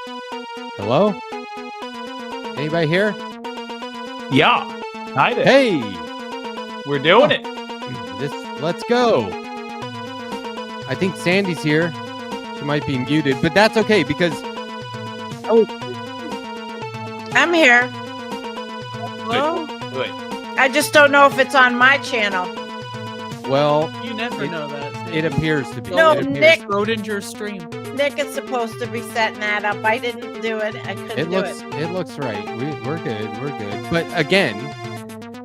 Hello? Anybody here? Yeah. Hi there. Hey, We're doing it. let's go. I think Sandy's here. She might be muted, but that's okay because I'm here. Good. Good. I just don't know if it's on my channel. well, You never It- know that. it appears to be. No, It appears- Nick- Schrodinger stream. Nick is supposed to be setting that up. I didn't do it. I couldn't do it. It looks right. We're good. We're good. But again,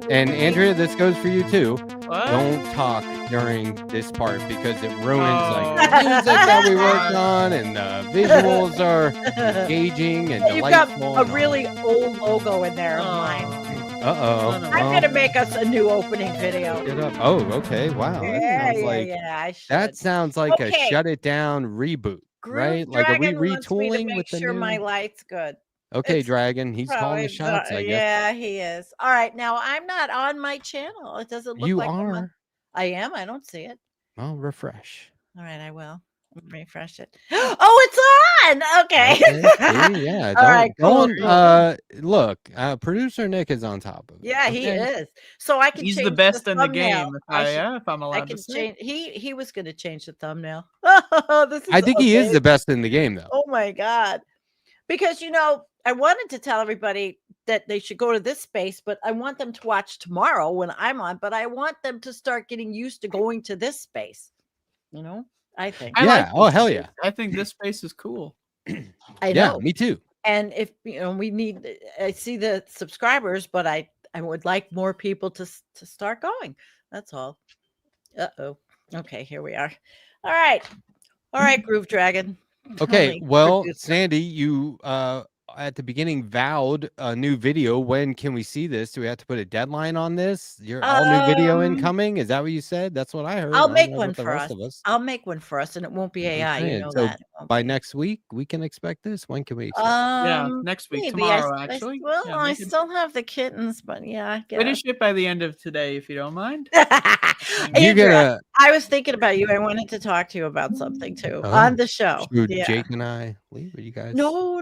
and Andrea, this goes for you too. What? Don't talk during this part because it ruins Oh. like the music that we worked on, and the visuals are engaging and You've got delightful. a really old logo in there of mine. Uh-oh. I'm gonna make us a new opening video. Get up. Oh, okay. Wow. That Yeah, sounds like I should. that sounds like a Okay. shut it down reboot, Groove right? Like are we Dragon wants me to retooling make with the sure new? my light's good. Okay, it's Dragon. He's calling the shots, I guess. Yeah, he is. All right, now I'm not on my channel. It doesn't look You like I'm on- are. I am. I don't see it. Well, refresh. All right, I will. Refresh it. Oh, it's on. Okay. Okay, see, yeah. All right, cool, Look, producer Nick is on top of it. Yeah, he okay? is. So I can. He's change the best in the thumbnail. game. If I'm I allowed can to say. change. He was going to change the thumbnail. This is I think he is okay. the best in the game, though. Oh my god! Because I wanted to tell everybody that they should go to this space, but I want them to watch tomorrow when I'm on. But I want them to start getting used to going to this space. I think. I Yeah, like oh, this hell space. yeah. I think this space is cool. I Yeah, know. me too. And if we need, I see the subscribers, but I would like more people to start going. That's all. Uh-oh. Okay, here we are. All right, Groove Dragon. Okay, Only well, producer. Sandy, you at the beginning vowed a new video. When can we see this? Do we have to put a deadline on this? Your all new video Um, incoming? Is that what you said? That's what I heard. I'll I don't make know one about the for rest us. of us. I'll make one for us, and it won't be I'm AI. You saying, know so that. It won't by be. next week, we can expect this. When can we expect? Yeah, next week, Maybe. tomorrow, actually. Well, Yeah, I make it- still have the kittens, but yeah, I guess. Finish it by the end of today, if you don't mind. You Andrea, gonna I was thinking about you. I wanted to talk to you about something too Oh, on the show. should Yeah. Jake and I leave? Are you guys? No.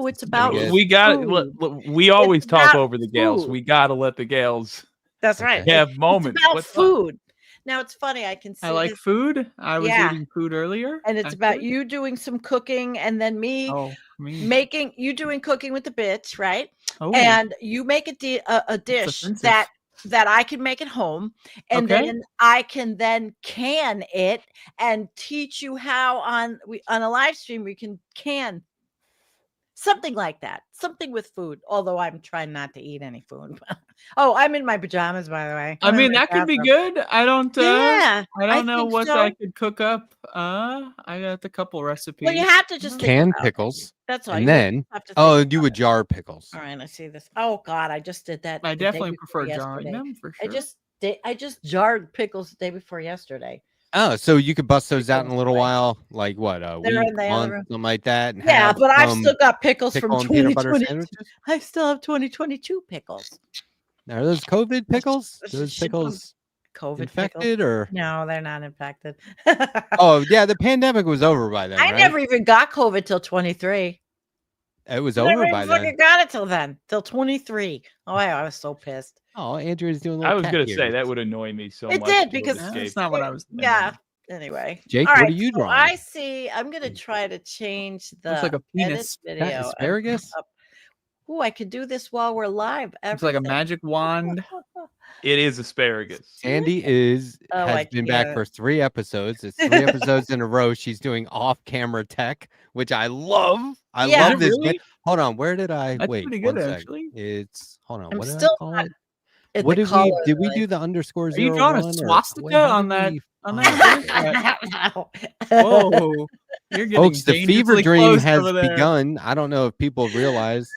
It's about get- We got food. we always It's talk about over the gals. food. We got to let the gals That's right. Okay. have moments. It's about What's up? food. Now it's funny. I can see I like this, food. I was Yeah. eating food earlier. and it's about actually. you doing some cooking, and then me Oh, me. making you doing cooking with the bitch, right? Oh, And you make a dish offensive. that I can make at home, and Okay. then I can then can it and teach you how on a live stream we can can something like that, something with food. Although I'm trying not to eat any food. Oh, I'm in my pajamas, by the way. I I'm in mean, my that could be bathrobe. good. I don't. Yeah, I don't know think what so. I could cook up. I got a couple recipes. Well, you have to just think Canned about it. pickles, That's all. and you then have to think oh, about you would it. jar pickles. All right, I see this. Oh God, I just did that. I the day definitely before prefer jarring yesterday. them for sure. I just jarred pickles the day before yesterday. Oh, so you could bust those out in a Pickles little away. while, like what, a They're week, in the other month, room. something like that. And Yeah, have, but I've still got pickles from pickle and peanut butter 2022. sandwiches. I still have 2022 pickles. Are those COVID pickles? Let's Those just ship 'em. pickles COVID pickles. infected or? No, they're not infected. Oh yeah, the pandemic was over by then. I right? never even got COVID till 23. It was Never over even by fucking then. got it till then, till 23. Oh, I was so pissed. Oh, Andrew's doing. I little was cat gonna say ears. that would annoy me so It much. did, if it because- escaped. That's not what I was. thinking. Yeah. Anyway, Jake, all what right, are you so drawing? I see. I'm gonna try to change the Looks like a edit penis. Is that video. asparagus? Oh, I could do this while we're live. It's like a Everything. magic wand. It is asparagus. Sandy Oh, I has been back get it. for 3 episodes. It's 3 episodes in a row. She's doing off-camera tech, which I love. I Yeah. love this. Really? Hold on, where did I That's wait? pretty good, 1 sec. actually. It's hold on. I'm What did I still call not it? in What the did we color, did we really. do the underscore Are zero? you drawing a one, or swastika how on did that? we On find that it? Whoa. Whoa! You're getting Folks, the fever dangerously dream close has over there. begun. I don't know if people realize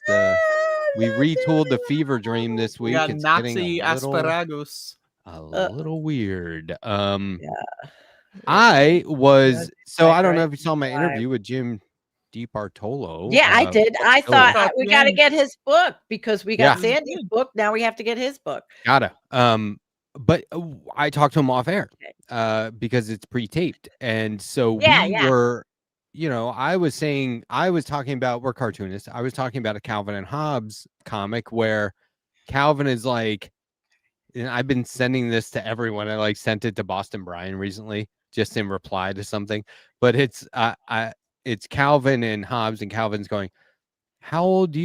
we retooled the fever dream this We week. got It's Nazi getting a little, asparagus. weird. Yeah. I was so I don't know right if you saw my live. interview with Jim DiBartolo. Yeah, I did. I oh, thought Fuck we got to yeah. get his book because we got Yeah. Sandy's book. Now we have to get his book. Gotta. But I talked to him off air Okay. because it's pre-taped, and so Yeah, we yeah. were I was talking about, we're cartoonists. I was talking about a Calvin and Hobbes comic where Calvin is like, and I've been sending this to everyone. I like sent it to Boston Brian recently, just in reply to something. But it's Calvin and Hobbes, and Calvin's going, how old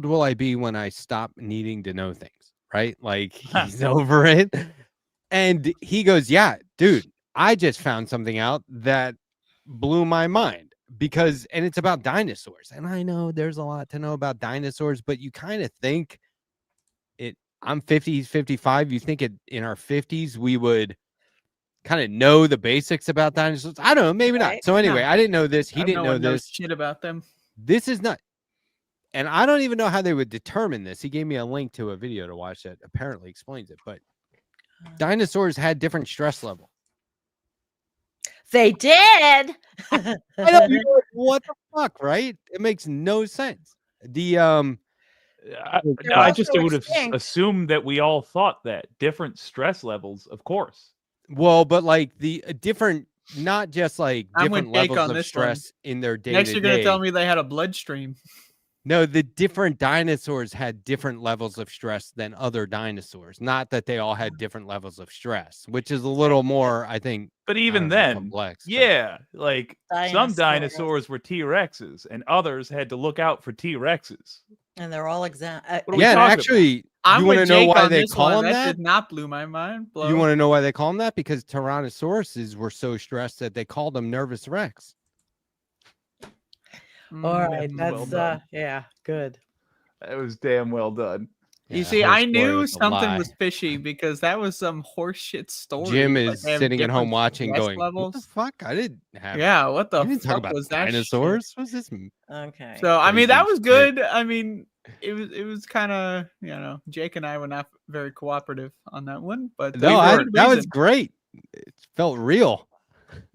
will I be when I stop needing to know things? Right? Like he's over it. And he goes, yeah, dude, I just found something out that blew my mind and it's about dinosaurs. And I know there's a lot to know about dinosaurs, but you kind of think I'm 50, he's 55. You think in our 50s, we would kind of know the basics about dinosaurs? I don't know, maybe not. So anyway, I didn't know this. He didn't know this. Shit about them. This is not, and I don't even know how they would determine this. He gave me a link to a video to watch that apparently explains it, but dinosaurs had different stress level. They did. I don't know what the fuck, right? It makes no sense. I just would have extinct. assumed that we all thought that different stress levels, of course. Well, but like the different, not just like I'm different with Jake levels on of this stress in their day. Next, you're gonna tell me they had a bloodstream. No, the different dinosaurs had different levels of stress than other dinosaurs. Not that they all had different levels of stress, which is a little more, I think. But even then, complex. but... Yeah, like some Dinosaurs. dinosaurs were T-Rexes, and others had to look out for T-Rexes. And they're all What are we yeah, and talking actually, I'm you want to with know Jake why on they this call one. them That that? did not blow my mind. You want to know why they call them that? Because Tyrannosauruses were so stressed that they called them nervous Rex. All right, well that's done. yeah, good. That was damn well done. Yeah, You see, the whole I story knew was a something lie. was fishy because that was some horseshit story. Jim Like, is they have sitting at home different watching, stress going, "What the levels. fuck? I didn't have. Yeah, what the I didn't talk fuck about was that? Shit? dinosaurs. What's this?" Okay. So I mean, Crazy that was shit. good. I mean, it was kind of Jake and I were not very cooperative on that one, but No, we were that was reason. great. It felt real.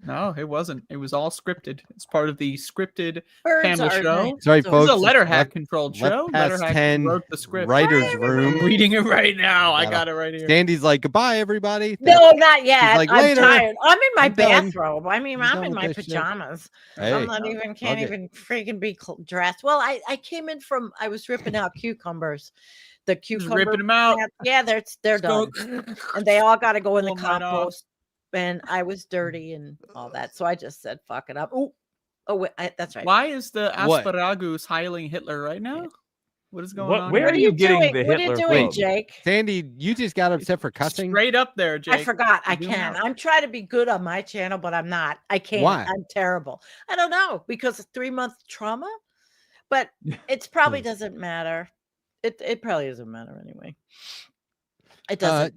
No, it wasn't. It was all scripted. It's part of the scripted Birds Panda are show. nice. Sorry, So- It was folks. a letter it's hack controlled show. left past Letter hack 10 wrote the script. writer's I'm room. reading it right now. I Yeah. got it right here. Sandy's like, "Goodbye, everybody." No, not yet. like, I'm "Later. tired. I'm in my I'm done. bathrobe. I mean, I'm I'm done in with my this shit." pajamas. Hey, I'm not even can't okay. even freaking be dressed. Well, I came in from I was ripping out cucumbers. The Just cucumber ripping them out. Yeah, they're Just go- done. And they all got to go in the Pull 'em right off. compost. And I was dirty and all that. So I just said, fuck it up. Oh, wait, that's right. Why is the What? asparagus heiling Hitler right now? What is going on? Where What are are you you getting doing? the What are you Hitler doing, from? Jake? Sandy, you just got upset for cussing. Straight up there, Jake. I forgot. I Zoom can. out. I'm trying to be good on my channel, but I'm not. I can't. Why? I'm terrible. I don't know because of 3-month trauma, but it probably doesn't matter. It probably doesn't matter anyway. It doesn't.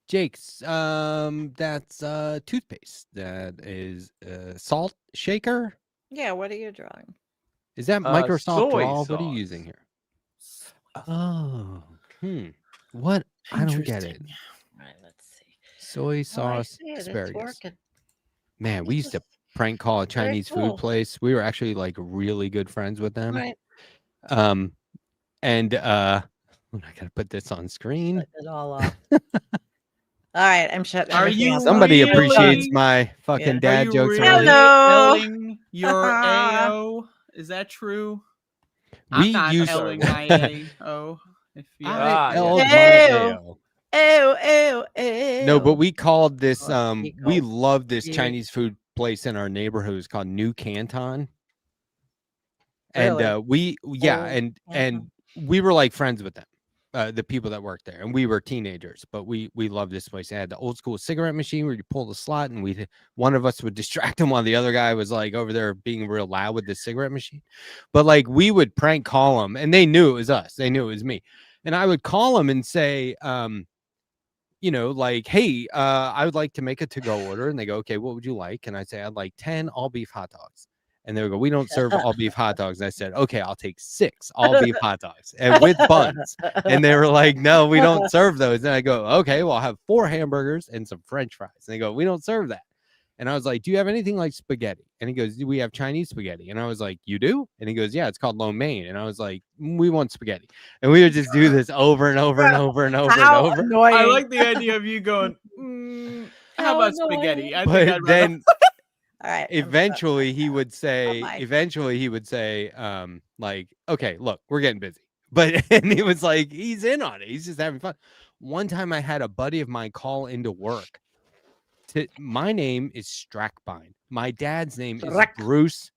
Jake's that's toothpaste. That is salt shaker. Yeah. What are you drawing? Is that Uh, Microsoft soy Draw? What are you sauce. using here? Oh, what? I don't get it. Interesting. Right. Let's see. Soy Oh, I sauce see it. It's asparagus. working. Man, we This used to is prank call a very Chinese cool. food place. We were actually like really good friends with them. Right. And I gotta put this on screen. Put it all off. All right. I'm shutting. Are everything you else off. Somebody really- appreciates my fucking Yeah. Are dad you jokes. really already. Hello. Elling your AO? Is that true? We I'm not used Elling my AO. If you I yeah. L'd my Ew. AO. Ew. No, but we called this Oh, we Pico. love this Weird. Chinese food place in our neighborhood. It's called New Canton. And Really? Old and we were like friends with them, the people that worked there, and we were teenagers, but we loved this place. It had the old school cigarette machine where you pull the slot, and one of us would distract him while the other guy was like over there being real loud with the cigarette machine. But like we would prank call them, and they knew it was us. They knew it was me, and I would call them and say, like, hey, I would like to make a to-go order, and they go, okay, what would you like? And I say, I'd like 10 all beef hot dogs. And they would go, we don't serve all beef hot dogs. And I said, okay, I'll take 6 all beef hot dogs and with buns. And they were like, no, we don't serve those. And I go, okay, well, I'll have 4 hamburgers and some French fries. And they go, we don't serve that. And I was like, do you have anything like spaghetti? And he goes, do we have Chinese spaghetti? And I was like, you do? And he goes, yeah, it's called lo mein. And I was like, we want spaghetti. And we would just do this over and over and over and over How and over. annoying. I like the idea of you going, how How about annoying. spaghetti? I But think I'd rather- then All right. eventually he would say, bye. like, okay, look, we're getting busy. But and he was like, he's in on it. He's just having fun. One time I had a buddy of mine call into work. My name is Strackbine. My dad's name is Bruce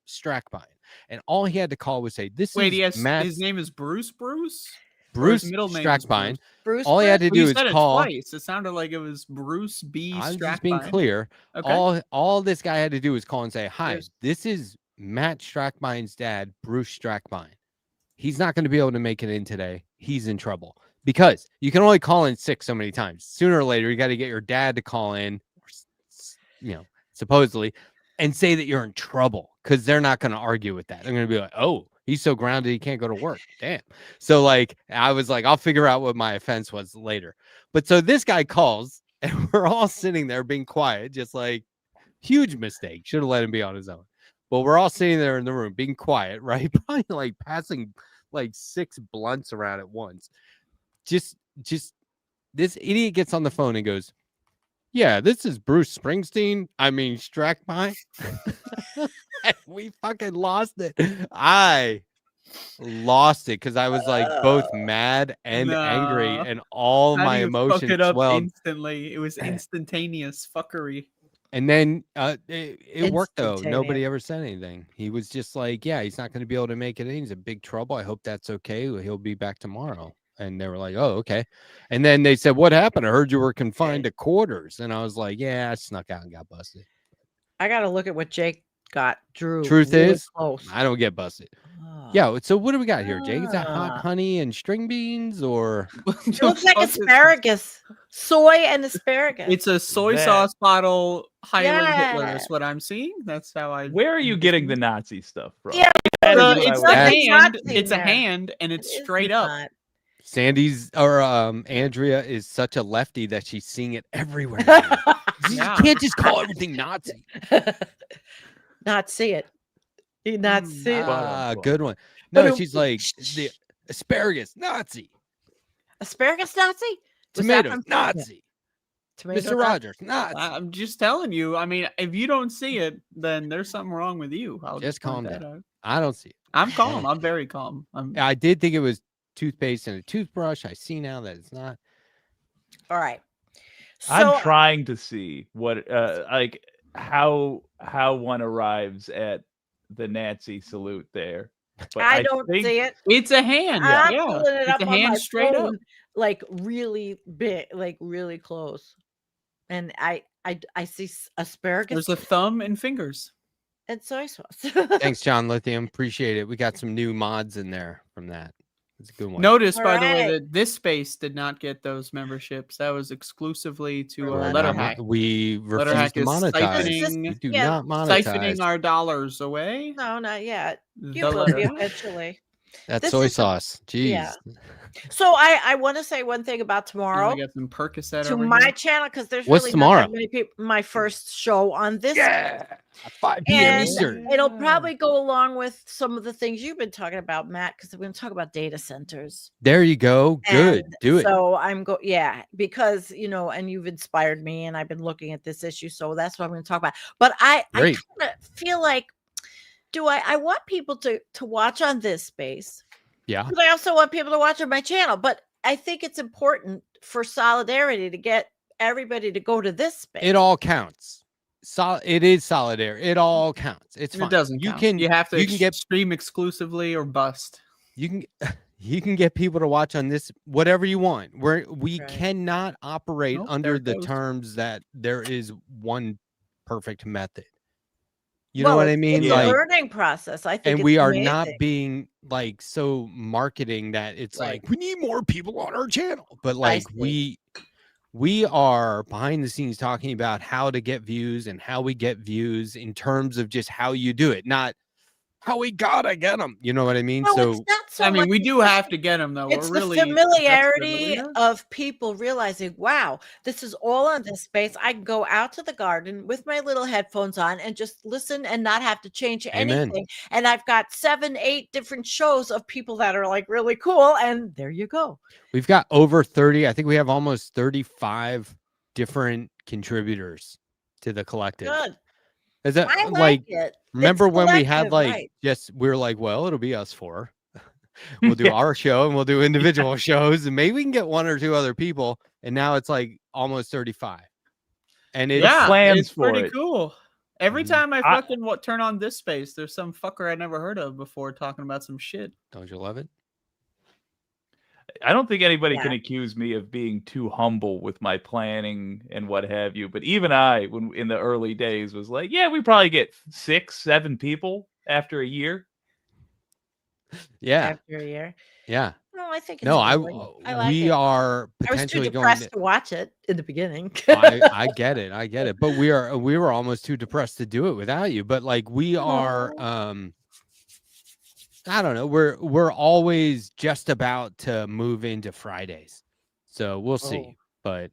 Strackbine. And all he had to call was say, this Wait, is Matt. his name is Bruce? Bruce middle name is Strackbine. Bruce. All he had to Well, you do is said it call. twice. It sounded like it was Bruce B. I'm Strackbine. just being clear. Okay. All this guy had to do was call and say, hi, Bruce. this is Matt Strackbine's dad, Bruce Strackbine. He's not going to be able to make it in today. He's in trouble because you can only call in sick so many times. Sooner or later, you got to get your dad to call in, supposedly, and say that you're in trouble because they're not going to argue with that. They're going to be like, oh, he's so grounded he can't go to work. Damn. So like, I was like, I'll figure out what my offense was later. But so this guy calls and we're all sitting there being quiet, just like huge mistake. Should have let him be on his own. But we're all sitting there in the room being quiet, right? Probably like passing like 6 blunts around at once. Just this idiot gets on the phone and goes, yeah, this is Bruce Springsteen. I mean, Strackbine. We fucking lost it. I lost it because I was like both mad and angry, No. and all How my do you fuck emotions it up swelled. instantly? It was instantaneous fuckery. And then it worked though. Instantaneous. Nobody ever said anything. He was just like, yeah, he's not going to be able to make it in. He's in big trouble. I hope that's okay. He'll be back tomorrow. And they were like, oh, okay. And then they said, what happened? I heard you were confined to quarters. And I was like, yeah, I snuck out and got busted. I got to look at what Jake got. Drew. Truth really is, close. I don't get busted. Oh. Yeah. So what do we got here, Jake? Is that hot Ah. honey and string beans or? It looks like asparagus, soy and asparagus. It's a soy That- sauce bottle Highland Hitler. Yeah. Is what I'm seeing. That's how I. Where are you getting the Nazi stuff from? Yeah, That is well, what I It's would- a nothing hand. Nazi It's a there. hand, and it's It is straight up. not. Sandy's or Andrea is such a lefty that she's seeing it everywhere. now. You Yeah. can't just call everything Nazi. Not see it. You not see it. Ah, Well, good one. But No, it- she's like the asparagus Nazi, Asparagus Nazi? Was that tomatoes from- Nazi, Tomato Mr. Nazi? Rogers Nazi. I'm just telling you. I mean, if you don't see it, then there's something wrong with you. I'll Just point calm that down. out. I don't see it. I'm calm. I'm very calm. I did think it was toothpaste and a toothbrush. I see now that it's not. All right. So I'm trying to see what like how one arrives at the Nazi salute there. But I don't think see it. It's a hand. I'm Yeah, pulling it it's up a on my hand straight up. phone, like really big, like really close. And I see asparagus There's a thumb and fingers. and soy sauce. Thanks, John Lithium. Appreciate it. We got some new mods in there from that. It's a good one. Notice, All by the way, right. that this space did not get those memberships. That was exclusively to For We're Letter not Letterhack. We refuse Letterhack to is monetize. siphoning, We do Yeah, not monetize. siphoning our dollars away. No, not yet. The You will be Letterhack. eventually. That This soy is a- sauce. Jeez. yeah. So I want to say one thing about And I tomorrow got some Percocet to over my here. channel because there's What's really tomorrow? not that many people. My first show on this. Yeah. 5 p.m. And Eastern. it'll probably go along with some of the things you've been talking about, Matt, because we're going to talk about data centers. There you go. Good. And Do it. So because and you've inspired me, and I've been looking at this issue, so that's what I'm going to talk about. But I Great. kind of feel like, I want people to watch on this space, Yeah. but I also want people to watch on my channel. But I think it's important for solidarity to get everybody to go to this space. It all counts. It is solidarity. It all counts. It's fine. It doesn't You count. can. You have to you can get. stream exclusively or bust. You can. You can get people to watch on this whatever you want. We Right. cannot operate Nope, under there it the goes. terms that there is one perfect method. You know what I it's- mean? It's a Like, learning process. I think, and it's we are not amazing. being like so marketing that it's Right. like we need more people on our channel, but I like see. we are behind the scenes talking about how to get views and how we get views in terms of just how you do it, not how we gotta get them. You know what I mean? No, So it's not so I mean, much we it's do the- have to get them though. It's We're the really familiarity familiar. of people realizing, wow, this is all on this space. I can go out to the garden with my little headphones on and just listen and not have to change Amen. anything. And I've got 7, 8 different shows of people that are like really cool. And there you go. we've got over 30. I think we have almost 35 different contributors to the collective. Good. Is that I like it. remember It's when we had collective, like right. just we were like, well, it'll be us four. We'll do our show and we'll do individual shows and maybe we can get one or two other people. And now it's like almost 35. And it's Yeah, plans it's for pretty it. cool. Every Mhm. time I I- fucking turn on this space, there's some fucker I never heard of before talking about some shit. don't you love it? I don't think anybody can Yeah. accuse me of being too humble with my planning and what have you. But even I, when in the early days, was like, yeah, we probably get 6, 7 people after a year. Yeah. After a year. Yeah. No, I think it's No, growing. I like we it. are I was too potentially going depressed to to watch it in the beginning. I get it. I get it. But we were almost too depressed to do it without you. But like we are I don't know. We're always just about to move into Fridays. So we'll see. Oh. But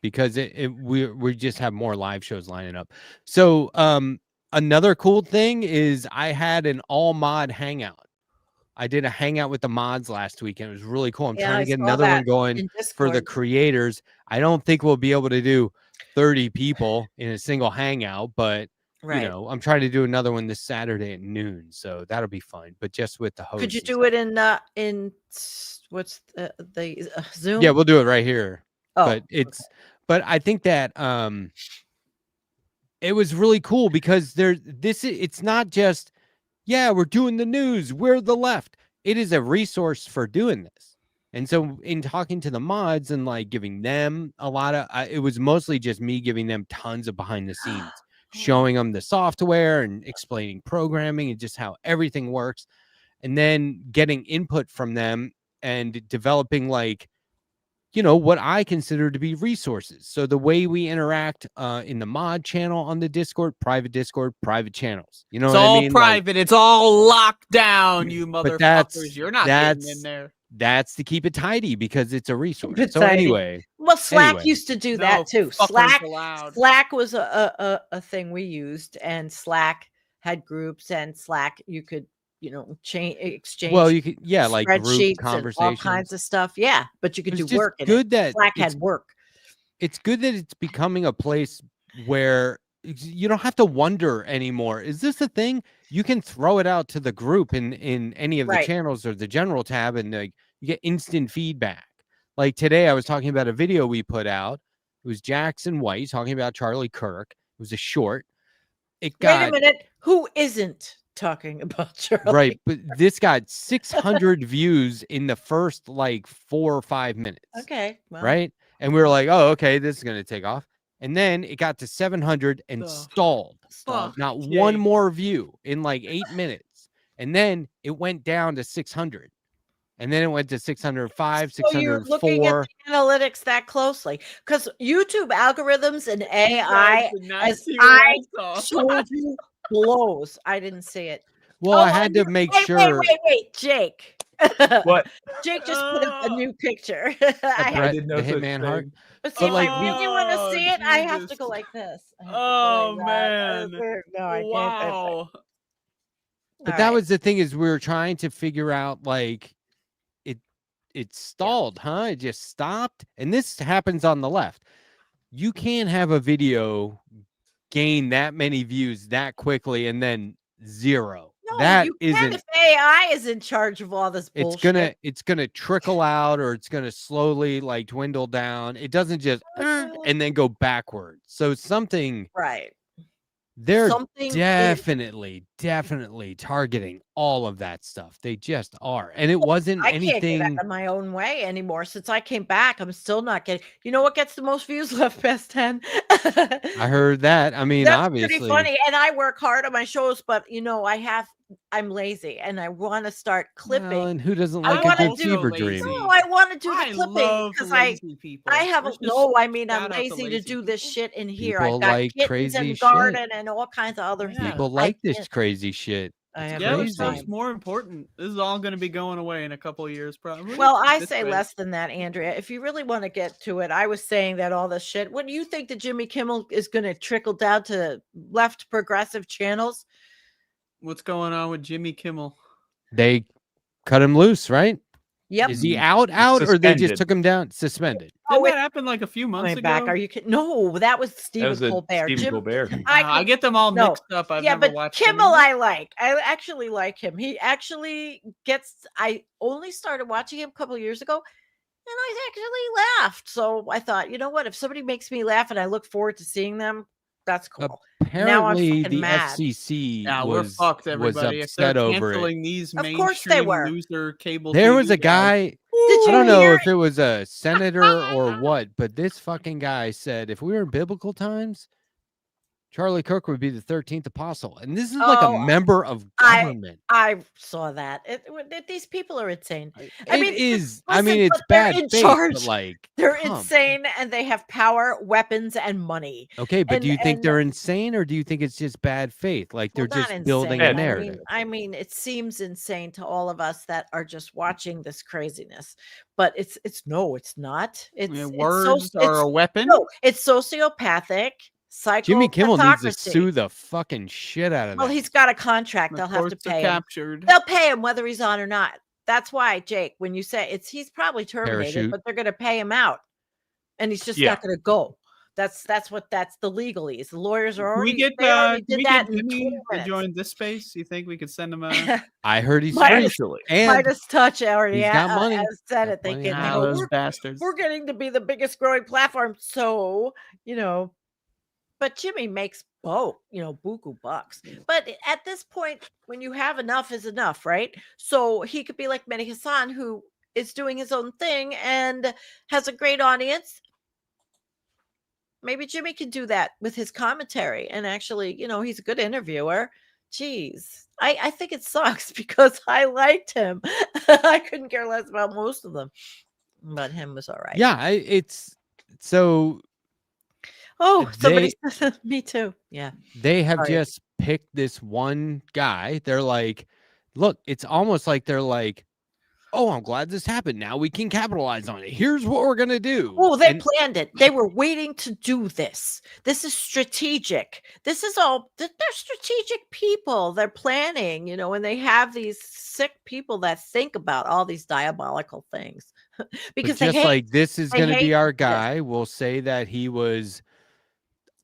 because we just have more live shows lining up. So another cool thing is I had an all mod hangout. I did a hangout with the mods last week and it was really cool. I'm Yeah, trying I to get saw another one that going in for the Discord. creators. I don't think we'll be able to do 30 people in a single hangout, but Right. you know, I'm trying to do another one this Saturday at noon, so that'll be fun. But just with the host. Could you and do stuff. it in what's the Zoom? Yeah, we'll do it right here. Oh, But but I think that it was really cool because it's not just we're doing the news, we're the left. It is a resource for doing this. And so in talking to the mods and like giving them a lot of it was mostly just me giving them tons of behind the scenes, showing them the software and explaining programming and just how everything works, and then getting input from them and developing like what I consider to be resources. So the way we interact in the mod channel on the Discord, private channels. You know It's what all I mean? private. It's all locked down, you But motherfuckers. You're not getting in that's there. that's to keep it tidy because it's a resource. it So tidy. anyway, Well, Slack Anyway. used to do No that too. fuckers allowed. Slack was a thing we used, and Slack had groups, and Slack you could exchange. well, you could like group spreadsheets and all conversations. kinds of stuff. Yeah, but you could It's do just work in good it. that Slack it's had work. it's good that it's becoming a place where you don't have to wonder anymore. Is this a thing? You can throw it out to the group in any of the Right. channels or the general tab, and like you get instant feedback. Like today, I was talking about a video we put out. It was Jackson White talking about Charlie Kirk. It was a short. It Wait a got minute. Who isn't talking about Charlie? right, but this got 600 views in the first like 4 or 5 minutes. Okay. Well, Right. And we were like, oh, okay, this is going to take off. And then it got to 700 and The stalled. fuck, Not one Jake. more view in like 8 minutes. And then it went down to 600. And then it went to 605, So you're looking at 604. the analytics that closely because YouTube algorithms and AI, You guys did not as see what I saw. showed you, blows. I didn't see it. Well, Oh, I had to make sure. Wait, Jake. What? Jake just put up a Oh. new picture. I Brett, didn't know the such Hitman Heart. thing. But see, But, if like, I we- really want to Oh, see it, I have to Jesus. go like this. I have to go Oh, like that. man. No, I can't. Wow. But All that right. was the thing is we were trying to figure out like it stalled, huh? It just stopped. And this happens on the left. You can't have a video gain that many views that quickly and then zero. No, that you can isn't if AI is in charge of all this bullshit. it's gonna trickle out or it's gonna slowly like dwindle down. It doesn't just and then go backwards. So something right. they're Something is- definitely targeting all of that stuff. They just are. And it wasn't I can't anything. get out of my own way anymore. Since I came back, I'm still not getting. You know what gets the most views? Left Past 10. I heard that. I mean, That's obviously. pretty funny. And I work hard on my shows, but I'm lazy and I want to start clipping. Well, and who doesn't I like a wanna good do- fever lazy. dream? No, I want to do the I clipping love because lazy people. I have Let's just I'm shout out lazy to to lazy do this people. shit in here. People I've got like kittens crazy and shit. garden and all kinds of other Yeah. things. People I like this can't- crazy shit. I It's have Yeah, no this crazy. stuff's time. more important. This is all going to be going away in a couple of years, probably. Well, I This say way. less than that, Andrea. If you really want to get to it, I was saying that all this shit. What do you think that Jimmy Kimmel is going to trickle down to left progressive channels? What's going on with Jimmy Kimmel? They cut him loose, right? Yep. Is he out, or they just Suspended. took him down, suspended? Didn't wait, that happen like a few months coming ago? back. Are you kidding? No, that was That Stephen was a Colbert. Stephen Jim, Colbert. I get them all no. mixed up. I've yeah, never but watched Kimmel, any. I actually like him. He actually gets. I only started watching him a couple of years ago, and I actually laughed. So I thought, you know what? If somebody makes me laugh and I look forward to seeing them, that's cool. Now I'm Apparently, fucking the mad. FCC Yeah, we're was fucked, was everybody. If they're upset over it. canceling these Of course they mainstream were. loser cable There TV was a guy. Did I you don't know hear? if it was a senator or what, but this fucking guy said if we were in biblical times, Charlie Kirk would be the 13th apostle, and this is like a Oh, member of I- government. I saw that. These people are insane. I It mean, is. listen, it's but they're bad in faith, charge. but like They're come on. insane and they have power, weapons, and money. Okay, but do you think and- they're insane, or do you think it's just bad faith? Like they're Well, not just building insane. a I mean- narrative. I mean, it seems insane to all of us that are just watching this craziness. But it's no, it's not. It's Words so, are it's, a weapon. no, it's sociopathic. Jimmy Kimmel needs to psychopatocracy. sue the fucking shit out of Well, that. he's got a contract. The They'll have to courts are pay him. captured. They'll pay him whether he's on or not. That's why, Jake, when you say he's probably terminated, Parachute. but they're going to pay him out, and he's just Yeah. not going to go. That's the legalese. The lawyers are Can already. we get, they already can did we that get in 20 Jimmy to minutes. join this space? You think we could send him a I heard he's Might free. as- Essentially. And Midas Touch already he's got money. has said it. Got They plenty of can. money. They go, those we're, bastards? we're getting to be the biggest growing platform, so But Jimmy makes buku bucks. But at this point, when you have enough is enough, right? So he could be like Mehdi Hassan, who is doing his own thing and has a great audience. Maybe Jimmy can do that with his commentary. And actually, he's a good interviewer. Jeez. I think it sucks because I liked him. I couldn't care less about most of them. But him was all right. Yeah, it's so Oh, somebody They- said me too. Yeah. they have Sorry. just picked this one guy. They're like, look, it's almost like they're like, oh, I'm glad this happened. Now we can capitalize on it. Here's what we're gonna do. Oh, they And- planned it. They were waiting to do this. This is strategic. This is all, they're strategic people. They're planning, and they have these sick people that think about all these diabolical things but because they just hate. like this is they gonna hate be our this. guy. We'll say that he was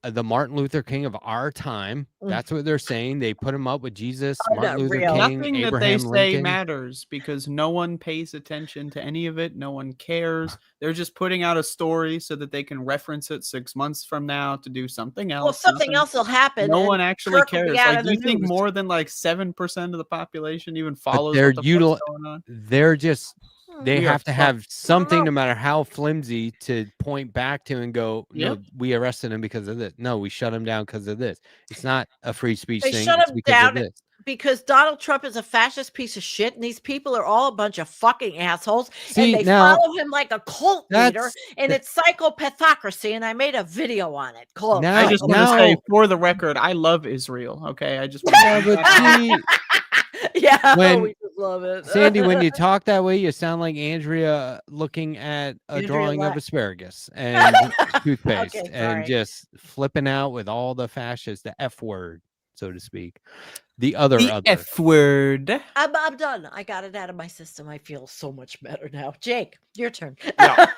the Martin Luther King of our time. Mm. That's what they're saying. They put him up with Jesus, Oh, Martin no, Luther real. King, Nothing that they Abraham say Lincoln. matters because no one pays attention to any of it. No one cares. They're just putting out a story so that they can reference it 6 months from now to do something else. Well, something Nothing- else will happen. No and one actually Kirk will be cares. out Like, of do the you think news. more than like 7% of the population even follows they're what the fuck's going on? They're just they We are have to have something, know. no matter how flimsy, to point back to and go, no, Yep. we arrested him because of this. No, we shut him down because of this. It's not a free speech They thing. shut It's him because down of this. Because Donald Trump is a fascist piece of shit, and these people are all a bunch of fucking assholes, See, and they now, follow him like a cult leader, that's and it's psychopathocracy. And I made a video on it called. Now- I just want to now- say, for the record, I love Israel. Okay, I just want yeah, but see, Yeah, When- we just love it. Sandy, when you talk that way, you sound like Andrea looking at a Andrea drawing of Lack. asparagus and toothpaste Okay, and sorry. just flipping out with all the fascists, the F word, so to speak. The other. F word. I'm done. I got it out of my system. I feel so much better now. Jake, your turn. Yeah.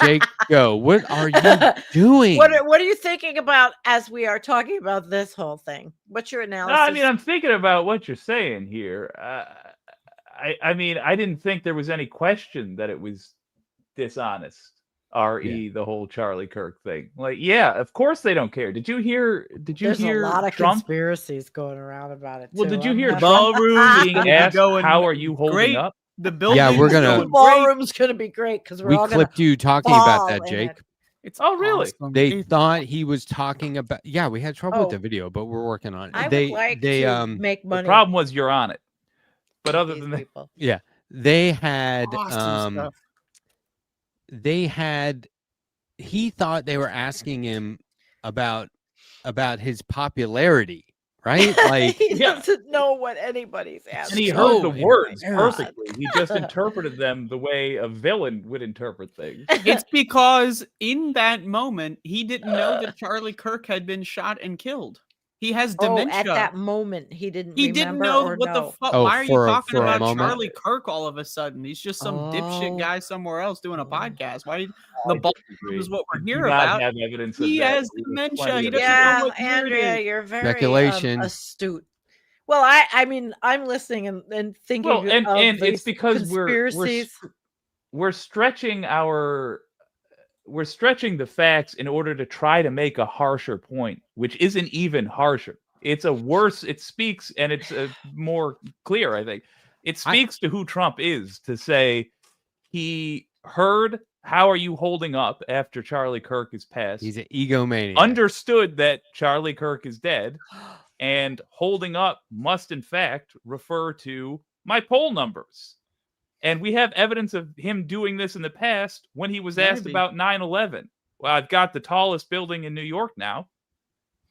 Jake, go. What are you doing? What are you thinking about as we are talking about this whole thing? What's your No, analysis? I mean, I'm thinking about what you're saying here. I mean, I didn't think there was any question that it was dishonest. The whole Charlie Kirk thing. Like, yeah, of course they don't care. Did you hear? There's a lot of Trump? conspiracies going around about it. Well, too. did you I'm hear not- Trump Ballroom being gonna be asked, going "How are you holding great. up?" The building. Yeah, we're is gonna- going The great. ballroom's going to be great because we're We all going to. clipped you talking about that, fall in Jake. it. It's Oh, really? awesome. They It's thought he was talking about. Yeah, we had trouble with Oh. the video, but we're working on it. I they would like they to make The money. problem was you're on it. But with other these than that, people. they had awesome stuff. they had he thought they were asking him about his popularity, right? Like he Yeah. doesn't know what anybody's and asking. he So heard the words embarrassed. perfectly. He just interpreted them the way a villain would interpret things. It's because in that moment he didn't know that Charlie Kirk had been shot and killed. He has Oh, dementia. at that moment, he didn't He remember didn't know or what the no? fuck. Oh, Why are you for a- talking for a about moment? Charlie Kirk all of a sudden? He's just some dipshit Oh. guy somewhere else doing a podcast. Why? I The ball disagree. is what we're We do here not about. have evidence He of that. has There's dementia. plenty He of doesn't know Yeah, what year it Andrea, is. you're very Speculation. astute. Well, I mean, I'm listening and thinking Well, and of it's these because conspiracies. we're stretching the facts in order to try to make a harsher point, which isn't even harsher. It's a worse. It speaks, and it's more clear. I think it speaks to who Trump is to say he heard. How are you holding up after Charlie Kirk is passed? He's an egomaniac. Understood that Charlie Kirk is dead, and holding up must in fact refer to my poll numbers. And we have evidence of him doing this in the past when he was asked Maybe. about 9/11. Well, I've got the tallest building in New York now.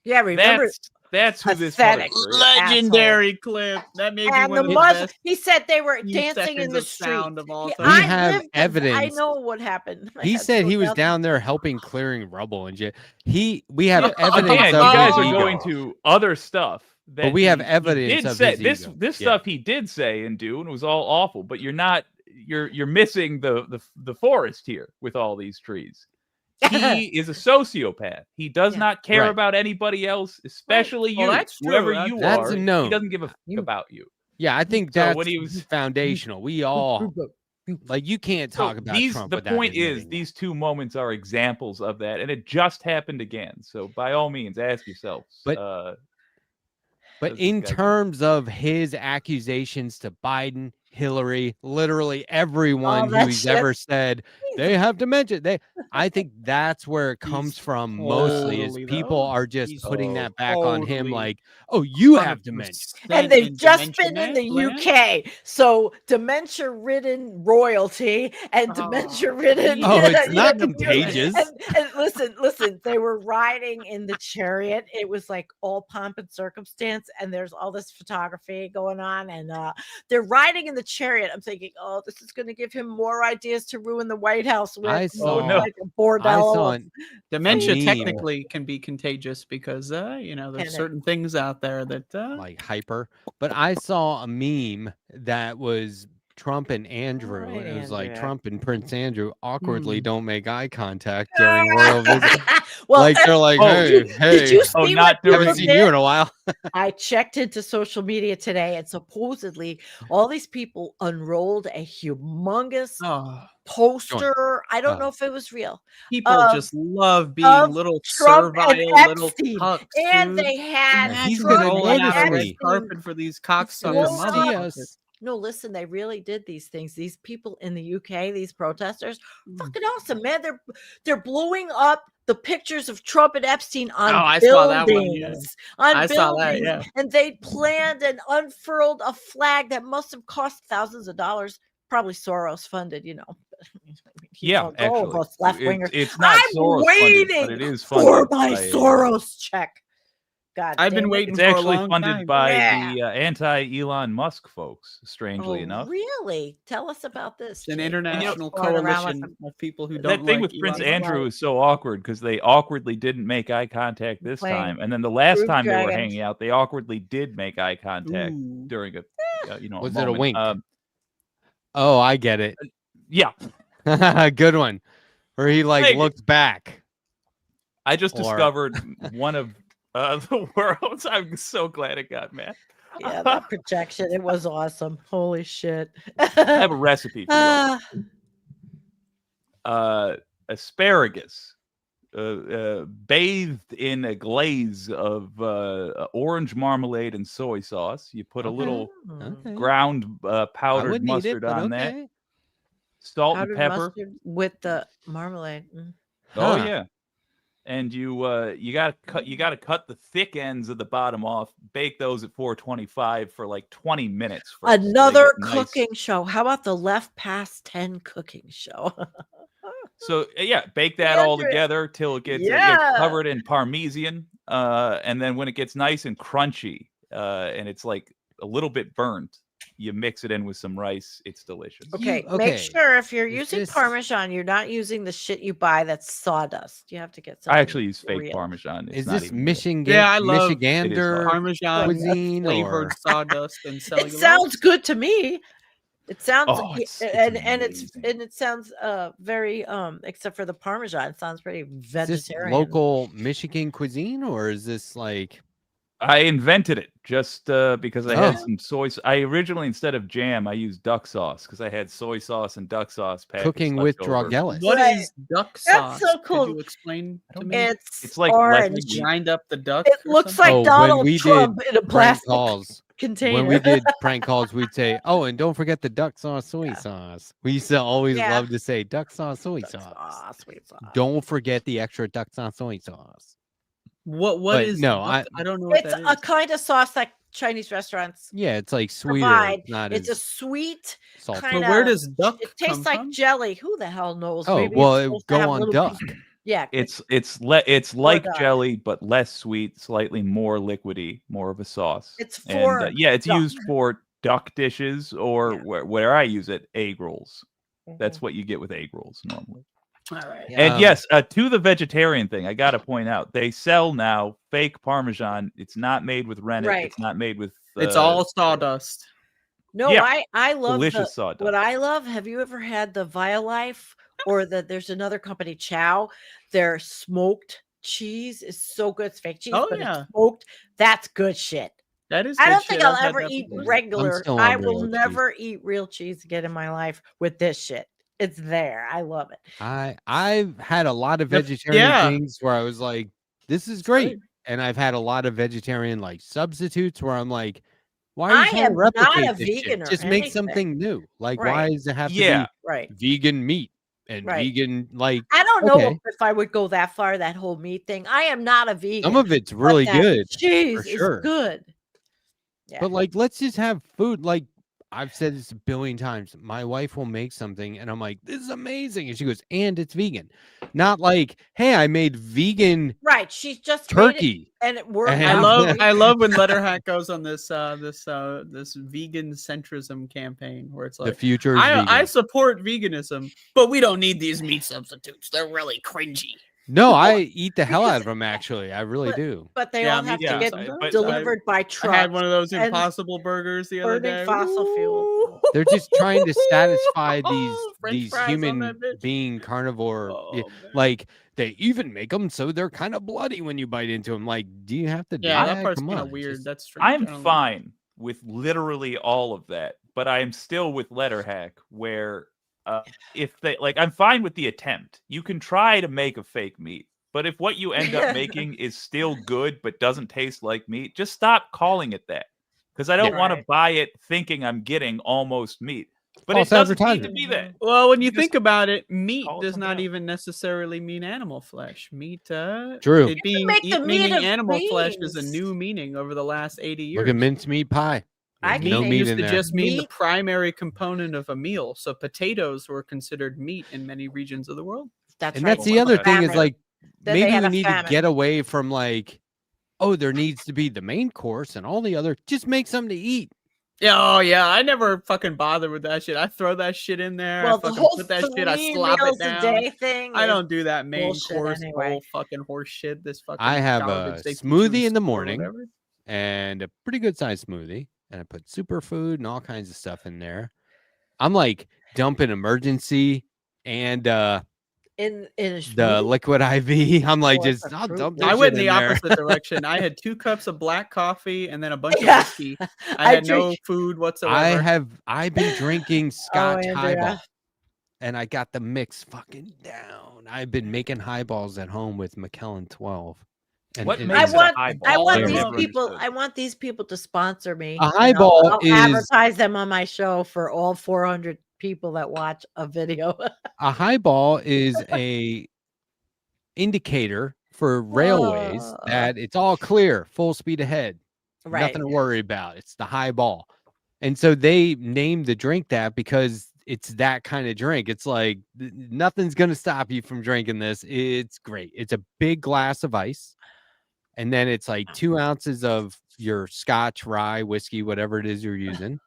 Yeah, remember? That's who this Pathetic. motherfucker is. Legendary clip. That may be And one the of the Muslim, best he said they were few dancing in seconds the of street. sound of all Yeah, time. We I have lived this. I evidence. know what happened. I He had said he was 4,000 down there helping clearing rubble and shit. We have Yeah, evidence again, of you guys his are ego. going to other stuff. That But we have he evidence did of say. his This ego. this Yeah. stuff he did say and do, and it was all awful. But you're missing the forest here with all these trees. He is a sociopath. He does Yeah. not care Right. about anybody else, especially Well, you, that's true. whoever That's- you That's are. a known. He doesn't give a fuck You- about you. Yeah, I think So that's when he was- foundational. We all like you can't talk about Trump. The without point is, admitting that. these two moments are examples of that, and it just happened again. So by all means, ask yourselves. But does in this guy- terms of his accusations to Biden, Hillary, literally everyone that who he's shit. ever said they have dementia. I think that's where it comes He's from mostly is totally, people though. are just He's putting that back on him totally like, oh, you have dementia. 100% And they've in just dementia been in the land. UK, so dementia-ridden royalty and Oh. dementia-ridden. Oh, it's you not know, contagious. And listen, they were riding in the chariot. It was like all pomp and circumstance, and there's all this photography going on, and they're riding in the chariot. I'm thinking, oh, this is going to give him more ideas to ruin the White House with. I saw- Oh, no. like a I bordello. saw of- Dementia meme. technically can be contagious because there's Can it? certain things out there that like hyper. But I saw a meme that was Trump and Andrew. right, It was like Andrea. Trump and Prince Andrew awkwardly Hmm. don't make eye contact during royal visit. Well, Like they're like, Oh, hey, did hey, you see Oh, what not people during- haven't seen did? you in a while. I checked into social media today, and supposedly all these people unrolled a humongous oh, poster. I don't Oh. know if it was real. people Of- just love being of little Trump and servile little Epstein, cucks. and dude. they had Yeah, he's Trump gonna rolling and out a red notice me. carpet for these cocksucker Well, See motherfuckers. us. No, listen, they really did these things. These people in the UK, these protesters, Mm. fucking awesome, man. They're blowing up the pictures of Trump and Epstein on Oh, I buildings. saw that one, yeah. On I saw that, buildings, yeah. and they planned and unfurled a flag that must have cost thousands of dollars. Probably Soros funded, you know. He Yeah, funds all of actually, us left wingers. it's not I'm Soros funded, but waiting it is for funded my by, Soros check. God, I've been damn it. waiting It's for a actually long funded time. by Yeah. the anti-Elon Musk folks. Strangely Oh, enough, really? Tell us about this. It's an Jake. international going around with coalition of people who don't that thing like with Prince Elon Musk. Andrew is so awkward because they awkwardly didn't make eye contact this Playing time, and then the last Groove time they were Dragons. hanging out, they awkwardly did make eye contact Ooh. during a Was it a moment. wink? Oh, I get it. Yeah, Good one. Where he like Hey. looked back. I just Or- discovered one of the world's. I'm so glad it got Matt. Yeah, that projection. It was awesome. Holy shit. I have a recipe for you. Ah, Asparagus bathed in a glaze of orange marmalade and soy sauce. You put a little Okay. ground I powdered wouldn't eat mustard it, but on that, okay. salt powdered and pepper. mustard with the marmalade. Mm. Oh Huh. yeah, and you gotta cut the thick ends of the bottom off. Bake those at 425 for like 20 minutes. First, so they Another get nice. cooking show. How about the left past 10 cooking show? So yeah, bake that all Andrea. together till it gets Yeah. covered in Parmesan, and then when it gets nice and crunchy, and it's like a little bit burnt, you mix it in with some rice. It's delicious. Okay, okay, make sure if you're is using this- Parmesan, you're not using the shit you buy that's sawdust. You have to get something. I actually use fake real. Parmesan. It's Is not this even real. Michigan? Yeah, I love- Michigander Parmesan cuisine flavored or sawdust and cellulose. It sounds good to me. It sounds Oh, it's and amazing. it sounds very except for the Parmesan, it sounds pretty is this vegetarian. local Michigan cuisine or is this like I invented it just because I had Oh. some soy. I originally, instead of jam, I used duck sauce because I had soy sauce and duck sauce packaged cooking with left over. Draugelis? What Right. is duck That's sauce? so cool. Could you explain to don't me? It's like orange. leftover- Grind up the duck. It or looks something? like Oh, when Donald we Trump in a prank plastic calls. container. When we did prank calls, we'd say, "Oh, and don't forget the duck sauce, soy sauce." We used to always Yeah. love to say duck sauce, soy Duck sauce. sauce, sweet sauce. Don't forget the extra duck sauce, soy sauce. What But is no, duck? I don't know what It's that is. a kind of sauce that Chinese restaurants Yeah, it's like sweeter, provide. not It's a as sweet salty. kind But where of- does duck it tastes come like from? jelly. Who the hell knows? Oh, Maybe well, it's it supposed to go have on little duck. piece- Yeah, It's like duck. jelly, but less sweet, slightly more liquidy, more of a sauce. It's And for yeah, it's duck. used for duck dishes or Yeah. where I use it, egg rolls. That's Mhm. what you get with egg rolls normally. All right. And Um, yes, to the vegetarian thing, I got to point out they sell now fake Parmesan. It's not made with rennet. Right. It's not made with. It's all sawdust. No, Yeah. I love delicious sawdust. what I love. Have you ever had the Violife or there's another company, Chow? Their smoked cheese is so good. It's fake cheese, Oh, but yeah. it's smoked. That's good shit. That is. I good don't shit. think I'll I've had ever that eat before. regular. still I on will real cheese. never eat real cheese again in my life with this shit. It's there. I love it. I've had a lot of The- vegetarian yeah. things where I was like, "This is great. great," and I've had a lot of vegetarian like substitutes where I'm like, "Why are I you trying am to not replicate a this shit? vegan or Just make anything. something new. Like, Right. why does it have to Yeah. Right. be vegan meat and Right. vegan like?" I don't know Okay. if I would go that far, that whole meat thing. I am not a vegan. Some of it's but really that good, Cheese sure. is good. Yeah. but like, let's just have food. Like I've said this a billion times. My wife will make something, and I'm like, "This is amazing," and she goes, "And it's vegan." Not like, "Hey, I made vegan Right. She's just made it turkey." and it worked. And- I out love great. I love when Letterhack goes on this vegan centrism campaign where it's The like future is vegan. I support veganism, but we don't need these meat substitutes. They're really cringy. No, I eat the hell out of Because- them. Actually, I really But- do. But they Yeah, all me have too. to get But- delivered by I truck. had one of those and Impossible burgers the other burning day. fossil fuel. Ooh. They're just trying to satisfy these French these fries on human that bitch. being carnivore. Oh, yeah, man. like they even make them so they're kind of bloody when you bite into them. Like, do you have to do Yeah, that? that part's Come kind on, of weird. just- That's strange. I I'm don't know. fine with literally all of that, but I am still with Letterhack where if they like, I'm fine with the attempt. You can try to make a fake meat, but if what you end up making is still good but doesn't taste like meat, just stop calling it that. Because I don't want to Right. buy it thinking I'm getting almost meat, but False it doesn't need to advertising. be that. Well, when you You just think about it, meat call it does something not else. even necessarily mean animal flesh. Meat, True. it being make the meat meaning of animal flesh is a beans. new meaning over the last 80 years. Look at mincemeat pie. I There's can no make- meat used in to there. just mean the Meat- primary component of a meal. So potatoes were considered meat in many regions of the world. That's And right. that's the other thing is Famine. like Then they maybe had we a need to famine. get away from like, oh, there needs to be the main course and all the other. Just make something to eat. Yeah, oh yeah, I never fucking bother with that shit. I throw that shit in there. Well, I the fucking whole put that shit. I 3 slop it meals down. a day thing. I is- don't do that main bullshit course anyway. whole fucking horse shit. This fucking I have garbage a they teach you smoothie in the school or morning. whatever. And a pretty good sized smoothie, and I put superfood and all kinds of stuff in there. I'm like dumping emergency and in a the smoothie? liquid IV. I'm like, Oh, it's just a I'll fruit dump bowl. this I went in shit the there. opposite direction. I had 2 cups of black coffee and then a bunch of Yeah. whiskey. I had no drink- food whatsoever. I've been drinking Scotch Andrea. highball, and I got the mix fucking down. I've been making highballs at home with McKellen 12. And What it makes is- it a highball? I want I've these never people. understood. I want these people to sponsor me. A and highball I'll is- advertise them on my show for all 400 people that watch a video. a highball is a indicator for railways Whoa. that it's all clear, full speed ahead. right. Nothing to worry about. It's the high ball. And so they named the drink that because it's that kind of drink. It's like nothing's going to stop you from drinking this. It's great. It's a big glass of ice. And then it's like 2 ounces of your Scotch, rye, whiskey, whatever it is you're using.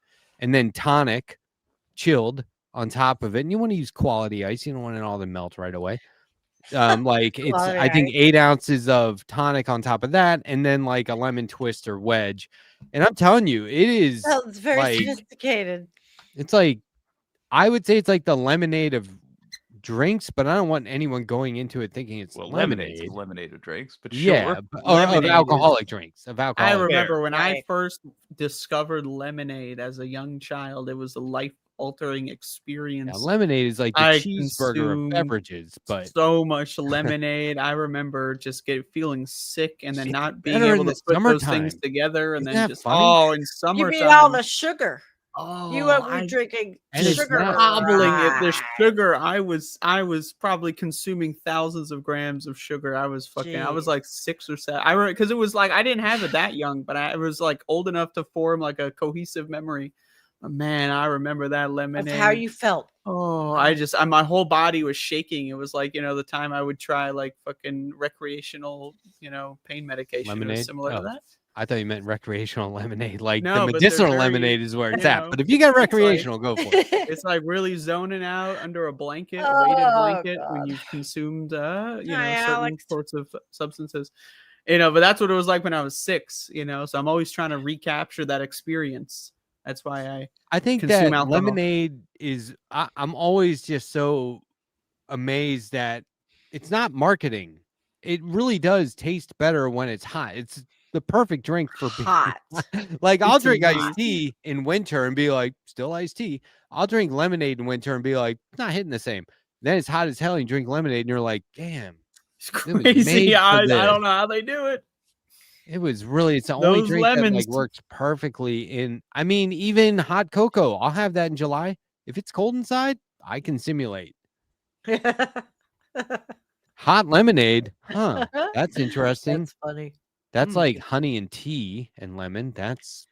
and then tonic chilled on top of it. And you want to use quality ice. You don't want it all to melt right away. Like it's, Quality I think ice. 8 ounces of tonic on top of that, and then like a lemon twist or wedge. And I'm telling you, it is Sounds very like, sophisticated. it's like, I would say it's like the lemonade of drinks, but I don't want anyone going into it thinking it's Well, lemonade. lemonade's a lemonade of drinks, but Yeah, sure. or of Lemonade alcoholic drinks. Of I alcoholic. remember when I Right. first discovered lemonade as a young child, it was a life-altering Yeah, experience. lemonade is like the I cheeseburger of consumed beverages, but so much lemonade. I remember just feeling sick and then It's not being better in able the to put those things summertime. together, and Isn't then that just funny? in You summertime. mean all the sugar? You Oh, were drinking And it's sugar. not- hobbling it. The Right. sugar. I was probably consuming thousands of grams of sugar. I was Jeez. like 6 or 7. Because it was like I didn't have it that young, but I was like old enough to form like a cohesive memory. But man, I remember that Of lemonade. how you felt. Oh, my whole body was shaking. It was like, the time I would try like fucking recreational, pain medication. It Lemonade? was similar to Oh. that. I thought you meant recreational lemonade. Like No, the but they're medicinal very, lemonade is where it's you at. know, But if you got it's like- recreational, go for it. It's like really zoning out under a blanket, a Oh, weighted blanket when God. you've consumed, Hi, certain Alex. sorts of substances. But that's what it was like when I was 6. So I'm always trying to recapture that experience. That's why I think consume that alcohol. lemonade is, I'm always just so amazed that it's not marketing. It really does taste better when it's hot. It's the perfect drink for being Hot. Like I'll It's drink amazing. iced tea in winter and be like, still iced tea. I'll drink lemonade in winter and be like, it's not hitting the same. Then it's hot as hell and you drink lemonade and you're like, damn, it's it was made crazy. for I this. don't know how they do it. It was really, it's the only Those drink that lemons. like works perfectly in, I mean, even hot cocoa. I'll have that in July. If it's cold inside, I can simulate. Hot lemonade. Huh. That's interesting. That's funny. That's Mm. like honey and tea and lemon. That's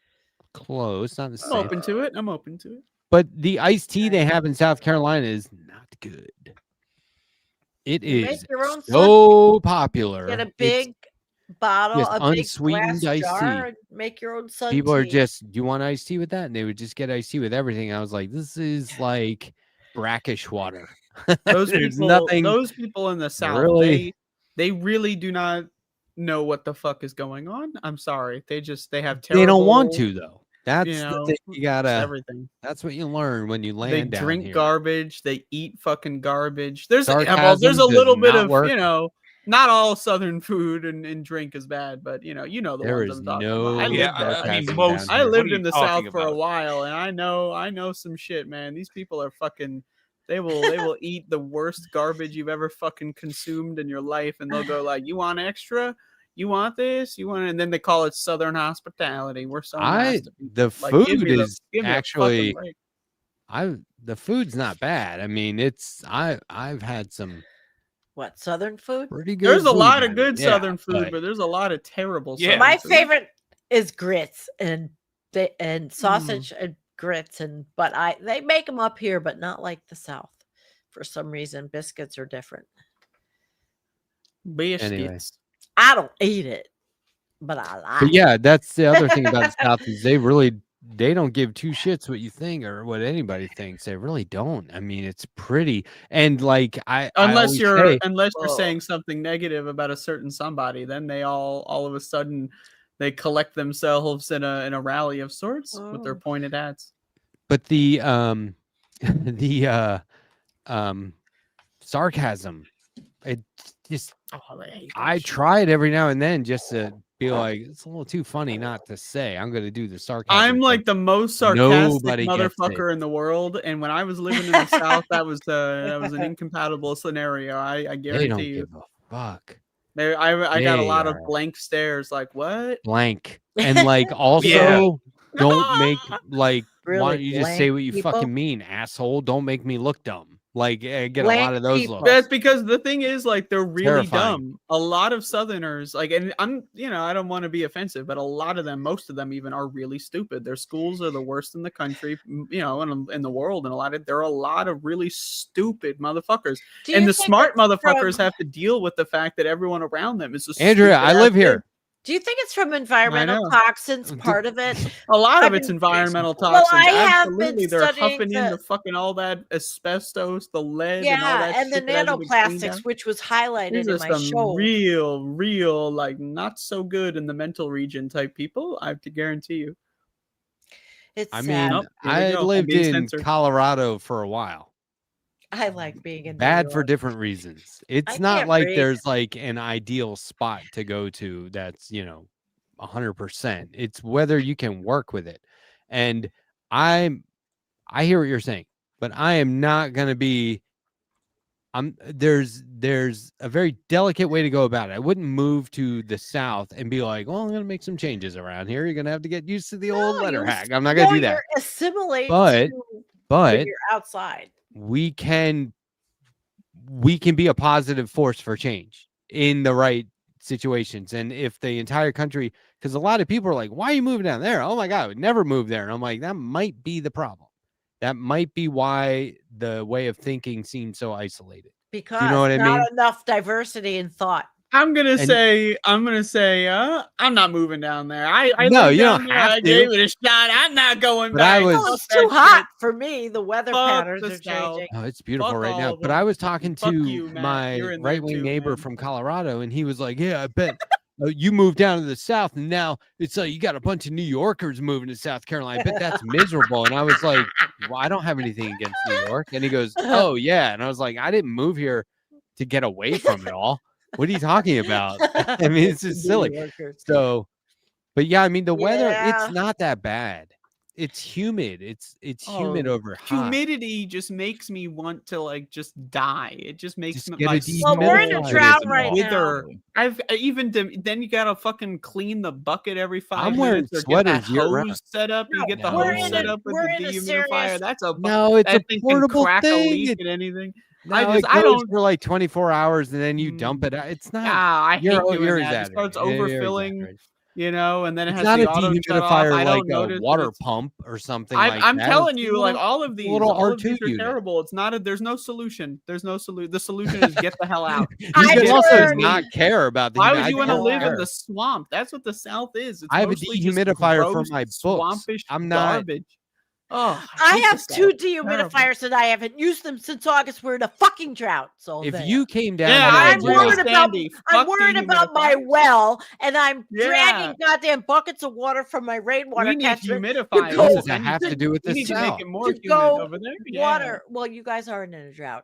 close. Not the I'm same. open to it. I'm open to it. But the iced tea they have in South Carolina is not good. It You make is your own so popular. Get a It's- big bottle, just a big glass unsweetened iced jar, tea. and make your own sun people are tea. just, do you want iced tea with that? And they would just get iced tea with everything. I was like, this is like brackish water. Those There's people, nothing those people in the South, really- they really do not know what the fuck is going on. I'm sorry. They have terrible. They don't want to though. That's you the know, thing. You it's gotta. everything. That's what you learn when you They land down drink here. garbage. They eat fucking garbage. There's a Sarcasm little does bit not of work. not all Southern food and drink is bad, but you know the There ones is I'm talking no- about. Yeah, I mean, most. I what lived are in you the talking South for a about? while, and I know some shit, man. These people are fucking. They will eat the worst garbage you've ever fucking consumed in your life, and they'll go like, "You want extra? You want this? You want?" And then they call it Southern hospitality. We're so nice to people. The Like, give food me the- is give me a fucking actually, break. the food's not bad. I mean, I've had some What, Southern food? pretty good. There's a food lot down of good here. Yeah, Southern food, but there's a lot of terrible. Yeah. Southern My food. favorite is grits and Mm. sausage and grits, but they make them up here, but not like the South. For some reason, biscuits are different. Biscuits. I don't eat it, but I like. But yeah, that's the other thing about the South is they don't give two shits what you think or what anybody thinks. They really don't. I mean, it's pretty, and like I Unless always you're say, Whoa. saying something negative about a certain somebody, then they all of a sudden they collect themselves in a rally of sorts with their Oh. pointed hats. but the sarcasm, it just, I try it every now and then just to be like, it's a little too funny not to say. I'm gonna do the sarcasm. I'm but like the most sarcastic Nobody gets motherfucker in the world, and when I was living in the South, that was an incompatible scenario. I they don't guarantee you. give a fuck. I got a They lot of are- blank stares, like what? Blank and like also Yeah. don't make like why Really don't you just say blank what you people? fucking mean, asshole? Don't make me look dumb. Like I get a Blank lot of those people. looks. That's because the thing is, like, they're really Terrifying. dumb. A lot of Southerners, like, and I don't want to be offensive, but a lot of them, most of them even, are really stupid. Their schools are the worst in the country, in the world, and there are a lot of really stupid motherfuckers. Do you And the think smart that's motherfuckers from- have to deal with the fact that everyone around them is a Andrea, I stupid-ass live kid. here. Do you think it's from environmental know. toxins? Part of it. A lot I of it's mean, environmental well, toxins. I have been Absolutely, they're studying huffing in the- the fucking all that asbestos, the lead, and all Yeah, that and the shit that hasn't been cleaned nanoplastics, out. which was highlighted These in are my some show. real, like not so good in the mental region type people. I have to guarantee you. It's I sad. mean, Nope, here we I go. I'm lived being in censored. Colorado for a while. I like being in New Bad for York. different reasons. It's I not can't like breathe. there's like an ideal spot to go to that's, 100%. It's whether you can work with it. And I hear what you're saying, but I am not going to be there's a very delicate way to go about it. I wouldn't move to the South and be like, well, I'm going to make some changes around here. You're going to have to get used to the old No, letter you hack. I'm not going to do that. you assimilate But- to when But you're outside. we can be a positive force for change in the right situations. And if the entire country, because a lot of people are like, why are you moving down there? Oh my God, I would never move there. And I'm like, that might be the problem. That might be why the way of thinking seems so isolated. Because know what I not mean? enough diversity in thought. I'm gonna And- say, I'm not moving down there. I No, lived you down don't there. have I to. gave it a shot. I'm not going But back. I was- Oh, Fuck it's that too shit. hot for me. The weather Fuck patterns the are South. changing. Oh, it's beautiful Fuck right now. all of But them. I was talking Fuck to you, Matt. my You're in there right wing too, neighbor man. from Colorado, and he was like, yeah, I bet you moved down to the South, and now it's like you got a bunch of New Yorkers moving to South Carolina. I bet that's miserable. And I was like, well, I don't have anything against New York. And he goes, oh, yeah. And I was like, I didn't move here to get away from it all. What are you talking about? I mean, it's just silly. New Yorkers. So, but yeah, I mean, the weather, Yeah. it's not that bad. It's humid. It's humid Oh, over hot. Humidity just makes me want to like just die. It just makes Just my get a Well, we're in a dehumidifier. drought It is right now. wither. Then you gotta fucking clean the bucket every 5 I'm wearing minutes or get that sweaters year-round. hose set up. You get the No. We're hose in set a- up with we're the in a dehumidifier. serious- That's a No, it's a that thing can portable crack a thing. leak at anything. No, I it don't- goes for like 24 hours and then you dump it out. It's not. I hate You're doing that. It exaggerating. starts Yeah, you're overfilling, exaggerating. And then it It's has not the a auto shut off. dehumidifier I like don't notice a that water it's- pump or something like I'm that. telling It's you, a like little- all of these, little all of these R2 are unit. terrible. It's not a. There's no solution. There's no solution. The solution is get the hell out. You I can also heard- not care about the Why humidity. would you want I to don't live in care. the swamp? That's what the South is. It's I have a mostly just dehumidifier for gross, my books. swampish I'm not- garbage. Oh, I hate the have South. 2 dehumidifiers and I haven't used them since August. We're in a fucking drought. So If there. you came down, Yeah, here I I'm and agree did- worried with about- Sandy. I'm Fuck worried about my dehumidifiers. well, and I'm Yeah. dragging goddamn buckets of water from my rainwater We need catchment. humidifiers. go- what does that and have to do with we the need to make South? it more To humid go over there. Water. Well, you guys aren't in a drought.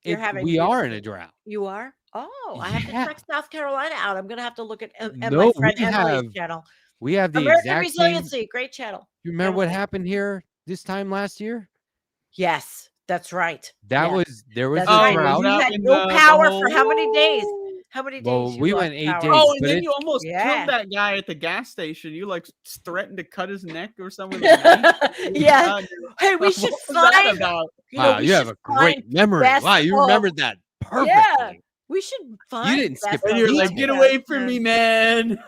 You're having we are in a humidity. drought. You are? Oh, I have Yeah. to check South Carolina out. I'm gonna have to look at my No, friend we Emily's have channel. We have the American exact same. Resiliency, great channel. You remember what Emily. happened here this time last year? Yes, that's right. That Yes. there was That's a right. drought. We had in no the power whole- for how many days? Woo! How many days? Well, you we lost went 8 power? days. Oh, and but then it- you almost Yeah. killed that guy at the gas station. You like threatened to cut his neck or something. With a knife. Yeah. God, Hey, we what should was that find. about? Wow, we you have should a great find memory. best Wow, you of- remembered that perfectly. Yeah. We should find. didn't skip best a And of you're like, detail. get away from me, man.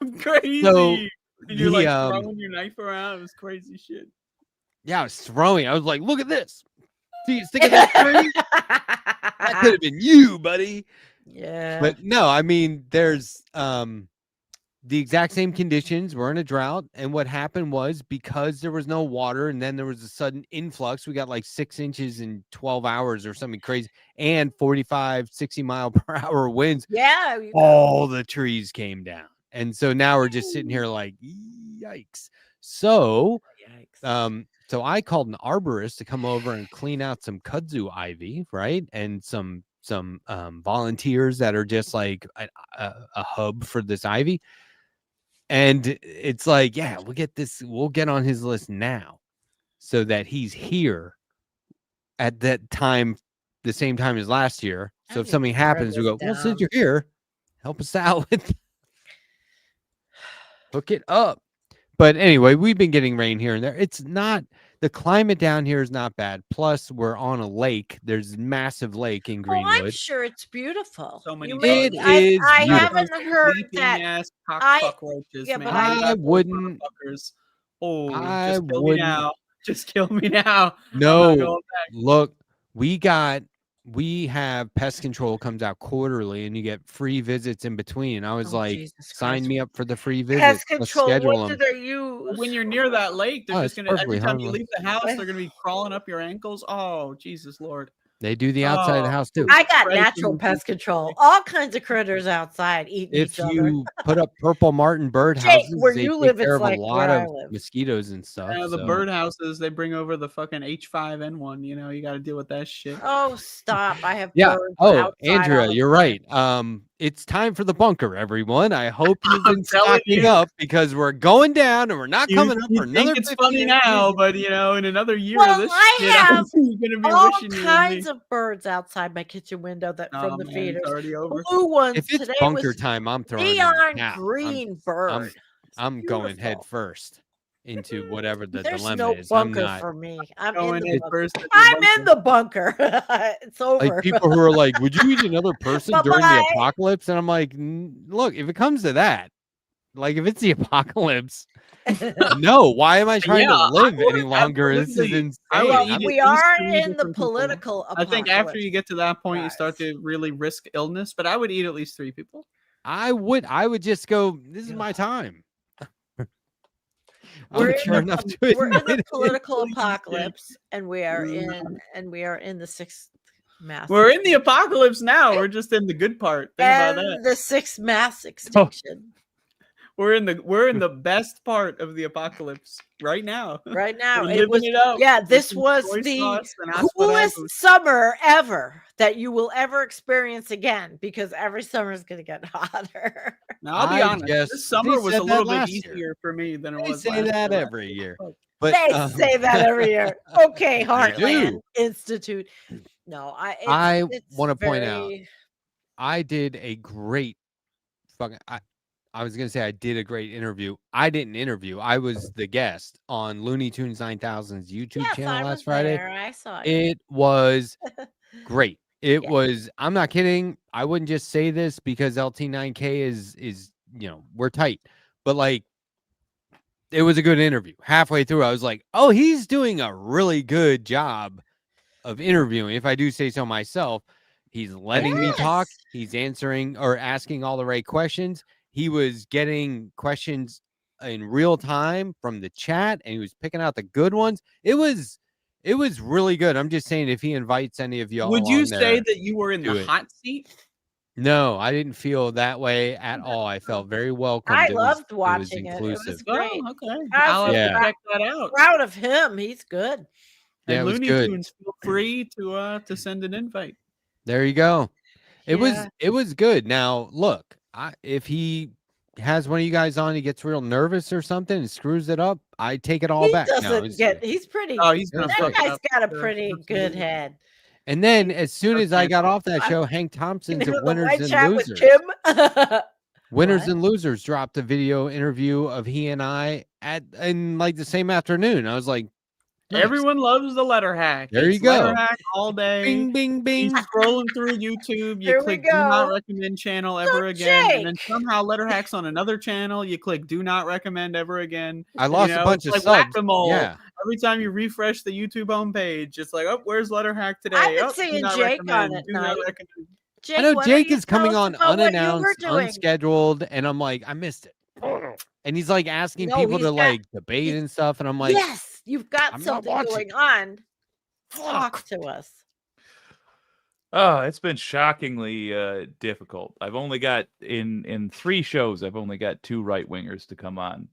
I'm crazy. So, and you're the, like um, throwing your knife around. It was crazy shit. Yeah, I was throwing. I was like, look at this. See, stick of that tree? That could have been you, buddy. Yeah. But no, I mean, there's the exact same conditions. We're in a drought. And what happened was because there was no water and then there was a sudden influx, we got like 6 inches in 12 hours or something crazy, and 45, 60 mile per hour winds. yeah. All the trees came down. And so now we're just sitting here like, yikes. So Yikes. so I called an arborist to come over and clean out some kudzu ivy, right? And some volunteers that are just like a hub for this ivy. And it's like, yeah, we'll get on his list now so that he's here at that time, the same time as last year. So I if need something to write happens, we this go, well, down. since you're here, help us out with hook it up. But anyway, we've been getting rain here and there. It's not, the climate down here is not bad. Plus, we're on a lake. There's a massive lake in Oh, I'm Greenwood. sure it's beautiful. So many You It may- I, is I beautiful. haven't heard Sleeping that. ass I- cockroaches, yeah, man. but I Those little wouldn't- motherfuckers. Oh, I just kill me wouldn't- now. Just kill me now. I'm not No, going back. look, we got we have pest control comes out quarterly, and you get free visits in between. I was Oh, like, Jesus sign Christ. me up for the free visits. Pest Let's control. schedule What do them. they use? When you're near that lake, they're Oh, just it's gonna every perfectly time you harmless. leave the house, they're gonna be crawling up your ankles. Oh, Jesus Lord. They do the outside of the Oh, house too. I got Right, natural and- pest control. All kinds of critters outside eating If each other. you put up purple martin bird Jake, houses, where they you take live, care it's of like a where lot I of live. mosquitoes and stuff. the so- birdhouses, they bring over the fucking H5N1. You know, you got to deal with that shit. Oh, stop. I have Yeah. birds Oh, outside Andrea, all the you're time. right. It's time for the bunker, everyone. I hope you've I'm been telling stocking you. up because we're going down and we're not coming up You for another think it's 50 funny years. now, but you know, in another year Well, of this I shit, have you're gonna be All wishing you and kinds me. of birds outside my kitchen window that Oh, from the man, feeders. it's already over. Blue ones. If it's Today bunker was time, I'm throwing in the neon towel. green bird. I'm going head Beautiful. first into whatever the There's dilemma no is. I'm bunker not for me. I'm Going in the head bunker. first into I'm bunker. in the bunker. It's over. like people who are like, "Would you eat another person during the Bye-bye. apocalypse?" And I'm like, "Look, if it comes to that, like if it's the apocalypse, no. Why am I trying Yeah, to I live would any longer? This is absolutely- insane. I would Well, eat I'm- it. we at least are 3 in the different people. political I think after apocalypse. you get to that point, you start guys. to really risk illness. But I would eat at least 3 people. I would just go. This is my time. We're I'm in sure the- enough to We're in the admit it. political Please, yeah. apocalypse, and we are Mm. in the sixth mass. We're in the apocalypse now. We're just in the good part. Think about and that. the sixth mass extinction. We're in the best part of the apocalypse right now. Right now, We're it living was it up. yeah. with This some was soy the sauce and coolest asparagus. summer ever that you will ever experience again because every summer is going to get hotter. Now, I'll be I honest. just- This summer they was said a that little bit last year. easier for me than it They was say last that year. every year. Fuck. But They um, say that every year. Okay, Heartland do. Institute. No, I it's wanna point out, very- I did a great fucking. I was gonna say I did a great interview. I didn't interview. I was the guest on Looney Tunes 9000's YouTube Yes, channel I last was Friday. there. I saw you. It was great. It Yeah. was. I'm not kidding. I wouldn't just say this because LT9K is we're tight, but like it was a good interview. Halfway through, I was like, oh, he's doing a really good job of interviewing. If I do say so myself, he's letting me talk. Yes. He's answering or asking all the right questions. He was getting questions in real time from the chat, and he was picking out the good ones. It was really good. I'm just saying, if he invites any of y'all, Would you on say there- that you were in do the it. hot seat? No, I didn't feel that way at all. I felt very welcome. I loved watching it. It was inclusive. great. Oh, okay. I I'll have Yeah. to check that out. Proud of him. He's good. Yeah, it And was Looney good. Tunes, feel free to send an invite. There you go. It Yeah. was good. Now look, if he has one of you guys on, he gets real nervous or something and screws it up, I take it all He back. No, doesn't it's get. good. He's pretty. Oh, he's It was gonna that great. fuck it guy's up. got a Sure, pretty good absolutely. head. And then as soon as I got off that I'm- show, Hank Thompson's You know at the Winners live and chat with Losers. Kim. Winners What? and Losers dropped a video interview of he and I in like the same afternoon. I was like, nice. Everyone loves the letter hack. There you It's go. Letter hack all day. Bing, bing, You bing. scrolling through YouTube, you Here we click do not go. recommend channel So ever again, and then Jake. somehow letter hacks on another channel, you click do not recommend ever again. I lost know, a bunch it's of like subs. whack-a-mole. Yeah. Every time you refresh the YouTube homepage, it's like, oh, where's letter hack today? I've been Oh, do seeing not Jake on recommend, at do not night. recommend. Jake, I know why don't Jake you is coming tell us on about what you were unannounced, doing? unscheduled, and I'm like, I missed it. And he's like asking No, people he's to got- like debate he's- and stuff, and I'm like, yes, you've got I'm not something watching. going on. Fuck. Talk to us. Oh, it's been shockingly difficult. I've only got in 3 shows. I've only got 2 right wingers to come on.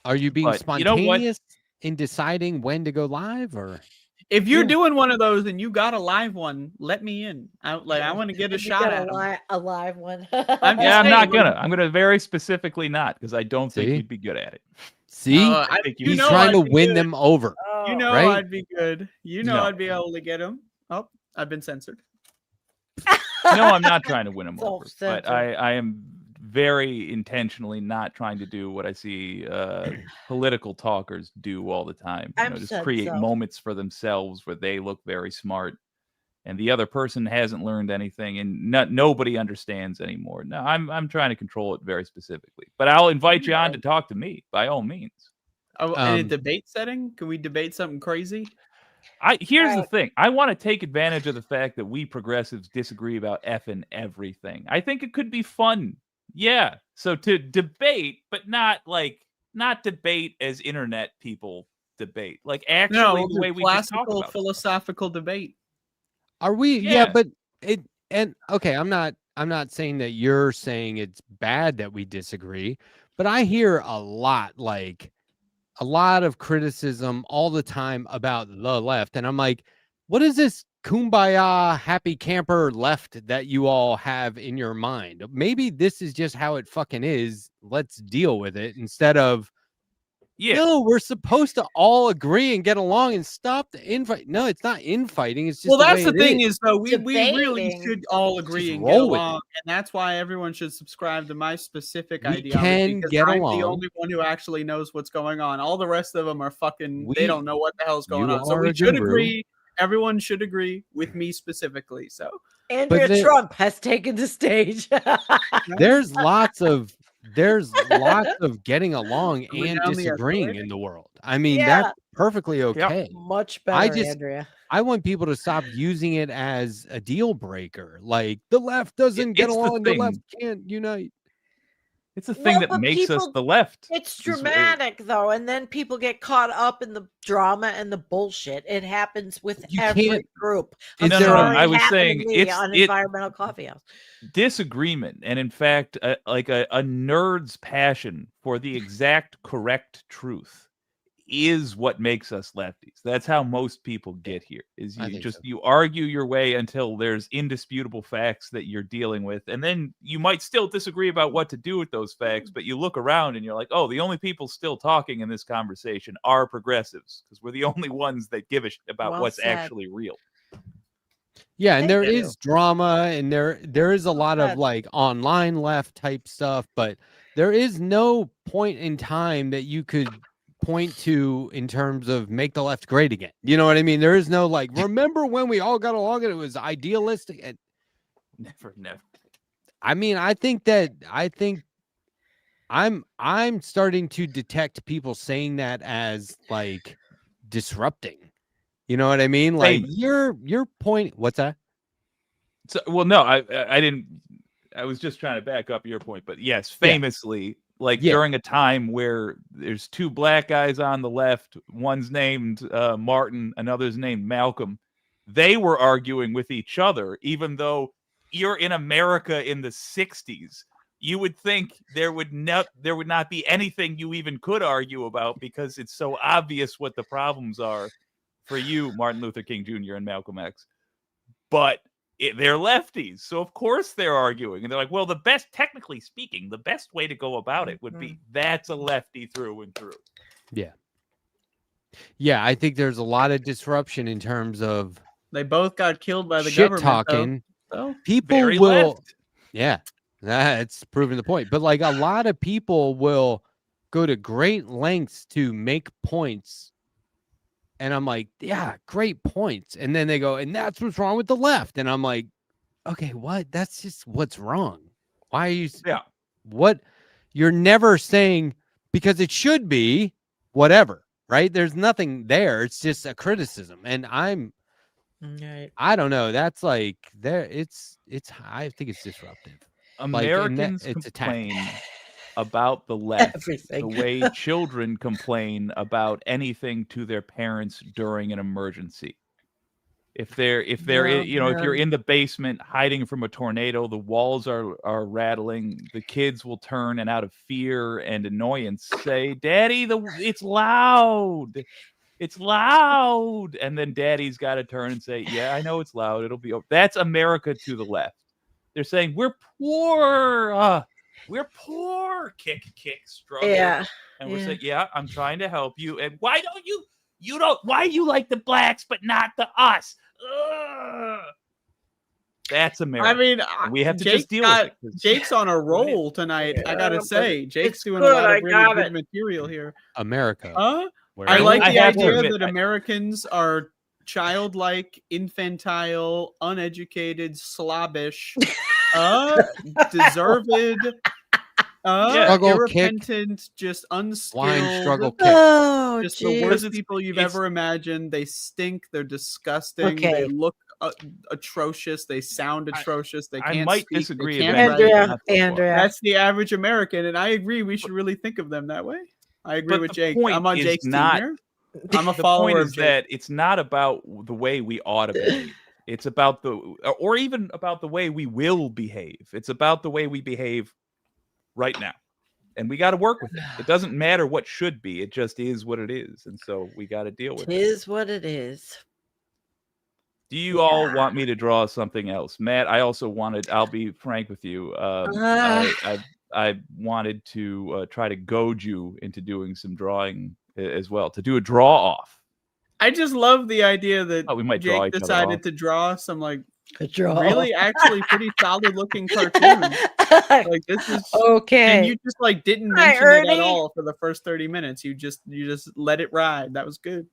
Are you being But you know what? spontaneous in deciding when to go live, or If you're Yeah. doing one of those and you got a live one, let me in. I want to get a You shot got at 'em. a live one. I'm Yeah, I'm saying, not like- gonna. I'm gonna very specifically not because I don't think See? you'd be good at it. see? I think you He's know trying I'd to be win good. them over. You know Right? I'd be good. You know No. I'd be able to get him. Oh, I've been censored. No, I'm not trying to win them over, but Self-censored. I am very intentionally not trying to do what I see political talkers do all the time. You I've know, just said create so. moments for themselves where they look very smart, and the other person hasn't learned anything, and nobody understands anymore. No, I'm trying to control it very specifically, but I'll invite you on to talk to me by all means. Oh, in a Um, debate setting, can we debate something crazy? Here's the Right. thing. I want to take advantage of the fact that we progressives disagree about effing everything. I think it could be fun. Yeah. So to debate, but not debate as internet people debate. Like actually No, we'll the do way we just talk classical about stuff. philosophical debate. Are we? Yeah, Yeah. but okay. I'm not saying that you're saying it's bad that we disagree, but I hear a lot of criticism all the time about the left, and I'm like, what is this kumbaya happy camper left that you all have in your mind? Maybe this is just how it fucking is. Let's deal with it instead of. Yeah. No, we're supposed to all agree and get along and stop the infight. No, it's not infighting. It's just Well, the that's way the it thing is. is though we really Debating. should all agree Just and get roll with along, and that's why everyone should subscribe to my specific We ideology. can Because get I'm along. the only one who actually knows what's going on. All the rest of them are fucking. They We- don't know what the hell's going you on. So are we a should guru. agree. Everyone should agree with me specifically. So Andrea then- Trump has taken the stage. There's lots of getting along Are we and down the disagreeing escalator? in the world. I mean, Yeah. that's perfectly okay. Much better, just- Andrea. I want people to stop using it as a deal breaker. Like the left doesn't get It's the along, the thing. left can't unite. It's the thing Well, that but makes us people- the left. It's is- dramatic though, and then people get caught up in the drama and the bullshit. It happens with You every can't- group. Is No, there a- Sorry, I it was happened to saying me it's on it, Environmental Coffee House. disagreement, and in fact, a nerd's passion for the exact correct truth is what makes us lefties. That's how most people get here. Is I you think just so. you argue your way until there's indisputable facts that you're dealing with, and then you might still disagree about what to do with those facts, but you look around and you're like, oh, the only people still talking in this conversation are progressives because we're the only ones that give a shit about Well what's said. actually real. Yeah, and Thank there you. is drama and there is a lot of said. like online left type stuff, but there is no point in time that you could point to in terms of make the left great again. You know what I mean? There is no like, remember when we all got along and it was idealistic? And Never. I mean, I think I'm starting to detect people saying that as like disrupting. You know what I mean? Like Same. your point. What's that? So, well, no, I didn't. I was just trying to back up your point, but yes, famously, like Yeah. during a time where there's two black guys on the left, one's named Martin, another's named Malcolm. They were arguing with each other, even though you're in America in the '60s. You would think there would not be anything you even could argue about because it's so obvious what the problems are for you, Martin Luther King Jr. and Malcolm X. But they're lefties, so of course they're arguing, and they're like, well, technically speaking, the best way to go about it would be that's a lefty through and through. Yeah, I think there's a lot of disruption in terms of they both got killed by the shit government. talking. Though. People Very will, left. yeah, that's proving the point. But like a lot of people will go to great lengths to make points. And I'm like, yeah, great points. And then they go, and that's what's wrong with the left. And I'm like, okay, what? That's just what's wrong. Why are you? Yeah. What? You're never saying because it should be whatever, right? There's nothing there. It's just a criticism. And Right. I don't know. That's like there. I think it's disruptive. Americans it's attack. complain about the left Everything. the way children complain about anything to their parents during an emergency. If they're if you're in the basement hiding from a tornado, the walls are rattling, the kids will turn and out of fear and annoyance say, "Daddy, it's loud. It's loud." And then daddy's got to turn and say, "Yeah, I know it's loud. It'll be over." That's America to the left. They're saying we're poor. We're poor. Kick, struggle. Yeah. And we're Yeah. saying, yeah, I'm trying to help you. And why don't you don't, why you like the blacks, but not the us? Ugh. That's America. I mean, And we have to Jake's just deal got- with it. 'cause- Jake's on a roll tonight. I gotta Yeah, say, Jake's it's doing good, a lot I of really got good it. material here. America. Huh? where I like I the have to idea admit, that Americans are childlike, infantile, uneducated, slobbish, deserved, Struggle, irrepentant, just unskilled. Blind struggle kick. Oh, Just the worst jeez. people you've it's- ever imagined. They stink. They're disgusting. They Okay. look atrocious. They sound atrocious. They I can't might speak, they disagree. can't eventually, write. but Andrea, not so far. Andrea. That's the average American, and I agree. We should really think of them that way. I agree But with the Jake. point I'm on is Jake's not- team here. I'm a The follower point of is Jake. that it's not about the way we ought to behave. It's about or even about the way we will behave. It's about the way we behave right now. And we got to work with it. It doesn't matter what should be. It just is what it is. And so we got to deal with it. Tis what it is. Do you all want me to draw something else? Matt, I also wanted, I'll be frank with you. I wanted to try to goad you into doing some drawing as well, to do a draw off. I just love the idea that Oh, we might draw Jake each other decided off. to draw some like Good draw. really actually pretty solid looking cartoons. Like this is Okay. and you just like didn't Hi, mention it at Ernie. all for the first 30 minutes. You just let it ride. That was good.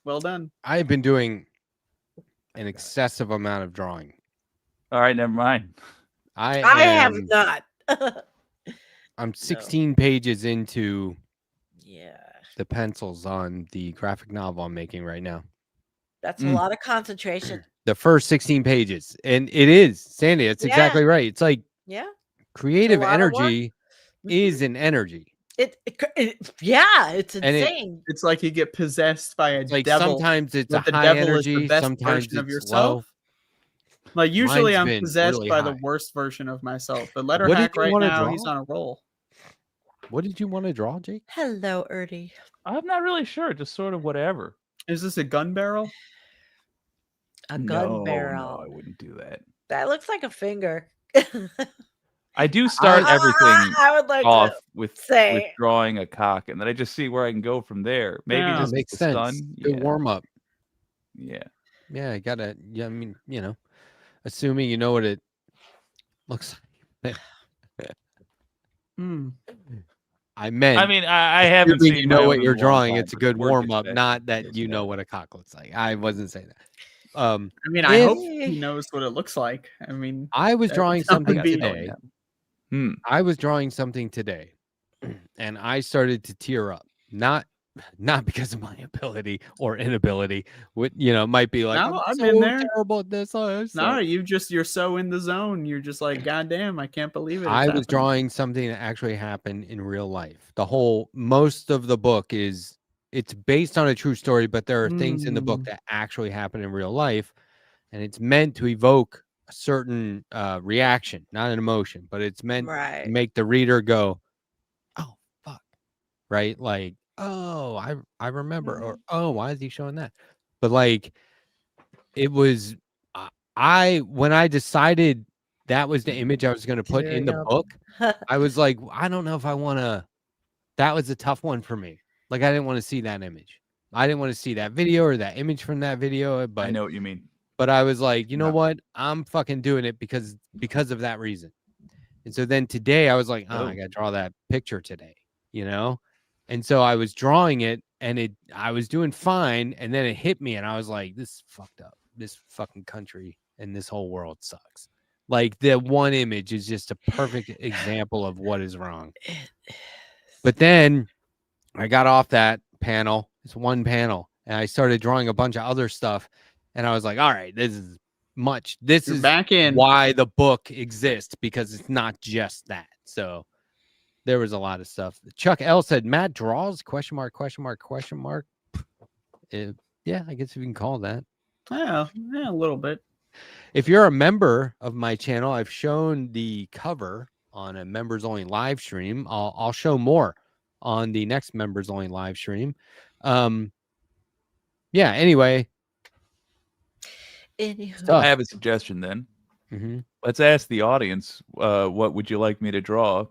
Well done. I've been doing an excessive amount of drawing. All right, never mind. I have not. I'm 16 pages into Yeah. the pencils on the graphic novel I'm making right now. That's a lot of concentration. The first 16 pages. And it is, Sandy, it's Yeah. exactly right. It's like Yeah. creative lot of work. energy is an energy. Yeah, it's And it- insane. It's like you get possessed by a It's like devil. sometimes it's a but the high devil is the energy, best sometimes version of it's low. yourself. Like usually Mine's I'm been possessed really by the high. worst version of myself. But letter What did hack you right wanna now, draw? he's on a roll. What did you want to draw, Jake? Hello, Ernie. I'm not really sure. Just sort of whatever. Is this a gun barrel? A gun No, barrel. No, I wouldn't do that. That looks like a finger. I do start everything I would like off to with say drawing a cock, and then I just see where I can go from there. Maybe Yeah. just Makes the sense. sun. Good Yeah. warm up. Yeah. Yeah, I gotta. Yeah, I mean, assuming you know what it looks like. Hmm. I meant. I mean, I haven't assuming seen you my know own what in you're long drawing. time, It's a but good work warm is up. best. Not that Yes, you know yeah. what a cock looks like. I wasn't saying that. I mean, I If- hope he knows what it looks like. I mean, I was That drawing would something be- today. Hmm. I was drawing something today, and I started to tear up. Not because of my ability or inability. What might be like, No, I'm I've so been there. terrible at this. no, you're so in the zone. You're just like, God damn, I can't believe it. I It's was happening." drawing something that actually happened in real life. Most of the book it's based on a true story, but there are things in the book that actually happen in real life, and it's meant to evoke a certain reaction, not an emotion, but it's meant to right. make the reader go, "Oh fuck," right? Like, "Oh, I remember," or "Oh, why is he showing that?" But like, it was when I decided that was the image I was going to put in the Tearing up. book, I was like, I don't know if I want to. That was a tough one for me. Like, I didn't want to see that image. I didn't want to see that video or that image from that video. But I know what you mean. But I was like, you know No. what? I'm fucking doing it because of that reason. And so then today I was like, I got to draw that picture today, And so I was drawing it, and I was doing fine, and then it hit me, and I was like, this is fucked up. This fucking country and this whole world sucks. Like, the one image is just a perfect example of what is wrong. But then I got off that panel. It's one panel, and I started drawing a bunch of other stuff, and I was like, all right, this is much. This You're is back in. why the book exists, because it's not just that. So there was a lot of stuff. Chuck L said, Matt draws ? Yeah, I guess you can call that. Yeah, a little bit. If you're a member of my channel, I've shown the cover on a members only live stream. I'll show more on the next members only live stream. Yeah, anyway. Anywho. Stuff. I have a suggestion then. Mhm. Let's ask the audience, what would you like me to draw?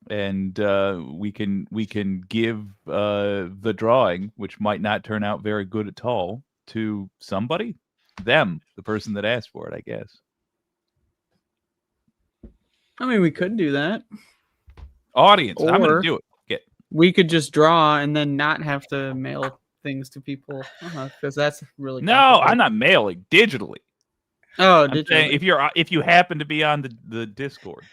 And we can give the drawing, which might not turn out very good at all, to somebody. Them, the person that asked for it, I guess. I mean, we could do that. Audience, I'm Or- gonna do it. We could just draw and then not have to mail things to people because that's really No, complicated. I'm not mailing digitally. Oh, I'm did saying you? if you happen to be on the Discord.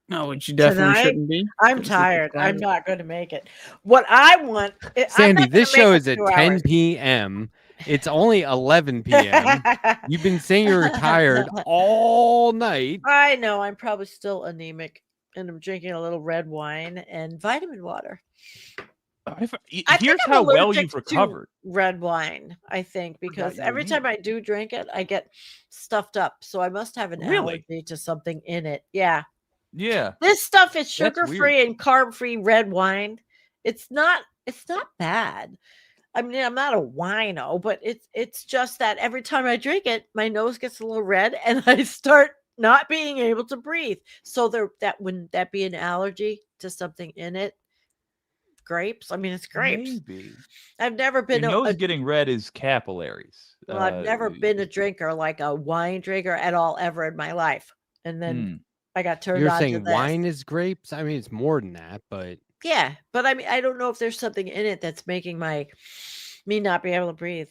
No, which you definitely Tonight? shouldn't be. I'm Gotta sleep tired. I'm quiet. not going to make it. What I want, I'm Sandy, not gonna this make show it is at 2 10 hours. p.m. It's only 11 p.m. You've been saying you're tired all night. I know. I'm probably still anemic, and I'm drinking a little red wine and vitamin water. I think Here's I'm how well allergic you've to recovered. red wine, I think, because you every need time I do drink it, I get stuffed up. So I must have an Really? allergy to something in it. Yeah. Yeah. This stuff is That's sugar-free and carb-free red wine. It's not bad. I mean, I'm not a wino, but it's just that every time I drink it, my nose gets a little red and I start not being able to breathe. So wouldn't that be an allergy to something in it? Grapes? I mean, it's grapes. Maybe. I've never Your been nose getting red is capillaries. well, I've never been a drinker, like a wine drinker at all ever in my life. And then I got turned You're on to saying this. wine is grapes? I mean, it's more than that, but Yeah, but I mean, I don't know if there's something in it that's making me not be able to breathe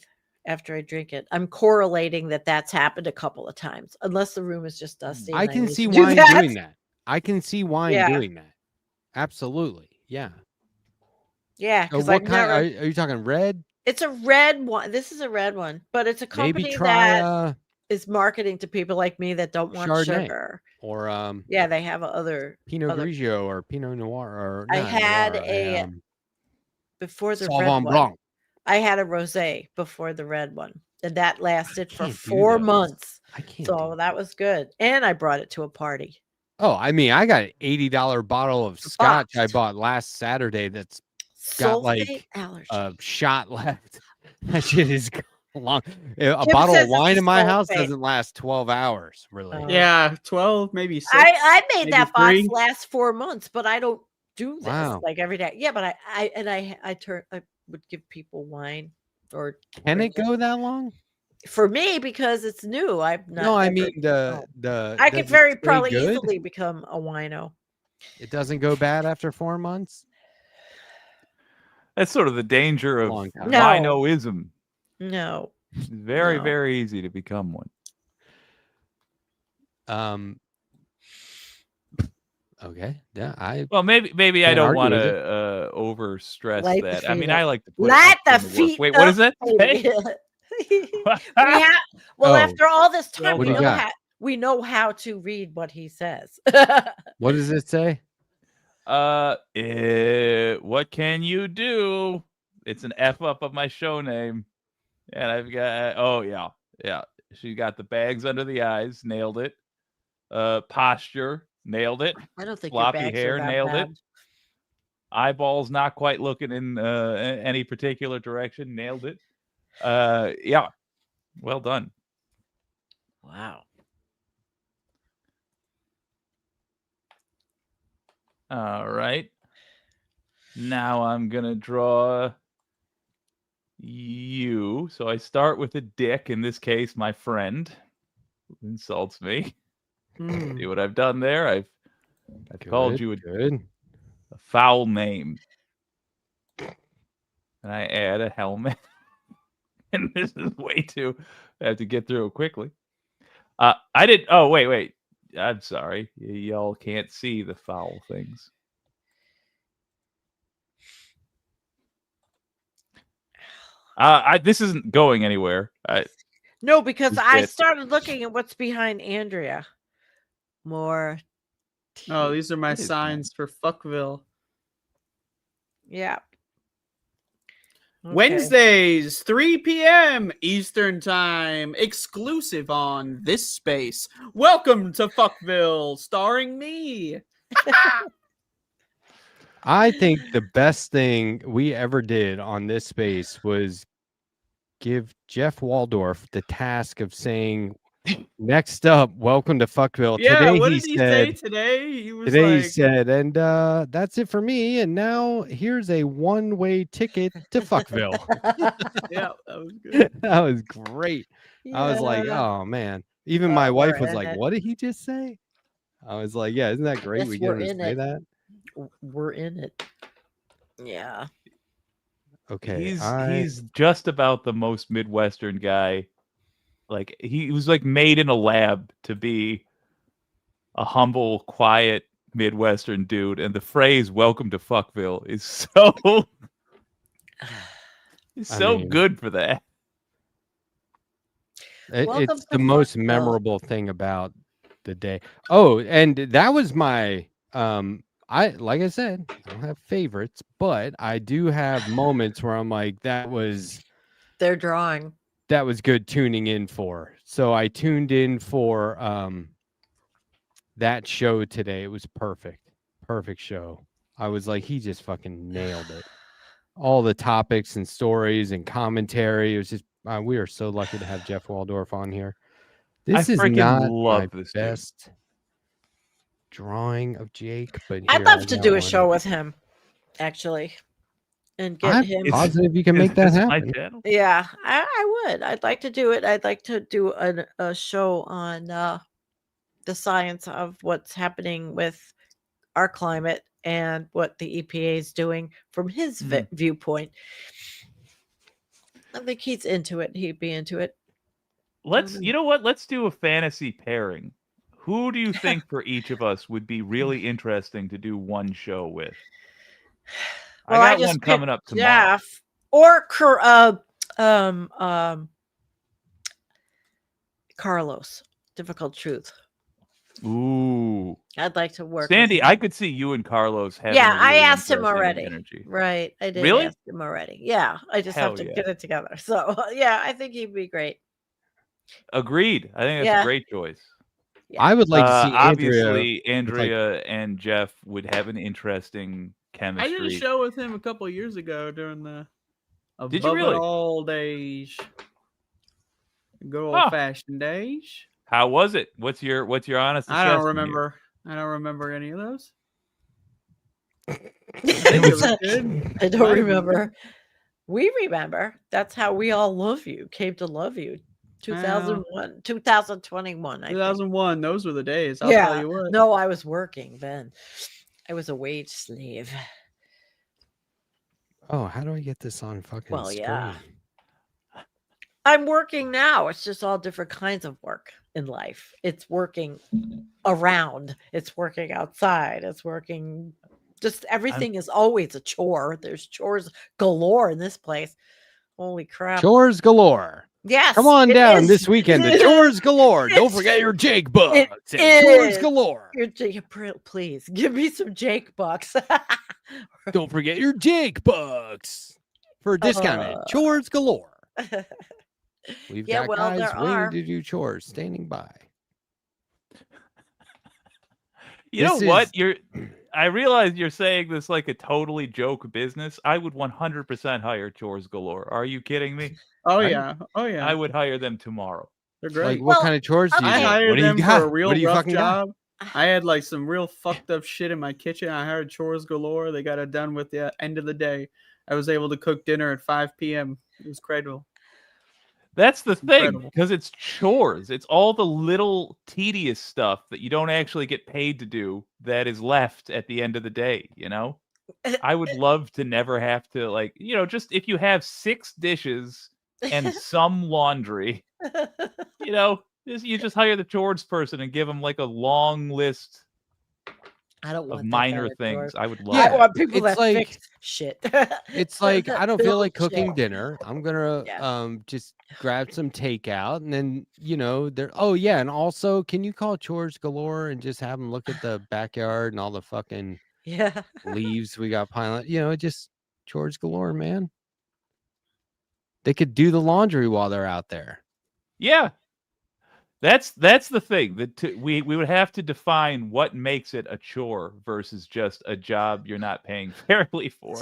after I drink it. I'm correlating that's happened a couple of times, unless the room is just dusty. I and can need see to do wine that. doing that. I can see wine Yeah. doing that. Absolutely. Yeah. Yeah, So because what I've kind never. are you talking red? It's a red one. This is a red one, but it's a company Maybe try that is marketing to people like me that don't want Chardonnay. sugar. Or Yeah, they have other Pinot other. Grigio or Pinot Noir or I not had Noir, before the red Sauvignon one. Blanc. I had a rosé before the red one, and that lasted for can't do 4 those. months. I can't. So do that was good, and I brought it to a party. Oh, I mean, I got an $80 bottle of scotch I box. bought last Saturday that's got Sulfate like allergy. a shot left. That shit is long. A Kim bottle says of it's wine a in my house sulfate. doesn't last 12 hours, really. Oh. Yeah, 12, maybe 6. I made maybe that 3. box last 4 months, but I don't do this Wow. like every day. Yeah, but I would give people wine or Can bring it go that long? for me because it's new. I've not. No, I ever- mean no. the. I does could it very stay probably good? easily become a wino. It doesn't go bad after 4 months. That's sort of the danger of Long time. No. winoism. No. It's very, No. very easy to become one. Okay. Yeah. Well, maybe I Can't don't argue want with to over stress Light the that. I feet mean, up. I like to put Let the extra in work. feet Wait, what up, does that say? baby. Well, Oh. after all this time, What do you got? we know how to read what he says. What does it say? What can you do? It's an F up of my show name. And I've got, oh, yeah. She got the bags under the eyes, nailed it. Posture, nailed it. I don't think Floppy your bags hair, are that nailed bad. it. Eyeballs not quite looking in any particular direction, nailed it. Yeah, well done. Wow. All right. Now I'm going to draw you. So I start with a dick, in this case, my friend, who insults me. See what I've done there? I've called you good. a foul name. And I add a helmet. And this is way too, I have to get through it quickly. I did, oh, wait. I'm sorry. Y'all can't see the foul things. This isn't going anywhere. No, because Is I it- started looking at what's behind Andrea. More. Oh, these are my It is signs for Fuckville. Yeah. Okay. Wednesdays, 3 p.m. Eastern Time, exclusive on this space. Welcome to Fuckville, starring me. I think the best thing we ever did on this space was give Jeff Waldorf the task of saying, next up, welcome to Fuckville. Yeah, today what he did he said, say today? He was Today like, he said, and that's it for me. And now here's a one-way ticket to Fuckville. yeah, that was good. That was great. I was like, Yeah. oh man. Even my we're wife was in like, it. what did he just say? I was like, yeah, isn't that great? Yes, We get we're him to in say it. that. We're in it. Yeah. Okay. He's just about the most Midwestern guy. Like, he was like made in a lab to be a humble, quiet, Midwestern dude, and the phrase "Welcome to Fuckville" is so mean, good for that. Welcome It's to the most Fuckville. memorable thing about the day. Oh, and that was my like I said, I don't have favorites, but I do have moments where I'm like, that was They're drawing. good tuning in for. So I tuned in for that show today. It was perfect. Perfect show. I was like, he just fucking nailed it. All the topics and stories and commentary. It was just we are so lucky to have Jeff Waldorf on here. This is freaking not love my this dude. best drawing of Jake, but I'd here, I love to got do a one. show with him, actually, and get I'm him. positive you can make that Is this my happen. channel? Yeah, I would. I'd like to do it. I'd like to do a show on the science of what's happening with our climate and what the EPA is doing from his viewpoint. I think he's into it. He'd be into it. You know what? Let's do a fantasy pairing. Who do you think for each of us would be really interesting to do one show with? Well, I got just one coming picked up tomorrow. Jeff or Carlos. Difficult Truth. Ooh, I'd like to work. Sandy, with I him. could see you and Carlos having. Yeah, a I really asked him interesting already. Energy. Right, I did Really? ask him already. Yeah, I just Hell have to yeah. get it together. So yeah, I think he'd be great. Agreed. I think that's Yeah. a great choice. I would like to see Andrea. Obviously, Andrea and Jeff would have an interesting I chemistry. did a show with him a couple years ago during the Did you Above really? It All days. Good Huh. old fashioned days. How was it? What's your honest I assessment don't here? remember. I don't remember any of those. I think it was good. don't Might have been remember. We remember. That's how we all love you. Came to love you. 2001, 2021. I think. 2001. Those were the days. I'll Yeah. tell you what. No, I was working then. I was a wage slave. Oh, how do I get this on fucking Well, screen? yeah. I'm working now. It's just all different kinds of work in life. It's working around. It's working outside. It's working. Just everything is always a chore. There's chores galore in this place. Holy crap! Chores galore. Yes, Come on it down is. this weekend to Chores Galore. Don't forget your Jake bucks. at Chores is. Galore. Please give me some Jake bucks. Don't forget your Jake bucks for a discount at Chores Galore. We've Yeah, got well, guys there waiting are. to do chores, standing by. You know This what? is- I realize you're saying this like a totally joke business. I would 100% hire Chores Galore. Are you kidding me? Oh Right? yeah. Oh yeah. I would hire them tomorrow. They're Like, great. what Well, kind of chores do you I do? I hired What do you them got? for a real What do you rough fucking got? job. I had like some real fucked up shit in my kitchen. I hired Chores Galore. They got it done with the end of the day. I was able to cook dinner at 5 p.m. It was incredible. That's the thing, Incredible. because it's chores. It's all the little tedious stuff that you don't actually get paid to do that is left at the end of the day, you know? I would love to never have to, like, you know, just if you have 6 dishes and some laundry, you know, you just hire the chores person and give them like a long list I don't want of that minor kind of things. chores. I would love I Yeah, that. want people it's that like- fix shit. It's like I don't feel like Build cooking shit. dinner. I'm gonna Yeah. just grab some takeout and then there. Oh yeah, and also can you call Chores Galore and just have them look at the backyard and all the fucking Yeah. leaves we got piling? Just Chores Galore, man. They could do the laundry while they're out there. Yeah. That's the thing that we would have to define what makes it a chore versus just a job you're not paying fairly for.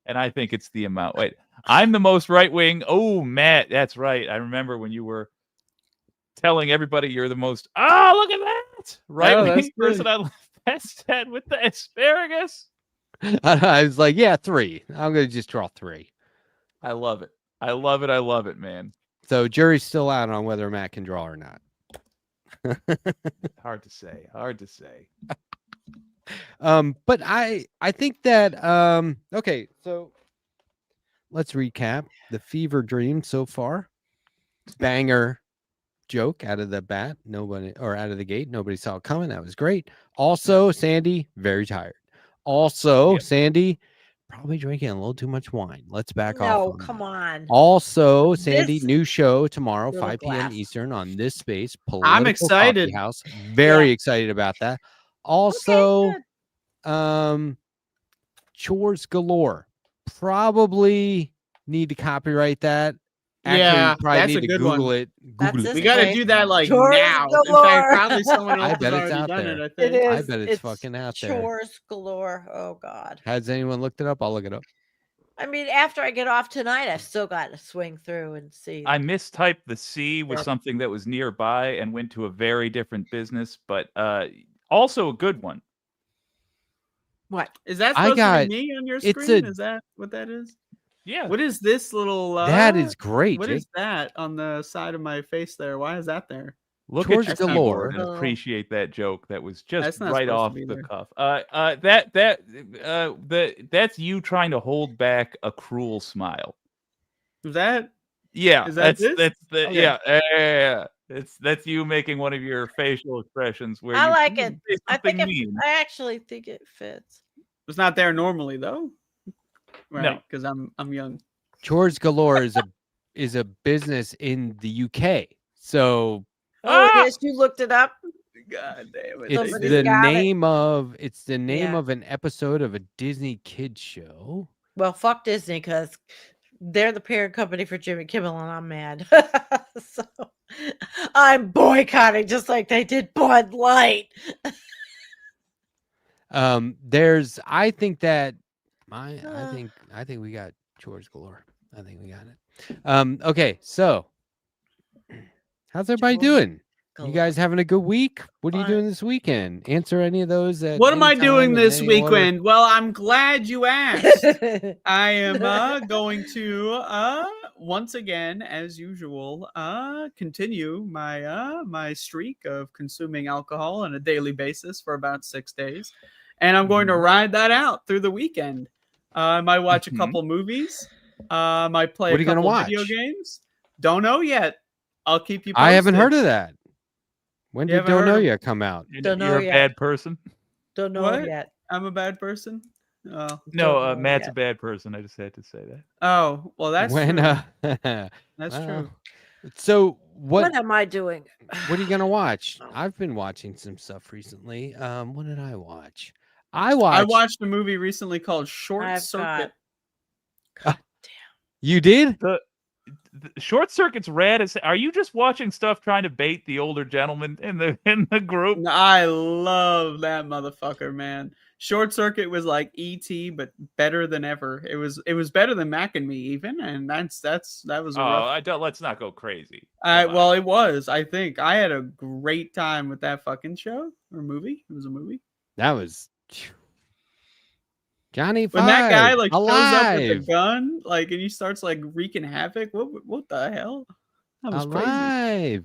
And I think it's the amount. Wait, I'm the most right wing. Oh, Matt, that's right. I remember when you were telling everybody you're the most. Oh, look at that right wing that's person. That's that with the asparagus. I was like, yeah, 3. I'm gonna just draw 3. I love it. I love it. I love it, man. So jury's still out on whether Matt can draw or not. Hard to say. Hard to say. But I think that okay, so let's recap the fever dream so far. Banger joke out of the bat. Nobody, or out of the gate. Nobody saw it coming. That was great. Also, Sandy, very tired. Also, Yep. Sandy, probably drinking a little too much wine. Let's back off. No, on come that. on. Also, Sandy, This new show tomorrow, little 5 p.m. glass. Eastern on this space. Political excited. Coffee House. Very excited about that. Also, good. chores galore. Probably need to copyright that. Actually, Yeah, probably that's need a to good Google one. it. That's Google this it. We got to place. do that like Chores now. In galore. fact, probably someone I else bet has it's already out done there. it. I It think. is. I bet it's fucking out there. Chores galore. Oh God. Has anyone looked it up? I'll look it up. I mean, after I get off tonight, I've still got to swing through and see. I mistyped the C with Yep. something that was nearby and went to a very different business, but also a good one. What? Is that I supposed to got- be me on your it's screen? a- Is that what that is? Yeah. What is this little? That is great, What Jake. is that on the side of my face there? Why is that there? Look Chores at your galore. keyboard and appreciate that joke. That was just That's not right supposed to off be the there. cuff. That's you trying to hold back a cruel smile. Is that? Yeah, Is that that's this? the Okay. yeah. That's you making one of your facial expressions where I you like say it. I something think mean. I actually think it fits. It's not there normally though. Right? No. Because I'm young. Chores galore is a business in the UK. So Oh, Ah! it is. You looked it up. God damn it! it's Somebody's the got it. name of the name Yeah. of an episode of a Disney kids show. Well, fuck Disney because they're the parent company for Jimmy Kimmel, and I'm mad. So I'm boycotting just like they did Bud Light. I think that I think we got chores galore. I think we got it. Okay, so how's everybody Chores doing? You galore. guys having a good week? What are you Fine. doing this weekend? Answer any of those. At What am I any time doing in this any order. weekend? Well, I'm glad you asked. I am going to once again, as usual, continue my streak of consuming alcohol on a daily basis for about 6 days, and I'm going to ride that out through the weekend. I might watch a Mhm. couple movies. Might play What are a you gonna couple video watch? games. Don't know yet. I'll keep you posted. I haven't heard of that. When You did haven't Don't heard Know of- Ya come out? Don't know You're a yet. bad person. Don't know What? yet. I'm a bad person. Oh, No, Don't know Matt's yet. a bad person. I just had to say that. oh, well, that's when true. That's That's true. So What what am I doing? what are you gonna watch? I've been watching some stuff recently. What did I watch? I watched a movie recently called Short I've Circuit. You did? The Short Circuit's rad as. Are you just watching stuff trying to bait the older gentleman in the group? I love that motherfucker, man. Short Circuit was like E.T., but better than ever. It was better than Mac and Me even, and that was a Oh, rough. I don't. Let's not go crazy. Come on. Well, it was. I think I had a great time with that fucking show or movie. It was a movie. That was Johnny When that guy like shows up with a alive. gun, like, and he starts like wreaking havoc. What the hell? That was crazy. Alive.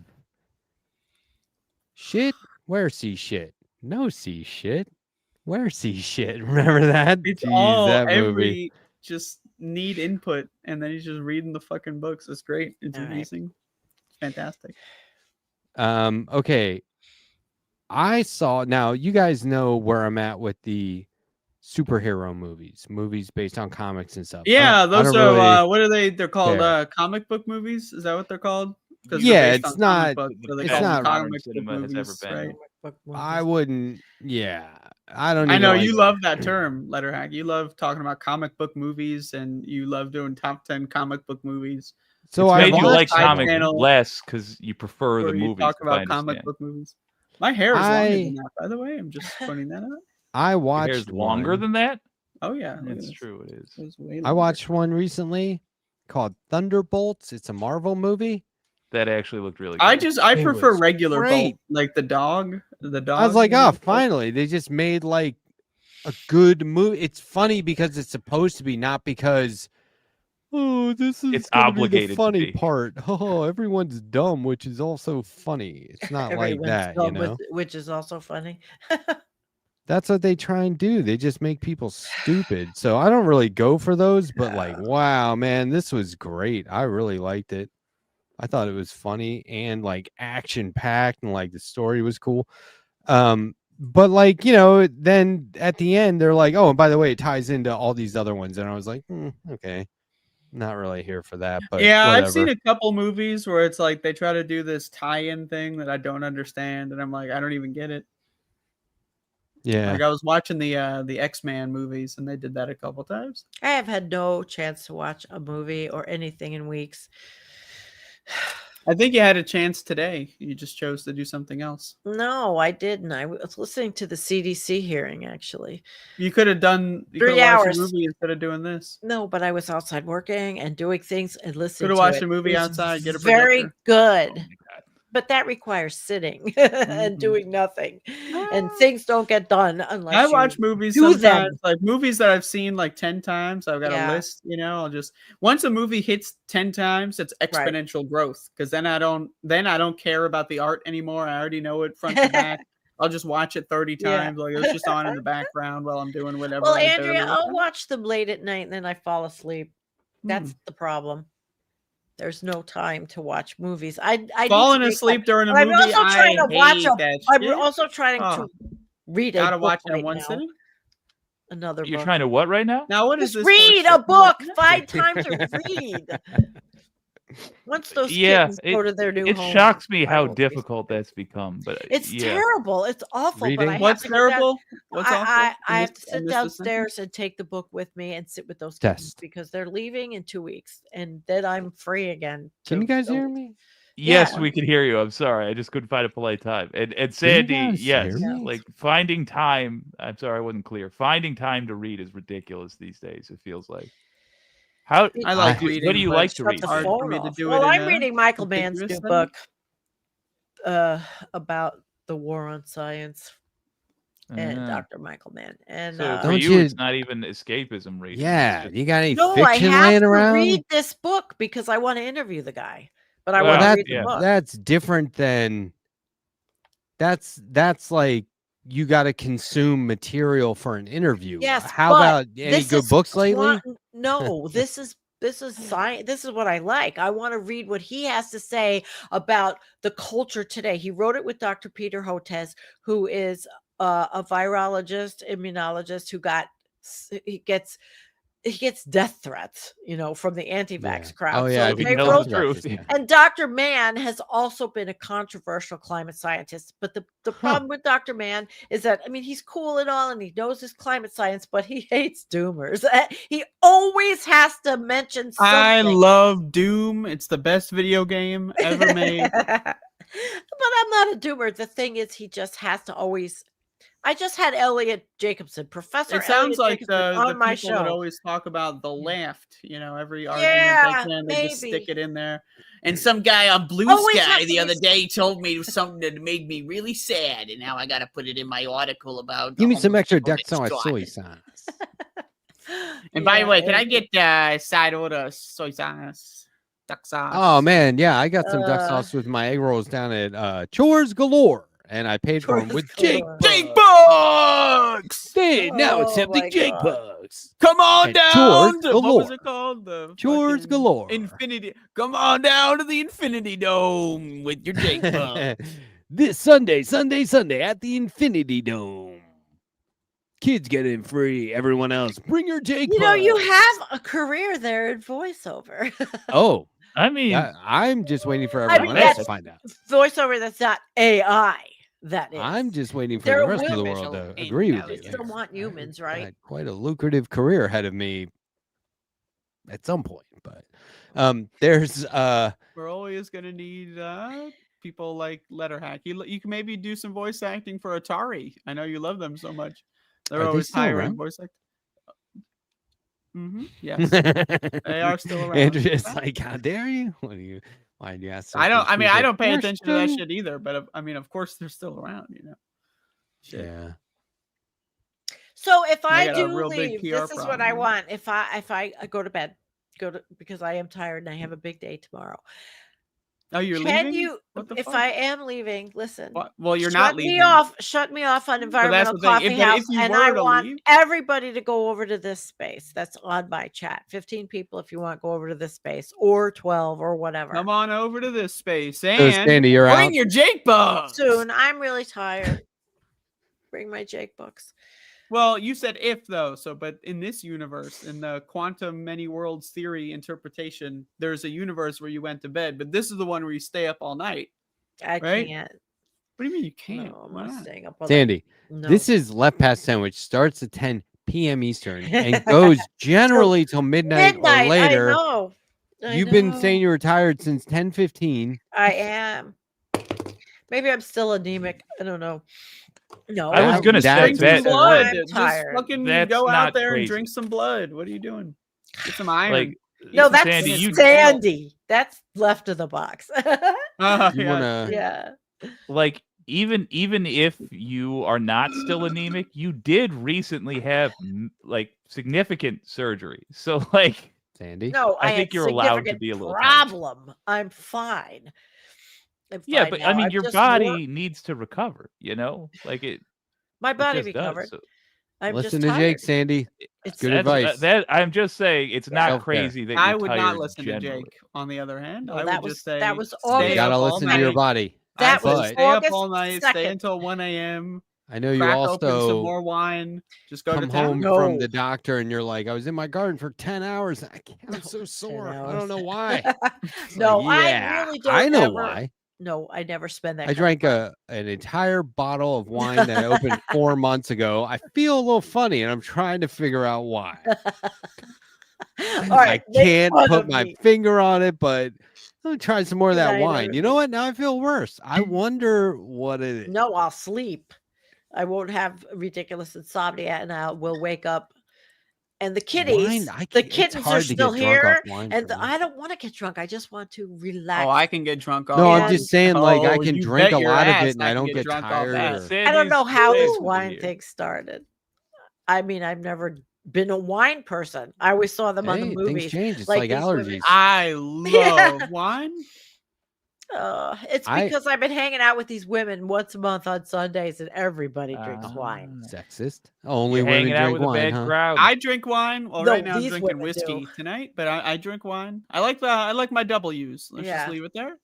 Shit. Where see shit? No see shit. Where see shit? Remember that? It's Jeez, all that movie. every just need input, and then he's just reading the fucking books. It's great. It's All right. amazing. It's fantastic. Okay. I saw now you guys know where I'm at with the superhero movies based on comics and stuff. Yeah, I those don't are really what are they? They're called care. comic book movies. Is that what they're called? 'Cause they're Yeah, based it's on not- comic books, so they it's call them not- modern comic book cinema has ever movies, been. right? I wouldn't. Yeah, I don't. I even know like- you love that term, Letterhack. You love talking about comic book movies, and you love doing top 10 comic book movies. So It's I made you watched like Side comics Channel less because you prefer the Where you movies. talk if I about comic understand. book movies. My hair is longer I- than that, by the way. I'm just pointing that out. I Your watched hair's longer one. than that. Oh yeah, look at That's this. true. It is. It was way I longer. watched one recently called Thunderbolts. It's a Marvel movie. That actually looked really good. I It prefer was regular great. Bolt, like the dog. I was like, you know, oh, Bolt. finally, they just made like a good movie. It's funny because it's supposed to be, not because, oh, this is It's gonna be obligated the to funny be. part. Oh, everyone's dumb, which is also funny. It's not like Everyone's that, you dumb know. which is also funny. That's what they try and do. They just make people stupid. So I don't really go for those, but like, wow, man, this was great. I really liked it. I thought it was funny and like action packed and like the story was cool. But like, you know, then at the end they're like, oh, and by the way, it ties into all these other ones. And I was like, okay, not really here for that. But yeah, whatever. I've seen a couple movies where it's like they try to do this tie-in thing that I don't understand, and I'm like, I don't even get it. Yeah. Like I was watching the X-Men movies, and they did that a couple times. I have had no chance to watch a movie or anything in weeks. I think you had a chance today. You just chose to do something else. No, I didn't. I was listening to the CDC hearing, actually. You could have done 3 hours. A movie instead of doing this. No, but I was outside working and doing things and listening. Could have to watched it. a movie It was outside. Get a very projector. good. Oh my God. But that requires sitting and Mhm. doing nothing, and Ah. things don't get done unless I you watch movies do sometimes, them. like movies that I've seen like 10 times. I've got Yeah. a list, you know. I'll just once a movie hits 10 times, it's exponential growth because then I don't care about the art anymore. I already know it front to back. I'll just watch it 30 Yeah. times. Like it's just on in the background while I'm doing whatever. Well, right there Andrea, in the I'll background. watch them late at night and then I fall asleep. That's Hmm. the problem. There's no time to watch movies. I need to Falling make asleep time. during a But I'm movie. also trying I to watch hate a. that I'm shit. also trying Oh, to read a gotta book watch it in right one now. sitting. Another You're book. trying to what right now? Now what is Just this? read a horseshit? book. Find time to read. Once those Yeah, kittens go to their new it home, shocks me I how will be difficult sleeping. that's become. But It's yeah, terrible. It's awful. But I Reading? have What's to go down. terrible? What's awful? I have to I sit missed the sentence. downstairs and take the book with me and sit with those kittens Test. because they're leaving in 2 weeks, and then I'm free again. Can you to guys go. hear me? yes, Yeah. we can hear you. I'm sorry, I just couldn't find a polite time. And Can you Sandy, guys yes, hear me? like finding time. I'm sorry, I wasn't clear. Finding time to read is ridiculous these days. It feels like. How? I like I- reading. What do you but like it's to Shut read? the hard Sandy? for me phone to off. do Well, it in I'm a reading Michael Mann's contiguous new setting. book about the war on science and Uh, Dr. Michael Mann. And so for Don't you, you- it's not even escapism reading. it's Yeah. just- You got any no, I fiction have laying to around? read this book because I want to interview the guy, but I Well, want to Well, read the yeah. book. that's different than that's like you got to consume material for an interview. Yes, How but about any this good is books lately? No, this is science. This is what I like. I want to read what he has to say about the culture today. He wrote it with Dr. Peter Hotez, who is a virologist, immunologist who he gets death threats, from the anti-vax Yeah. crowd. Oh yeah, So I've he they been knows wrote, the truth. yeah. and Dr. Mann has also been a controversial climate scientist. But the problem with Dr. Mann is that, he's cool and all, and he knows his climate science, but he hates doomers. He always has to mention something. I love Doom. It's the best video game ever made. But I'm not a doomer. The thing is, he just has to always. I just had Elliot Jacobson, Professor It sounds Elliot like Jacobson, the on my people that show. always talk about the left, every argument Yeah, they can, they just stick maybe. it in there. And some guy on Blue Always Sky has the to other be- day told me something that made me really sad, and now I got to put it in my article about. Give me the some extra homeless duck people sauce, that soy squat. sauce. And by the way, can I Yeah, get side order soy sauce, duck sauce? Oh man, yeah, I got some duck Uh, sauce with my egg rolls down at Chores Galore, and I paid for them Chores with Jake Galore. Jake Bucks. Hey, now Oh, accepting my Jake God. Bucks. Come on And down Chores to what was galore. it called? The Chores fucking galore. Infinity. Come on down to the Infinity Dome with your Jake Bucks. This Sunday at the Infinity Dome. Kids get in free. Everyone else, bring your Jake You Bucks. have a career there in voiceover. Oh, I mean, I'm just waiting for I everyone mean, else to that's- find out. Voiceover that's not AI. That is. I'm just waiting for There the rest of the will- world to Artificial agree with you. They still intelligence. want there. humans, I've right? got quite a lucrative career ahead of me at some point, but there's We're always gonna need people like Letterhack. You can maybe do some voice acting for Atari. I know you love them so much. They're Are they always still hiring around? voice actors. Yes, they are still around. Andrea's like, how dare you? What do you? Why do you ask? I don't. I mean, I don't pay They're attention to that still- shit either. But of course, they're still around. Shit. Yeah. So if I I got a do real big leave, PR this is what problem, I man. want. If I go to bed, because I am tired and I have a big day tomorrow. Oh, you're Can leaving? you, What the if fuck? I am leaving, listen. What? Well, you're not leaving. Shut me off on that's Environmental the thing. Coffee House, If you and were I to want leave, everybody to go over to this space that's on my chat. 15 people, if you want, go over to this space, or 12, or whatever. come on over to this space So and Sandy, you're bring out. your Jake books. Soon. I'm really tired. Bring my Jake books. Well, you said if though, so but in this universe, in the quantum many worlds theory interpretation, there's a universe where you went to bed, but this is the one where you stay up all night. I Right? can't. What do you mean you can't? No, I'm Why not not? staying up all night. Sandy, No. this is Left Past Sandwich. Starts at 10 p.m. Eastern and goes generally till midnight, midnight. or later. I know. You've been saying you were tired since 10:15. I am. Maybe I'm still anemic. I don't know. No, I was gonna say Drink some that. blood. I'm Just tired. fucking That's go out not there and crazy. drink some blood. What are you doing? Get some iron. Like, No, that's Sandy, you Sandy. That's left of the box. You yeah. wanna? yeah. like even if you are not still anemic, you did recently have like significant surgery. So like, Sandy. No, I I think had you're allowed to significant be a little tired. problem. I'm fine. Yeah, fine but now. I mean, I'm your just body more- needs to recover. You know, like my it body just does, recovered. so I'm Listen just to Jake, tired. Sandy. It's Good that's- advice. That I'm just saying, it's not Self-care. crazy that you're I would not tired listen generally. to Jake. On the other hand, No, I that would was- just say that was stay August. You gotta up all listen to your night. body. That I said was stay up August all night. Stay 2nd. until 1 a.m. I know you Crack open some also more wine. Just go come to town. home No. from the doctor and you're like, I was in my garden for 10 hours. I can't, I'm so 10 sore. I hours. don't know why. It's No, like, I yeah, really don't I know ever- why. No, I never spend that. I kind of drank money. an entire bottle of wine that I opened 4 months ago. I feel a little funny and I'm trying to figure out why. All I right, make can't fun put of my me. finger on it, but let me try some more of Good that night, wine. You know what? Now I feel worse. I wonder what it is. No, I'll sleep. I won't have ridiculous insomnia, and I will wake up. And the kitties, Wine, the it's kittens are hard to still get drunk off here, wine and for me. I don't want to get drunk. I just want to relax. Oh, I can get drunk off. No, I'm And- just saying, like, I Oh, can you drink bet a your lot of ass it and I can don't get drunk off tired. that. Or... I don't know how this Sandy's wine here. thing started. I mean, I've never been a wine person. I always saw them on the Hey, things movies. change. It's like like these women. allergies. I love Yeah. wine. It's I- because I've been hanging out with these women once a month on Sundays, and everybody drinks wine. Sexist. Only You're women hanging out drink with wine, a bad huh? crowd. I drink wine. Well, No, right now I'm these drinking women do. whiskey tonight, but I drink wine. I like my W's. Let's Yeah. just leave it there.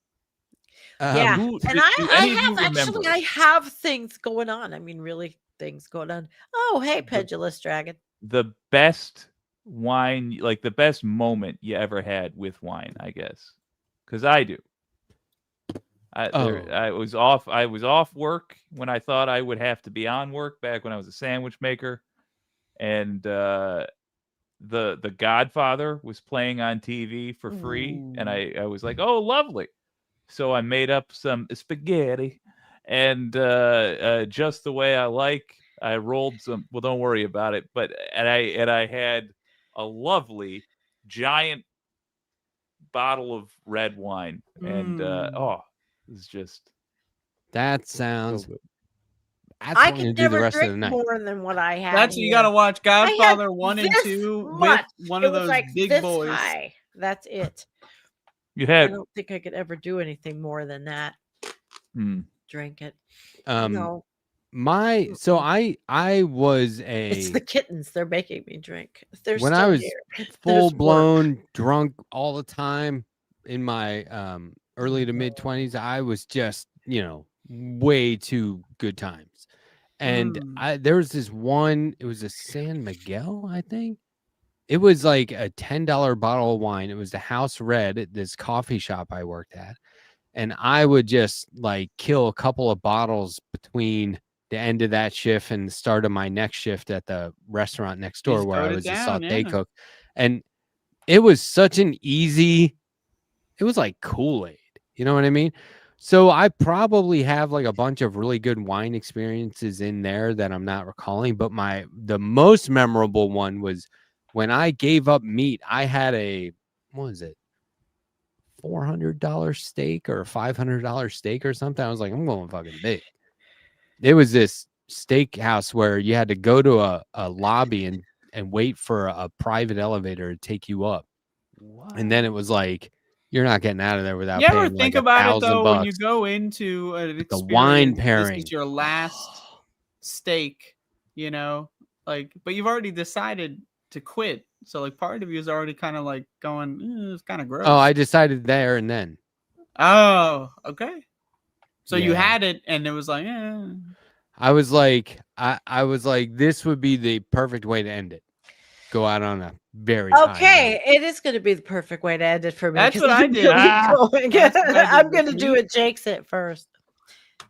Yeah. who- And do any of you remember? I have things going on. I mean, really things going on. Oh, hey, Pendulous Dragon. The best wine, like the best moment you ever had with wine, I guess, because I do. I was off work when I thought I would have to be on work back when I was a sandwich maker, and the Godfather was playing on TV for free, and I was like, oh, lovely. So I made up some spaghetti, and just the way I like, I rolled some. Well, don't worry about it. But I had a lovely giant bottle of red wine, and it was just That so sounds. good. That's I what I'm gonna can do the never rest of drink the night. more than what I had. That's what you here. got to watch. Godfather 1 and this 2 with much. one It of was those like big this boys. high. That's it. You I had don't think I could ever do anything more than that. hmm. Drink it. Um, No, so I was it's the a kittens. They're making me drink. They're when still I was here. full blown drunk all the time in my early to mid 20s. I was just, way too good times. And there was this one, it was a San Miguel, I think. It was like a $10 bottle of wine. It was the House Red at this coffee shop I worked at. And I would just like kill a couple of bottles between the end of that shift and the start of my next shift at the restaurant next door Just where I throwed it was a down, saute yeah. cook. And it was such an easy, it was like Kool-Aid. You know what I mean? So I probably have like a bunch of really good wine experiences in there that I'm not recalling. But the most memorable one was when I gave up meat. I had what was it? $400 steak or a $500 steak or something. I was like, I'm going fucking big. It was this steakhouse where you had to go to a lobby and wait for a private elevator to take you up. And then it was like You're not getting out of there without You ever paying think like about it though when you $1,000. go into an The experience, wine this pairing. is your last steak, you know, like, but you've already decided to quit. So like part of you is already kind of like going, it's kind of gross. Oh, I decided there and then. Oh, okay. So you Yeah. had it and it was like, I was like, I was like, this would be the perfect way to end it. Go out on a very high Okay, note. it is going to be the perfect way to end it for me. That's 'cause what I I'm did. really Ah, going. that's what I did I'm with going to do meat. it. Jake's it first.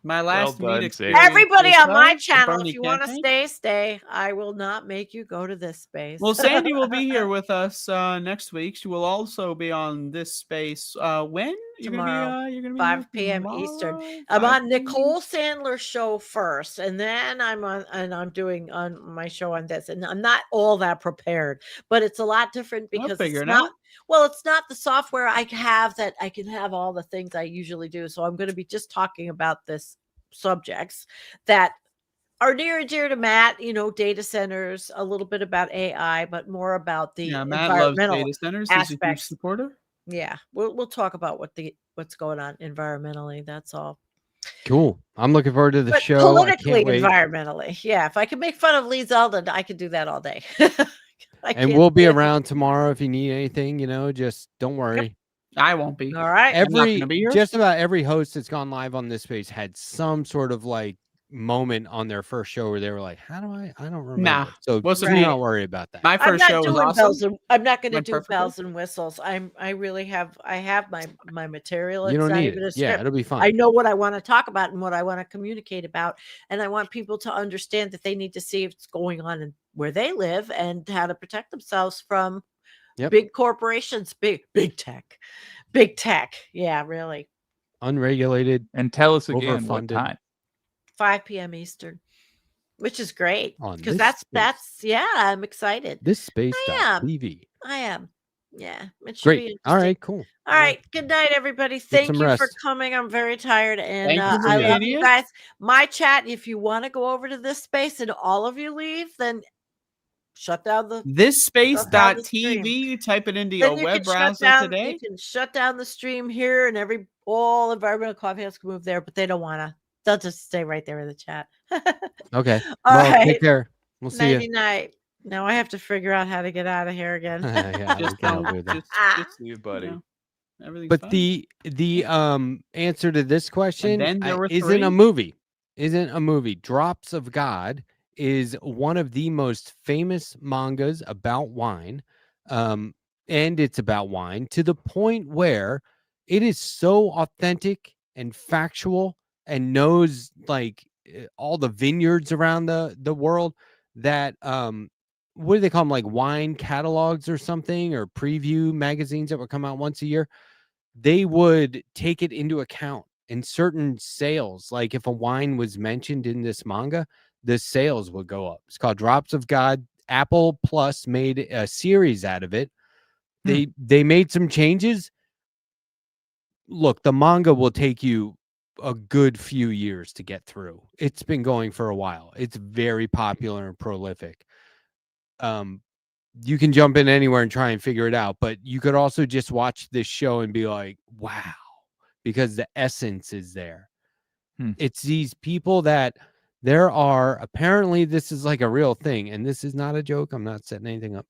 my last Well done, meat Sadie. experience. Everybody was on my the channel, Bernie if you want to campaign. stay. I will not make you go to this space. Well, Sandy will be here with us next week. She will also be on this space. When Tomorrow, you're gonna be 5 here p.m. Eastern. tomorrow, I'm 5 on p.m. Nicole Sandler's show first, and then I'm doing on my show on this, and I'm not all that prepared, but it's a lot different I'll because figure it's it not. out. Well, it's not the software I have that I can have all the things I usually do. So I'm going to be just talking about this subjects that are near and dear to Matt, data centers, a little bit about AI, but more about the Yeah, Matt loves environmental data centers. He's a huge aspects. supporter. Yeah, we'll talk about what's going on environmentally. That's all. Cool. I'm looking forward to the But show. I politically, can't wait. environmentally, yeah. If I could make fun of Lee Zeldin, I could do that all day. And we'll be around tomorrow if you need anything, just don't worry. I won't be. All right. I'm not gonna be here. Just about every host that's gone live on this space had some sort of like moment on their first show where they were like, how do I don't remember. Nah, So what's the do Right. not worry about that. My I'm first not show was doing awesome. bells and I'm not going to Went do perfectly. bells and whistles. I really have my material. You It's don't not need even a it. Yeah, script. it'll be fun. I know what I want to talk about and what I want to communicate about. And I want people to understand that they need to see what's going on and where they live and how to protect themselves from Yep. big corporations, big tech. Big tech. Yeah, really. Unregulated. And tell us again what Overfunded. time. 5 p.m. Eastern, which is great On because this that's I'm excited. This space am. TV. I am. Yeah, it should be Great. interesting. All right, cool. All right. Good night, everybody. Thank some you for rest. coming. I'm very tired. And Thank you, I love Lydia. you guys. My chat, if you want to go over to this space and all of you leave, then shut down the Thisspace.tv. You type it into your then you web can shut browser down, today. you can shut down the stream here and all environmental coffee houses can move there, but they don't want to. They'll just stay right there in the chat. Okay. All Well, right. take care. We'll see Nighty you. night. Now I have to figure out how to get out of here again. Yeah, we Just can help don't. you with that. Just See you, buddy. everything's But fine. the answer to this question then there were isn't a three? movie. Isn't a movie. Drops of God is one of the most famous mangas about wine. And it's about wine to the point where it is so authentic and factual and knows like all the vineyards around the world that what do they call them, like wine catalogs or something, or preview magazines that would come out once a year. They would take it into account in certain sales. Like if a wine was mentioned in this manga, the sales would go up. It's called Drops of God. Apple Plus made a series out of it. They made some changes. Look, the manga will take you a good few years to get through. It's been going for a while. It's very popular and prolific. You can jump in anywhere and try and figure it out, but you could also just watch this show and be like, wow, because the essence is there. It's these people that there are, apparently this is like a real thing, and this is not a joke. I'm not setting anything up.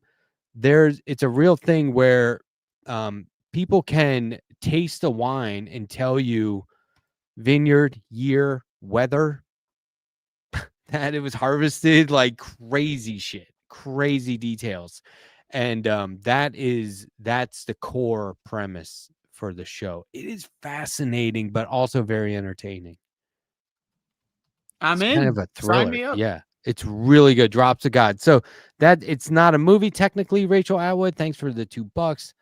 It's a real thing where people can taste a wine and tell you vineyard, year, weather, that it was harvested, like crazy shit, crazy details. And that's the core premise for the show. It is fascinating, but also very entertaining. I'm It's in. kind of a thriller. Sign me up. Yeah, it's really good. Drops of God. So that it's not a movie technically. Rachel Atwood, thanks for the $2.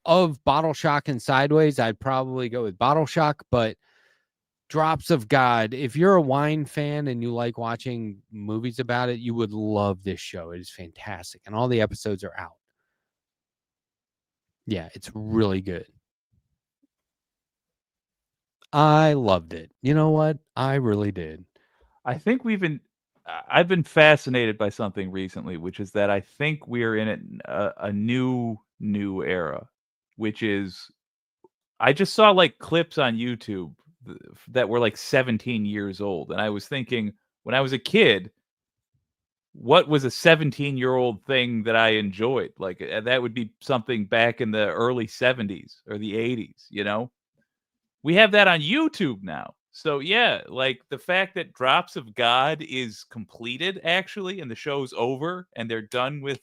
Of Bottle Shock and Sideways, I'd probably go with Bottle Shock, but Drops of God, if you're a wine fan and you like watching movies about it, you would love this show. It is fantastic, and all the episodes are out. Yeah, it's really good. I loved it. You know what? I really did. I think I've been fascinated by something recently, which is that I think we're in a new era, which is I just saw like clips on YouTube that were like 17 years old, and I was thinking when I was a kid, what was a 17-year-old thing that I enjoyed? Like that would be something back in the early 70s or the 80s, you know? We have that on YouTube now. So yeah, like the fact that Drops of God is completed actually and the show's over and they're done with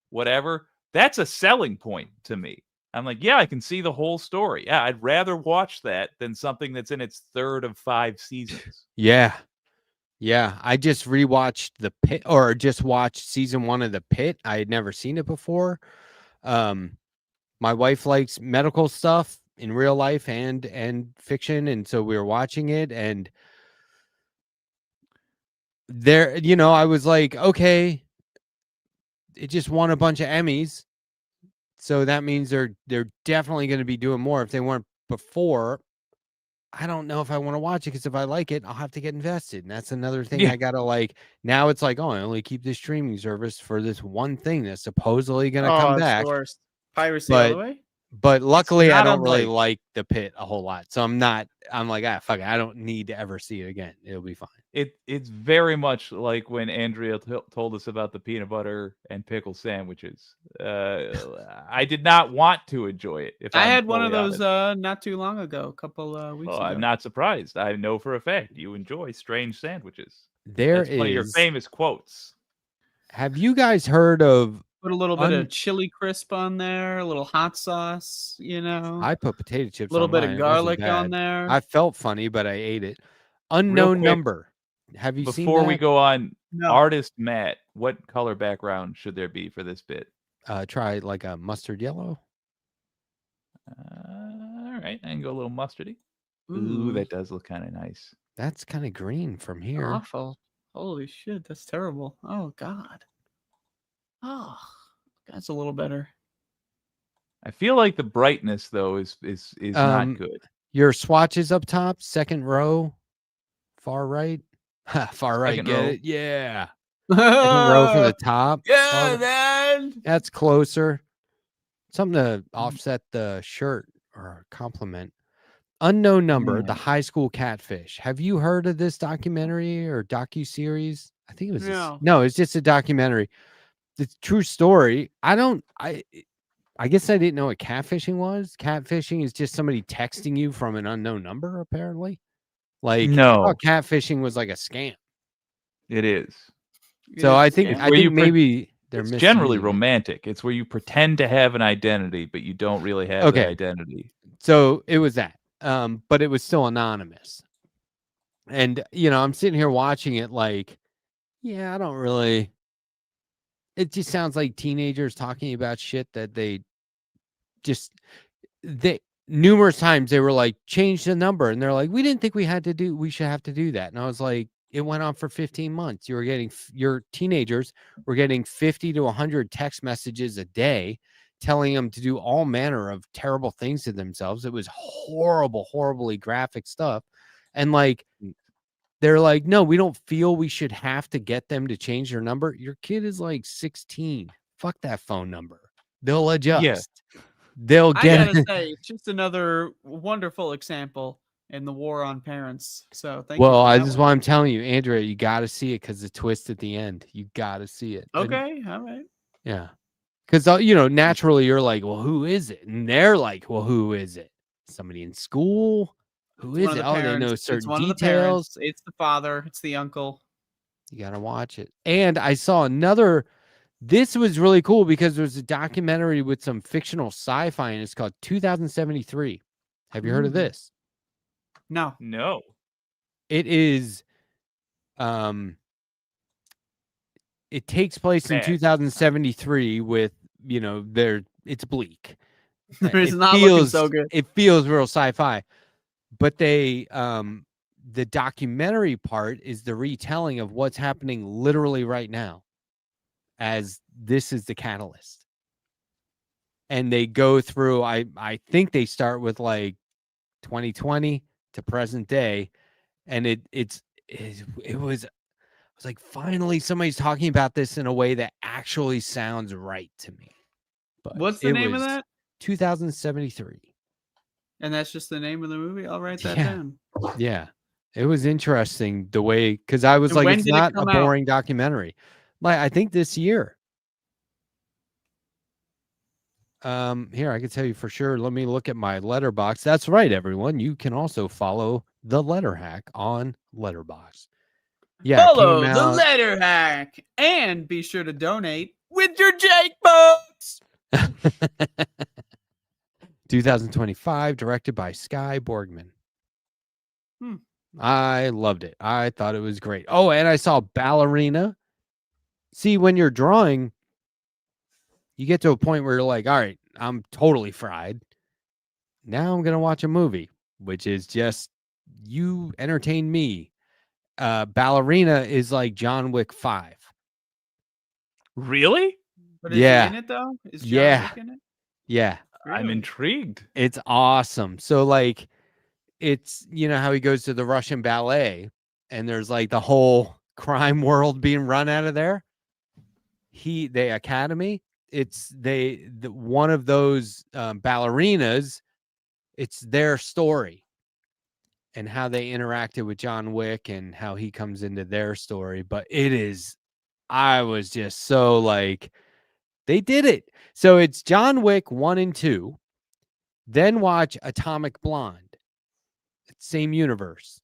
whatever, that's a selling point to me. I'm like, yeah, I can see the whole story. Yeah, I'd rather watch that than something that's in its third of 5 seasons. Yeah. Yeah. I just rewatched The Pit, or just watched season 1 of The Pit. I had never seen it before. My wife likes medical stuff in real life and fiction, and so we were watching it, and there, I was like, okay, it just won a bunch of Emmys, so that means they're definitely going to be doing more. If they weren't before, I don't know if I want to watch it, because if I like it, I'll have to get invested, and that's another thing. Yeah. I gotta like. Now it's like, oh, I only keep this streaming service for this one thing that's supposedly going to come it's back. the worst. Piracy all the But way. But luckily, I not don't really unlike- like The Pit a whole lot, so I'm like, fuck it, I don't need to ever see it again. It'll be fine. It's very much like when Andrea told us about the peanut butter and pickle sandwiches. I did not want to enjoy it. If I I'm had one of fully those honest. not too long ago, a couple weeks Well, ago. I'm not surprised. I know for a fact you enjoy strange sandwiches. There That's one of your is. famous quotes. Have you guys heard of? Put a little bit of chili crisp on there, a little hot sauce, I put potato chips. a little on bit mine. of It wasn't garlic on bad. there. I felt funny, but I ate it. Unknown quick, Number. Have you seen Before we that? go on, No. artist Matt, what color background should there be for this bit? Try like a mustard yellow. All right, I can go a little mustardy. Ooh, Ooh, that does look kind of nice. That's kind of green from here. awful. Holy shit, that's terrible. Oh god. Oh, that's a little better. I feel like the brightness though is not good. Your swatches up top, second row, far right. Far right, Second get row. it? Yeah. Second row from the top. Yeah, far- man. That's closer. Something to offset the shirt or compliment. Unknown Number, The High School Catfish. Have you heard of this documentary or docuseries? I think it was No. it's just a documentary. It's a true story. I guess I didn't know what catfishing was. Catfishing is just somebody texting you from an unknown number, apparently. Like, I No. thought catfishing was like a scam. It is. So I think It's where you maybe they're It's generally misleading it. romantic. It's where you pretend to have an identity, but you don't really have Okay. the identity. So it was that. But it was still anonymous. And I'm sitting here watching it like, yeah, I don't really. It just sounds like teenagers talking about shit that they numerous times they were like, change the number, and they're like, we didn't think we should have to do that. And I was like, it went on for 15 months. Your teenagers were getting 50 to 100 text messages a day telling them to do all manner of terrible things to themselves. It was horrible, horribly graphic stuff. And like, they're like, no, we don't feel we should have to get them to change their number. Your kid is like 16. Fuck that phone number. They'll adjust. They'll I get gotta say, it's just another wonderful example in the war on parents. So thank you. Well, for that this is one. why I'm telling you, Andrea, you got to see it, because the twist at the end, you got to see it. And- Okay, all right. yeah. Because, naturally you're like, well, who is it? And they're like, well, who is it? Somebody in school? Who It's is one of it? the Oh, they know parents. It's certain one of the details. parents. It's the father. It's the uncle. You got to watch it. And I saw another. This was really cool because there's a documentary with some fictional sci-fi, and it's called 2073. Have you heard of Ooh. this? No. No. It is it takes place in Bad. 2073 with, it's bleak. It's It not looking so good. It feels real sci-fi. But they the documentary part is the retelling of what's happening literally right now, as this is the catalyst. And they go through, I think they start with like 2020 to present day, and it was like, finally somebody's talking about this in a way that actually sounds right to me. But What's the it name of was that? 2073. And that's just the name of the movie. I'll write that Yeah. down. Yeah. It was interesting the way, because I was And like, when it's did it not a come out? boring documentary. Like, I think this year. Here, I can tell you for sure. Let me look at my Letterbox. That's right, everyone. You can also follow the Letter Hack on Letterbox. Yeah, it Follow came the out. Letter Hack and be sure to donate with your Jake bucks. 2025, directed by Sky Borgman. I loved it. I thought it was great. Oh, and I saw Ballerina. See, when you're drawing, you get to a point where you're like, all right, I'm totally fried. Now I'm going to watch a movie, which is just you entertain me. Ballerina is like John Wick 5. Really? But is Yeah. he in it though? Is John Yeah. Wick in it? Yeah. I'm Really? intrigued. It's awesome. So like it's, you know, how he goes to the Russian ballet and there's like the whole crime world being run out of there. The academy, it's one of those ballerinas, it's their story and how they interacted with John Wick and how he comes into their story. But I was just so like, they did it. So it's John Wick 1 and 2. Then watch Atomic Blonde. Same universe.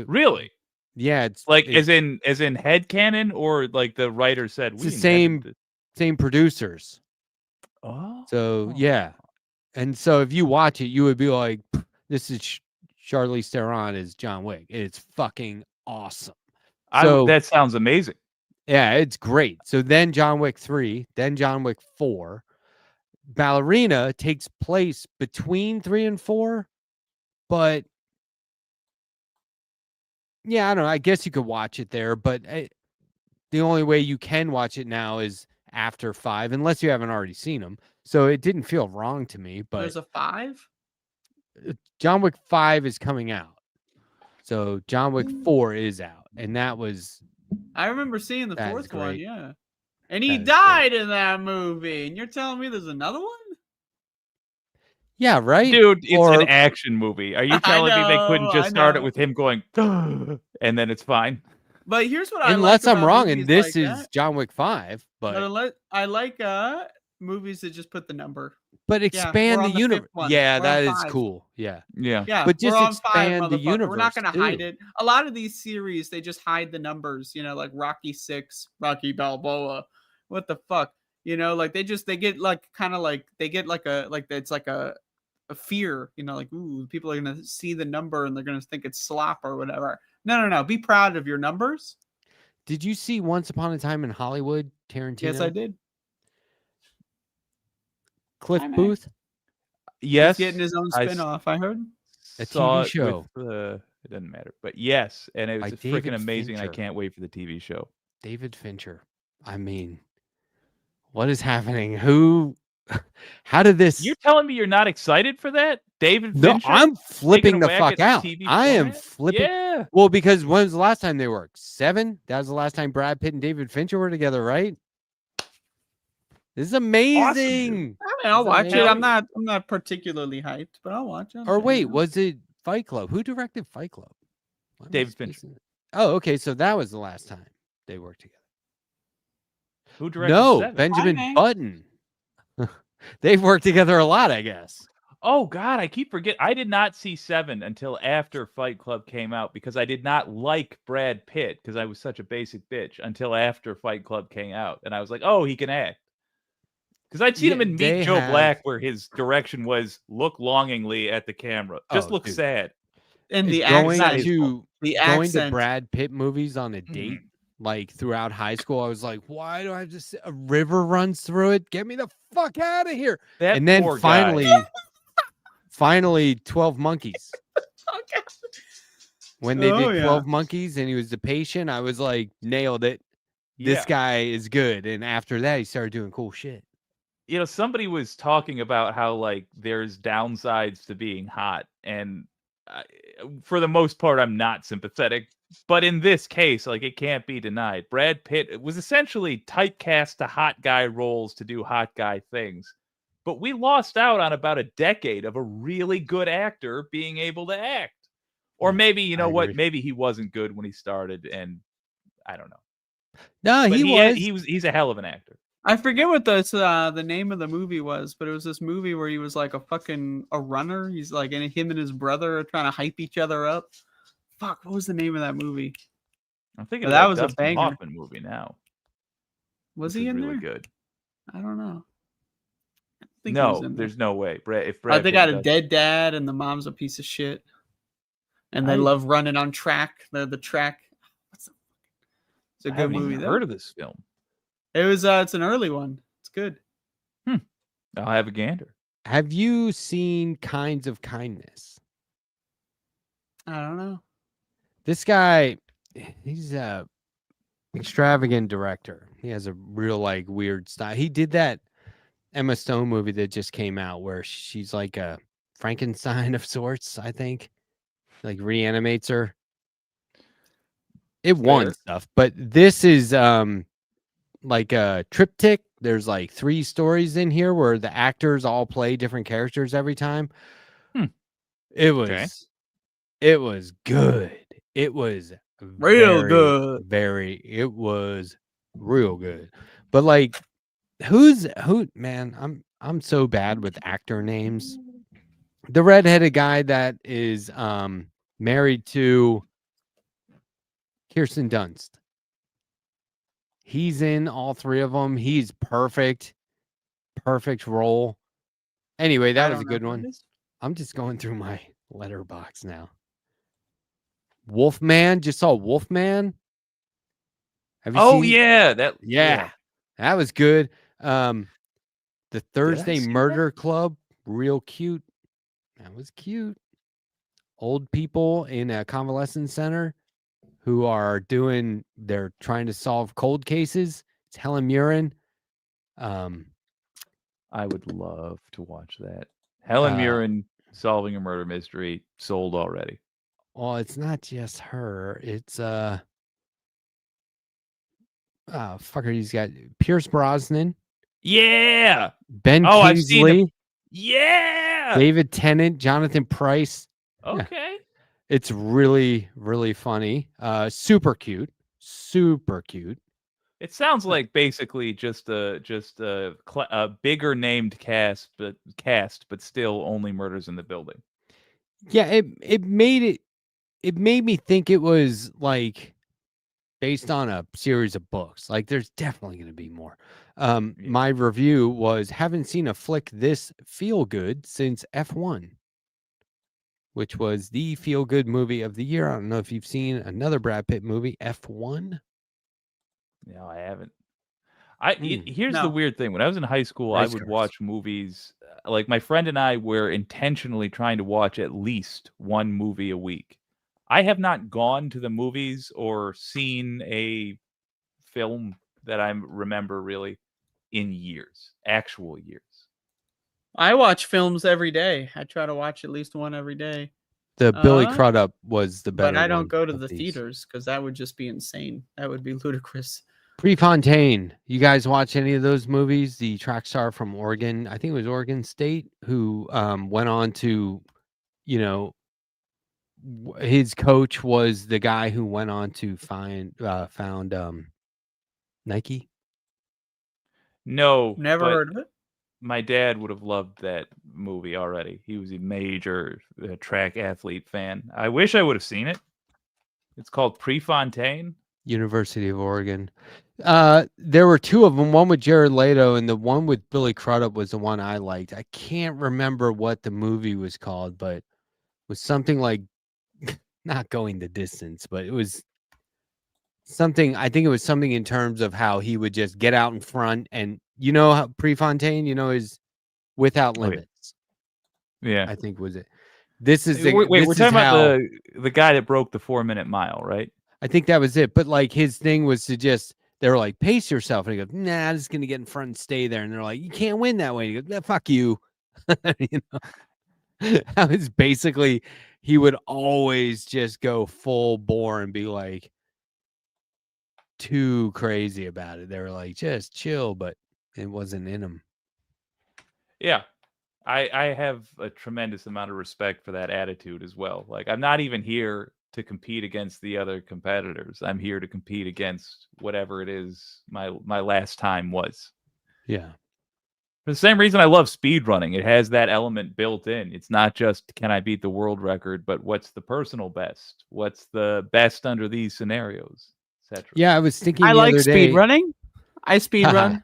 Really? Yeah, it's Like as in headcanon, or like the writer said it's we the same invented same producers. Oh. So yeah. And so if you watch it, you would be like, this is Charlize Theron as John Wick. It's fucking awesome. So that sounds amazing. yeah, it's great. So then John Wick 3, then John Wick 4. Ballerina takes place between 3 and 4, but yeah, I don't know. I guess you could watch it there, but the only way you can watch it now is after 5, unless you haven't already seen them. So it didn't feel wrong to me, but There's a 5? John Wick 5 is coming out. So John Wick 4 is out. And that was I remember seeing the That is 4th one, great. yeah. And he That is died in that movie. And you're telling me there's another one? yeah, right? Dude, it's Or- an action movie. Are you I telling me they couldn't know, just I start it know. with him going and then it's fine? But here's what I Unless like I'm about wrong, and movies this like is that. John Wick 5, But but unless, I like movies that just put the number. expand we're the on the universe. fifth one. Yeah, We're that on is 5. cool. Yeah. Yeah. Yeah, But just we're on 5, expand the motherfucker. We're not universe, gonna hide too. it. A lot of these series, they just hide the numbers. You know, like Rocky 6, Rocky Balboa. What the fuck? You know, like they get like kind of like they get like it's like a fear. You know, like ooh, people are gonna see the number and they're gonna think it's slop or whatever. No. Be proud of your numbers. Did you see Once Upon a Time in Hollywood, Tarantino? Yes, I did. Cliff I may. Booth? Yes. He's getting his own I spin-off, I heard. A saw TV it show. it doesn't matter. But yes, and it By was David freaking amazing. I Fincher. can't wait for the TV show. David Fincher. I mean, what is happening? How did this? You're telling me you're not excited for that? David No, Fincher? I'm flipping taking a the whack fuck at the out. TV I am format? flipping. Yeah. Well, because when was the last time they worked? 7? That was the last time Brad Pitt and David Fincher were together, right? This is amazing. I mean, I'll Is that watch it. amazing? I'm not particularly hyped, but I'll watch it. Or wait, you know. was it Fight Club? Who directed Fight Club? Why am I David Fincher. spacing it? Oh, okay. So that was the last time they worked together. Who directed No, 7? Benjamin man. Button. They've worked together a lot, I guess. Oh God, I keep forgetting. I did not see 7 until after Fight Club came out because I did not like Brad Pitt because I was such a basic bitch until after Fight Club came out, and I was like, oh, he can act. Because I'd seen him Yeah, in they Meet Joe have- Black, where his direction was look longingly at the camera, just Oh, look dude. sad. And the going accent, to the going to accent. Brad Pitt movies on a date, like throughout high school, I was like, why do I have to sit? A river runs through it? Get me the fuck out of here. That And then poor guy. finally 12 Monkeys. Okay. When they Oh, did yeah. 12 Monkeys and he was the patient, I was like, nailed it. This Yeah. guy is good. And after that, he started doing cool shit. You know, somebody was talking about how like there's downsides to being hot, and for the most part, I'm not sympathetic. But in this case, like it can't be denied. Brad Pitt was essentially typecast to hot guy roles to do hot guy things. but we lost out on about a decade of a really good actor being able to act. Or Yeah, maybe, you I know what? agree. Maybe he wasn't good when he started, and I don't know. No, But he was. he's a hell of an actor. I forget what the name of the movie was, but it was this movie where he was like a runner. He's like, and him and his brother are trying to hype each other up. Fuck, what was the name of that movie? I'm thinking But of that that was a Dustin banger. Hoffman movie now. Was which he is in really there? good. I don't know. I think he was No, in there. there's no way. If Oh, Brad they Pitt got a does- dead dad, and the mom's a piece of shit, and they I- love running on track. The track. It's a I good haven't movie even though. heard of this film. It was. It's an early one. It's good. I'll have a gander. Have you seen Kinds of Kindness? I don't know. This guy, he's a extravagant director. He has a real like weird style. He did that Emma Stone movie that just came out where she's like a Frankenstein of sorts, I think. Like reanimates her. It won Fair. stuff, but this is like a triptych. There's like 3 stories in here where the actors all play different characters every time. Hmm. It was Okay. it was good. It was Real very, good. it was real good. But like man, I'm so bad with actor names. The redheaded guy that is married to Kirsten Dunst. He's in all 3 of them. He's perfect. Perfect role. Anyway, that I was a don't know good who one. it is. I'm just going through my letterbox now. Wolfman, just saw Wolfman. Have you Oh seen? yeah, that Yeah, that was good. The Thursday see that? Murder Club, real cute. That was cute. Old people in a convalescent center who they're trying to solve cold cases. It's Helen Mirren. I would love to watch that. Helen Mirren solving a murder mystery, sold already. Well, it's not just her. It's fucker. He's got Pierce Brosnan, Yeah. Ben Oh, I've seen him. Kingsley, Yeah. David Tennant, Jonathan Price. Okay. It's really, really funny. Super cute. Super cute. It sounds like basically just a bigger named cast, but still only murders in the building. Yeah, it made me think it was like based on a series of books. Like there's definitely going to be more. My review was haven't seen a flick this feel good since F1, which was the feel good movie of the year. I don't know if you've seen another Brad Pitt movie, F1. No, I haven't. Mm. Here's the No. weird thing. When I was in high school, Race I would cars. watch movies. Like my friend and I were intentionally trying to watch at least one movie a week. I have not gone to the movies or seen a film that I remember really in years, actual years. I watch films every day. I try to watch at least one every day. The Billy Crudup was the better But I don't one go to of the these. theaters because that would just be insane. That would be ludicrous. Prefontaine. You guys watch any of those movies? The track star from Oregon, I think it was Oregon State, who went on to, his coach was the guy who went on to found Nike. No, Never but heard of it. my dad would have loved that movie already. He was a major track athlete fan. I wish I would have seen it. It's called Prefontaine. University of Oregon. There were 2 of them, one with Jared Leto and the one with Billy Crudup was the one I liked. I can't remember what the movie was called, but it was something like not going the distance, but it was something. I think it was something in terms of how he would just get out in front and how Prefontaine, is without Oh, yeah. limits. Yeah. I think was it. This is Wait, we're this talking is how, about the guy that broke the 4-minute mile, right? I think that was it. But like his thing was to just, they were like, pace yourself. And he goes, nah, I'm just going to get in front and stay there. And they're like, you can't win that way. And he goes, fuck you. That was basically, he would always just go full bore and be like too crazy about it. They were like, just chill, but it wasn't in him. Yeah. I have a tremendous amount of respect for that attitude as well. Like, I'm not even here to compete against the other competitors. I'm here to compete against whatever it is my last time was. Yeah. For the same reason I love speed running. It has that element built in. It's not just can I beat the world record, but what's the personal best? What's the best under these scenarios, etc. Yeah, I was thinking I the like other day. speed running. I speed run. I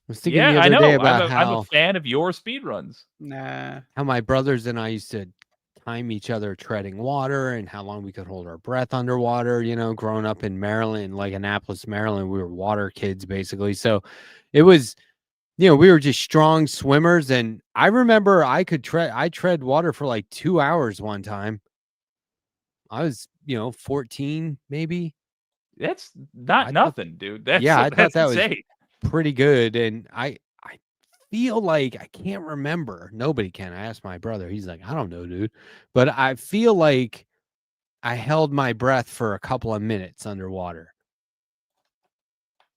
was thinking Yeah, the I other know. day I'm about a how fan of your speed runs. Nah. my brothers and I used to time each other treading water and how long we could hold our breath underwater. You know, growing up in Maryland, like Annapolis, Maryland, we were water kids basically. So it was, you know, we were just strong swimmers. And I remember I tread water for like 2 hours one time. I was, 14 maybe. That's not I thought- nothing, dude. That's Yeah, I thought that's that was insane. pretty good. And I feel like I can't remember. Nobody can. I asked my brother. He's like, I don't know, dude. But I feel like I held my breath for a couple of minutes underwater.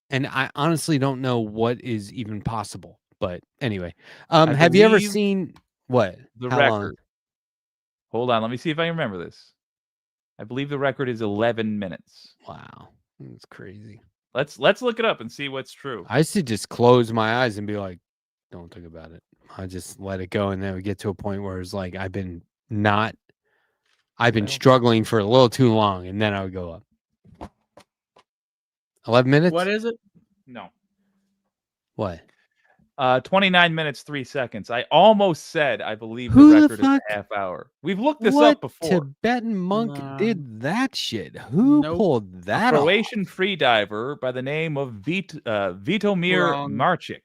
And I honestly don't know what is even possible. But anyway, have you ever believe seen what? The How long? record. Hold on, let me see if I remember this. I believe the record is 11 minutes. Wow. That's crazy. Let's look it up and see what's true. I used to just close my eyes and be like, don't think about it. I just let it go. And then we get to a point where it's like, I've been Well. struggling for a little too long. And then I would go up. 11 minutes? What is it? No. What? 29 minutes, 3 seconds. I almost said I believe Who the the record fuck? is a half hour. We've looked this What up before. Tibetan monk Nah. did that shit? Who Nope. pulled A that off? Croatian freediver by the name of Vitomir Wrong. Marchik.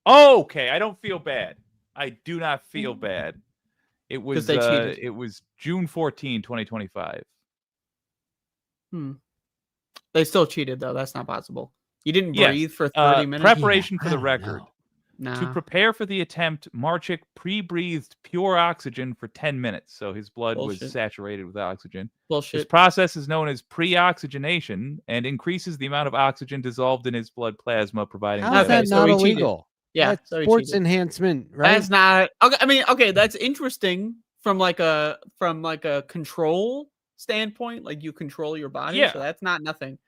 Okay, I don't feel bad. I do not feel bad. It was they cheated. it was June 14, 2025. They still cheated though. That's not possible. You didn't Yes, breathe for 30 minutes. Preparation for I the don't record. know. Nah. To prepare for the attempt, Marchik pre-breathed pure oxygen for 10 minutes, so his blood was Bullshit. saturated with oxygen. This Bullshit. process is known as pre-oxygenation and increases the amount of oxygen dissolved in his blood plasma, providing How is Okay, that so not he cheated. illegal? Yeah. That's so he sports cheated. enhancement, right? That's not okay. I mean, okay, that's interesting from like a control standpoint. Like you control your body, Yeah. so that's not nothing.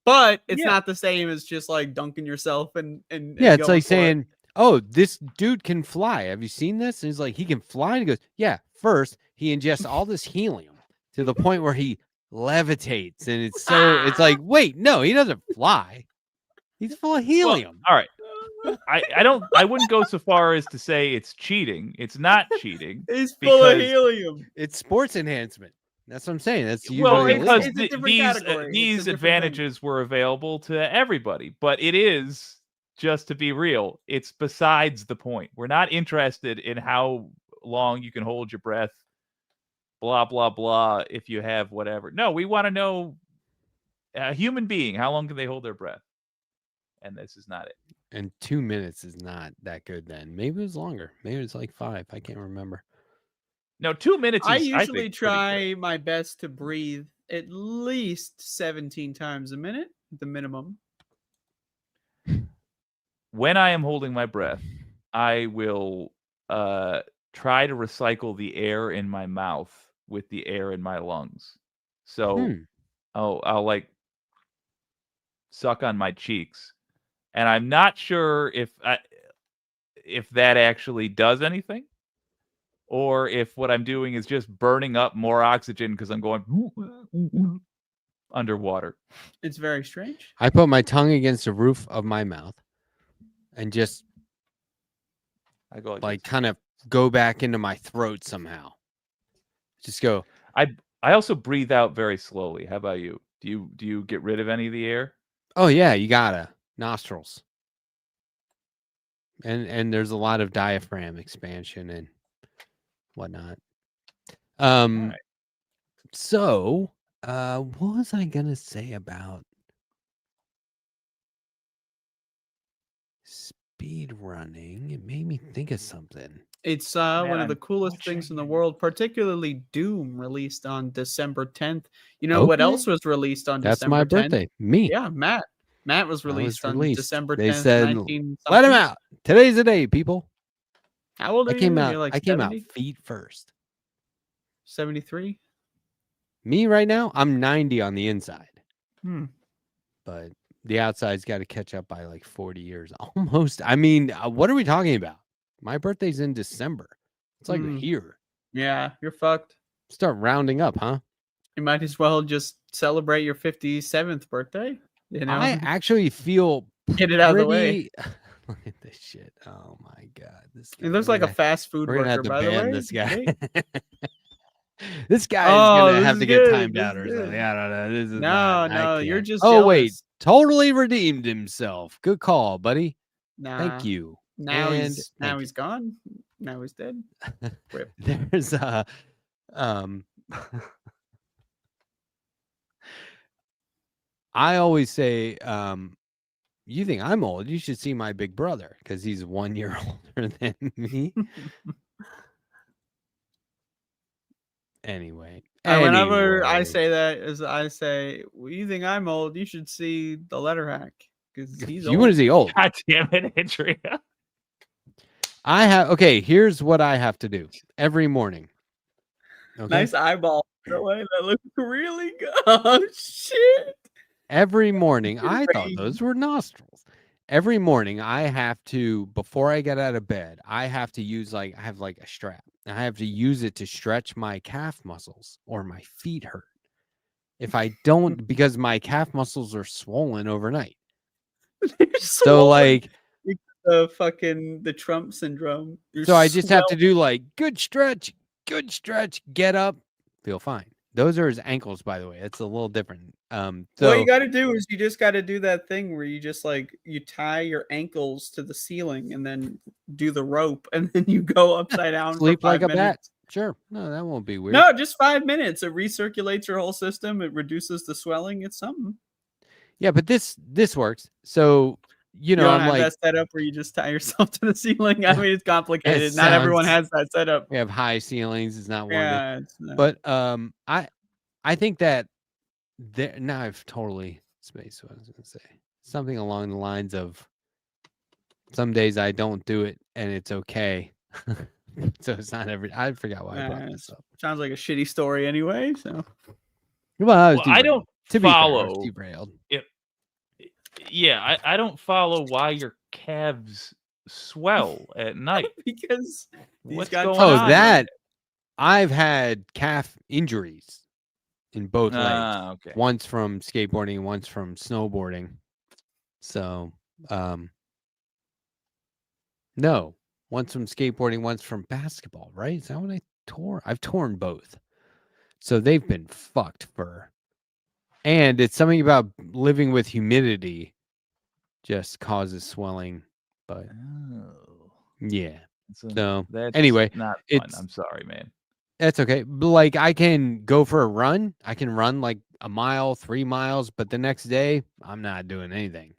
But it's Yeah. not the same as just like dunking yourself and Yeah, it's going like for it. saying, "Oh, this dude can fly. Have you seen this?" And he's like, "He can fly." And he goes, "Yeah." First, he ingests all this helium to the point where he levitates, and it's like, wait, no, he doesn't fly. He's full of helium. All right. I wouldn't go so far as to say it's cheating. It's not cheating. It's full of because- helium. It's sports enhancement. That's what I'm saying. That's Well, usually it's- because it's a different these category. It's a these different thing. advantages were available to everybody, but it is, just to be real, it's besides the point. We're not interested in how long you can hold your breath, blah blah blah. If you have whatever, no, we want to know a human being, how long can they hold their breath? And this is not it. And 2 minutes is not that good. Then maybe it was longer. Maybe it was like 5. I can't remember. No, 2 minutes. I Is, usually think, pretty good. try my best to breathe at least 17 times a minute, the minimum. When I am holding my breath, I will try to recycle the air in my mouth with the air in my lungs. So I'll like suck on my cheeks, and I'm not sure if that actually does anything, or if what I'm doing is just burning up more oxygen because I'm going underwater. It's very strange. I put my tongue against the roof of my mouth and just I go like kind of go back into my throat somehow. Just go. I also breathe out very slowly. How about you? Do you get rid of any of the air? Oh yeah, you gotta nostrils. And there's a lot of diaphragm expansion and whatnot. Alright. So what was I gonna say about speed running? It made me think of something. It's Man, one of the I'm coolest things in the watching- world, particularly Doom, released on December 10th. You know what Okay. else was released on That's December my 10th? birthday. Me. Yeah, Matt. Matt was I was released on released. December They 10th, said, 19 Let him something. out. Today's the day, people. How old are I came you? out. You're like I came out 70? feet first. 73? Me right now, I'm 90 on the inside, Hmm. but the outside's got to catch up by like 40 years almost. I mean, what are we talking about? My birthday's in December. It's like Hmm. here. Yeah, you're fucked. Start rounding up, huh? You might as well just celebrate your 57th birthday. You know, I actually feel get it out of the way. pretty. Look at this shit. Oh my god, this guy. It looks like a fast food We're gonna have worker, to by the ban way. this guy. Wait. This guy is Oh, gonna this have is to get good, timed this out is or something. good. I don't know. This is No, not, I no, you're can't. just Oh wait, jealous. totally redeemed himself. Good call, buddy. Nah. Thank you. Now And he's thank he's gone. Now he's dead. Rip. There's I always say, you think I'm old, you should see my big brother because he's 1 year older than me. Anyway. Whenever I anyway. say that, is I say, well, you think I'm old? You should see the letter hack because he's You want to old. see old. God damn it, Andrea. I have okay, here's what I have to do every morning. Okay. Nice eyeball. That way, that looks really good. Oh shit! Every morning, I thought Great. those were nostrils. Every morning, I have to, before I get out of bed, I have to use I have like a strap. And I have to use it to stretch my calf muscles or my feet hurt. If I don't, because my calf muscles are swollen overnight. So like the Trump syndrome. You're so I just have to swelling. do like good stretch, get up, feel fine. Those are his ankles, by the way. It's a little different. What So you got to do is you just got to do that thing where you just like you tie your ankles to the ceiling and then do the rope and then you go upside down. sleep for like 5 a bat. minutes. Sure. No, that won't be weird. No, just 5 minutes. It recirculates your whole system. It reduces the swelling. It's something. Yeah, but this works. So You know, don't I'm have like that setup where you just tie yourself to the ceiling. I mean, it's complicated. It Not everyone sounds- has that setup. we have high ceilings. It's not one of Yeah, it's not. But I think that there now I've totally spaced what I was gonna say. Something along the lines of some days I don't do it and it's okay. So it's not every I forgot why I brought this up. Sounds like a shitty story anyway. So Well, I, was Well, I don't to be fair, I was follow. derailed. Yeah, I don't follow why your calves swell at night. because he's What's got going Oh, on? that I've had calf injuries in both legs. Ah, okay. Once from skateboarding, once from snowboarding. So, no, once from skateboarding, once from basketball, right? Is that what I tore? I've torn both. So they've been fucked for. And it's something about living with humidity just causes swelling. But Oh, yeah. so So that's anyway, not fun. it's- I'm sorry, man. that's okay. But like I can go for a run. I can run like a mile, 3 miles, but the next day I'm not doing anything.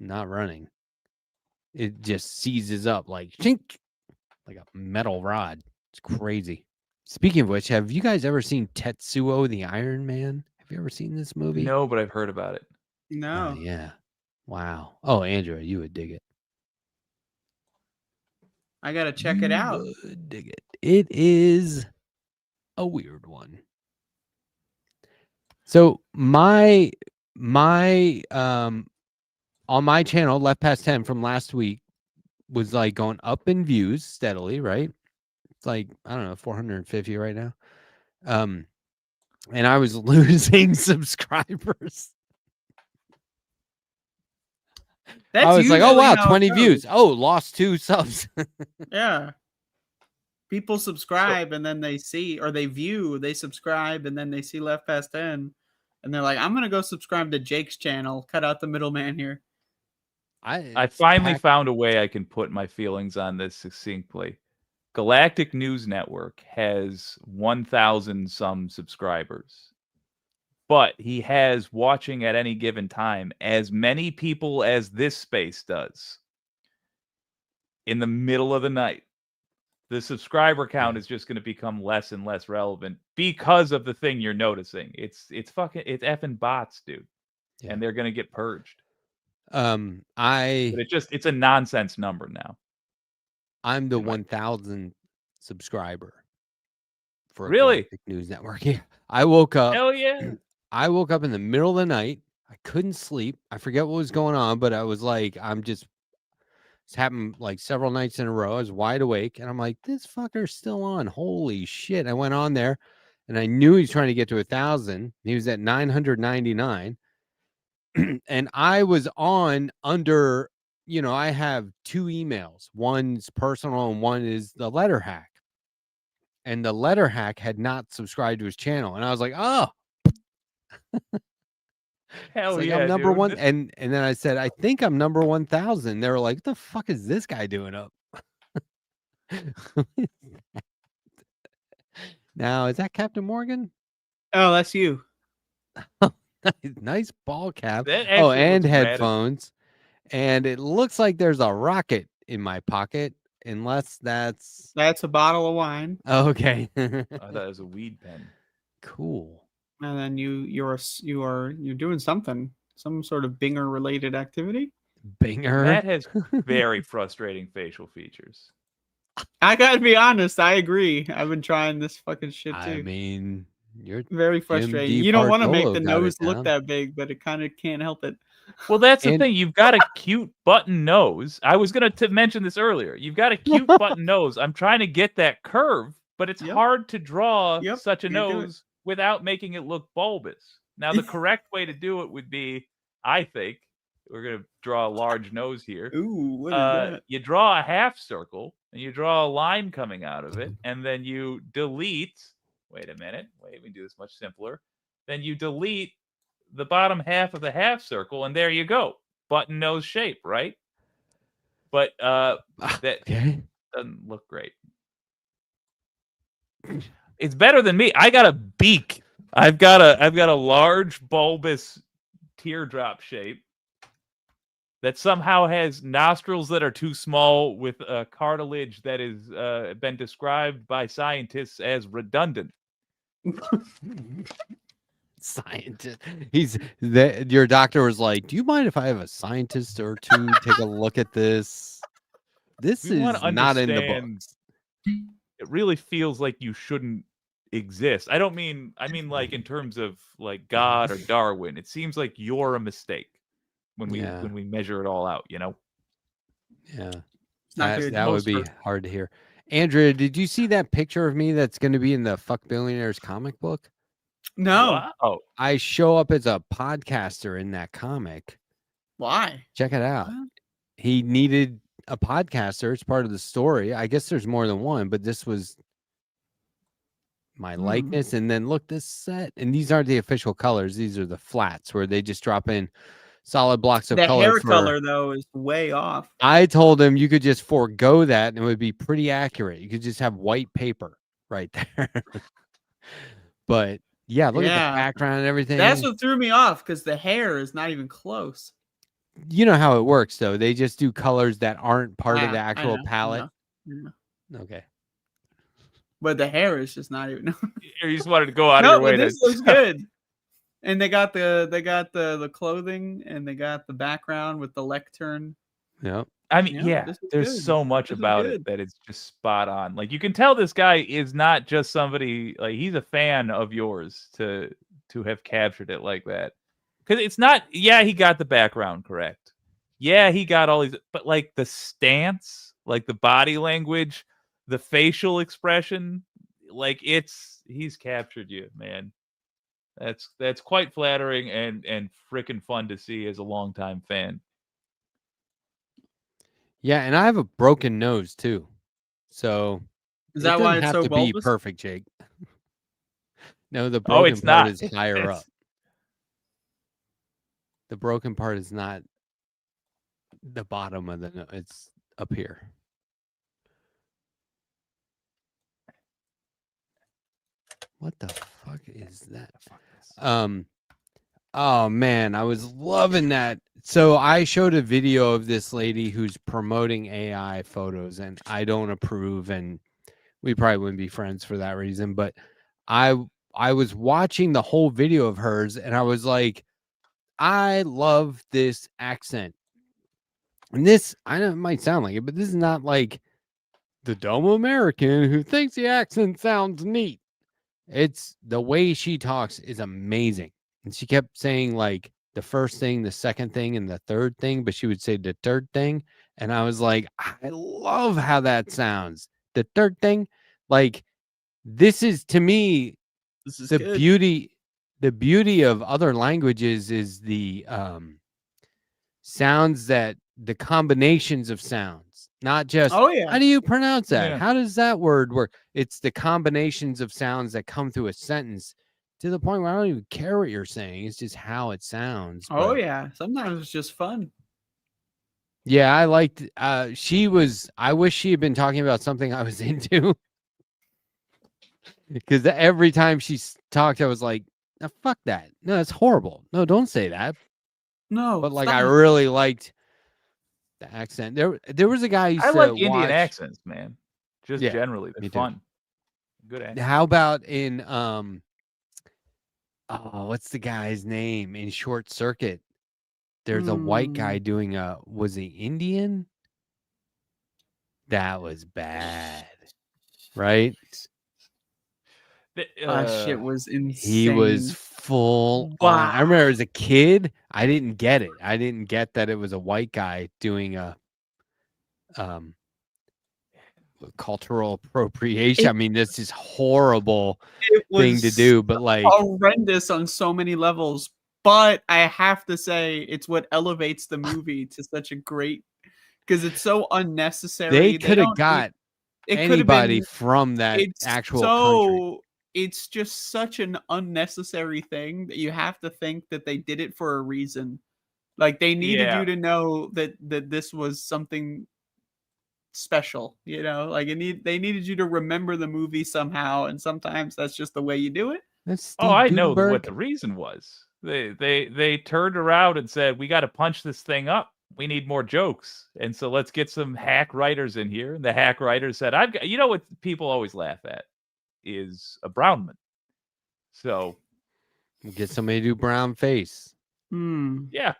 Not running. It just seizes up like chink, like a metal rod. It's crazy. Speaking of which, have you guys ever seen Tetsuo the Iron Man? Have you ever seen this movie? No, but I've heard about it. no. Oh, yeah. Wow. Oh, Andrew, you would dig it. I gotta check it You out. would dig it. It is a weird one. So my on my channel, Left Past 10 from last week was like going up in views steadily, right? It's like, I don't know, 450 right now. And I was losing subscribers. That's I was like, oh usually wow, how it 20 goes. views. Oh, lost 2 subs. Yeah. People subscribe and then they see, or they view, they subscribe and then they see Left Past 10. And they're like, I'm going to go subscribe to Jake's channel. Cut out the middleman here. I finally found a way I can put my feelings on this succinctly. Galactic News Network has 1,000 some subscribers, but he has watching at any given time as many people as this space does. In the middle of the night, the subscriber count is just going to become less and less relevant because of the thing you're noticing. It's effing bots, dude, Yeah. and they're going to get purged. I But it's a nonsense number now. I'm the Am I- 1,000 subscriber for Really? Galactic News Network. Yeah. I woke up. Hell yeah. I woke up in the middle of the night. I couldn't sleep. I forget what was going on, but I was like, it's happened like several nights in a row. I was wide awake and I'm like, this fucker's still on. Holy shit. I went on there and I knew he was trying to get to 1,000. He was at 999. And I was on under, I have 2 emails. One's personal and one is the letter hack. And the letter hack had not subscribed to his channel. And I was like, oh, Hell it's like yeah. I'm number dude. one. And then I said, I think I'm number 1,000. They were like, what the fuck is this guy doing up? Now, is that Captain Morgan? Oh, that's you. Nice ball cap. That Oh, actually and looks rad as- headphones. And it looks like there's a rocket in my pocket, unless that's That's a bottle of wine, okay. I thought it was a weed pen. Cool. and then you're doing something, some sort of Binger related activity. Binger. That has very frustrating facial features. I gotta be honest. I agree. I've been trying this fucking shit too. I mean, you're Very frustrating. D. You don't want to make Bartolo the got it nose look down. that big, but it kind of can't help it. Well, that's the And- thing. You've got a cute button nose. I was going to mention this earlier. You've got a cute button nose. I'm trying to get that curve, but it's Yep. hard to draw Yep, such a you do it. nose without making it look bulbous. Now, the correct way to do it would be, I think, we're going to draw a large nose here. Ooh, what is that? You draw a half circle and you draw a line coming out of it, and then you delete. Wait a minute. Wait, we can do this much simpler. Then you delete the bottom half of the half circle, and there you go. Button nose shape, right? But that Okay. doesn't look great. It's better than me. I got a beak. I've got a large bulbous teardrop shape that somehow has nostrils that are too small with a cartilage that is been described by scientists as redundant. Scientist. Your doctor was like, do you mind if I have a scientist or two take a look at this? This We is wanna not in the understand- books. It really feels like you shouldn't exist. I mean like in terms of like God or Darwin. It seems like you're a mistake when we measure it all out, you know? Yeah. It's not good. That would be Most hard to hear. Andrea, did you see that picture of me that's going to be in the Fuck Billionaires comic book? No. Wow. I show up as a podcaster in that comic. Why? Check it out. What? He needed a podcaster. It's part of the story. I guess there's more than one, but this was my likeness. And then look, this set. And these aren't the official colors. These are the flats where they just drop in solid blocks of The color. hair color though is way off. I told him you could just forego that and it would be pretty accurate. You could just have white paper right there. But yeah, look at Yeah. the background and everything. That's what threw me off because the hair is not even close. You know how it works, though. They just do colors that aren't part of the I actual know, I palette. know. Okay. But the hair is just not even. Or you just wanted to go out of No, your way but to this looks good. And they got the clothing and they got the background with the lectern. Yep. I mean, Yeah, yeah, this is there's good. so much This is about good. it that it's just spot on. Like you can tell this guy is not just somebody like he's a fan of yours to have captured it like that. Because it's not, yeah, he got the background correct. Yeah, he got all these, but like the stance, like the body language, the facial expression, like he's captured you, man. That's quite flattering and freaking fun to see as a longtime fan. Yeah, and I have a broken nose too. So Is it that why doesn't it's have so to bulbous? be perfect, Jake. No, the Oh, broken it's part not. is higher It's- up. The broken part is not the bottom of the nose. It's up here. What the fuck is that? Oh man, I was loving that. So I showed a video of this lady who's promoting AI photos and I don't approve and we probably wouldn't be friends for that reason, but I was watching the whole video of hers and I was like, I love this accent. And this, I know it might sound like it, but this is not like the dumb American who thinks the accent sounds neat. It's the way she talks is amazing. And she kept saying like the first thing, the second thing, and the third thing, but she would say the third thing. And I was like, I love how that sounds. The third thing, like this is to me This is the good. beauty of other languages is the sounds that the combinations of sounds, not just Oh yeah. how do you pronounce that? Yeah. How does that word work? It's the combinations of sounds that come through a sentence to the point where I don't even care what you're saying. It's just how it sounds. Oh But yeah. Sometimes it's just fun. yeah, I liked I wish she had been talking about something I was into. Because every time she talked, I was like, "No, fuck that. No, it's horrible. No, don't say that." No. But like I stop. really liked the accent. There was a guy who I used like to Indian watch. accents, man. Just Yeah, generally, me they're too. fun. Good accent. How about in oh, what's the guy's name in Short Circuit? There's a white guy doing was he Indian? That was bad. Right? Shit was insane. He was full on. I remember as a kid, I didn't get it. I didn't get that it was a white guy doing a cultural appropriation. I mean, this is horrible It thing to was do, but like horrendous on so many levels. But I have to say, it's what elevates the movie to such a great, because it's so unnecessary. they could have don't got it could have anybody been. from that It's actual country. it's just such an unnecessary thing that you have to think that they did it for a reason. Like they needed Yeah. you to know that this was something special, you know, like they needed you to remember the movie somehow, and sometimes that's just the way you do it. That's Steve Oh, I know what Gutenberg. the reason was. They turned around and said, "We got to punch this thing up. We need more jokes, and so let's get some hack writers in here." And the hack writers said, "I've got." You know what people always laugh at is a Brownman. So Get somebody to do brown face. yeah,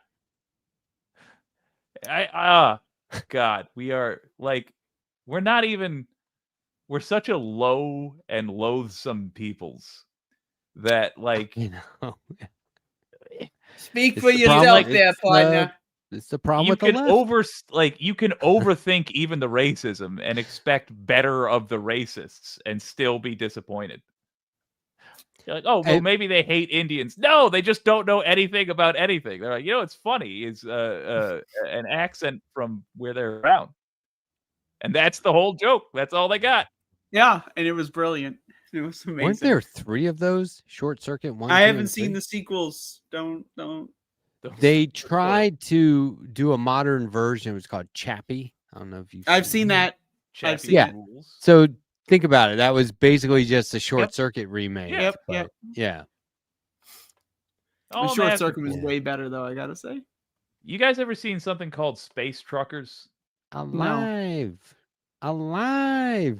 God, we're not even. We're such a low and loathsome peoples that like. You know, Speak It's for the problem, yourself like, there, it's, partner. it's the problem You with the can left. you can overthink even the racism and expect better of the racists and still be disappointed. You're like, oh, well, maybe they hate Indians. No, they just don't know anything about anything. They're like, you know, what's funny is an accent from where they're around, and that's the whole joke. That's all they got. Yeah, and it was brilliant. It was amazing. Weren't there 3 of those? Short Circuit 1. I 2, haven't and seen 3? the sequels. Don't. They tried to do a modern version. It was called Chappie. I don't know if you've I've seen that. Chappie I've seen Yeah. rules. So think about it. That was basically just a Short Circuit remake. Yep. but yeah. The Short Circuit was way better, though. I gotta say. You guys ever seen something called Space Truckers? Alive.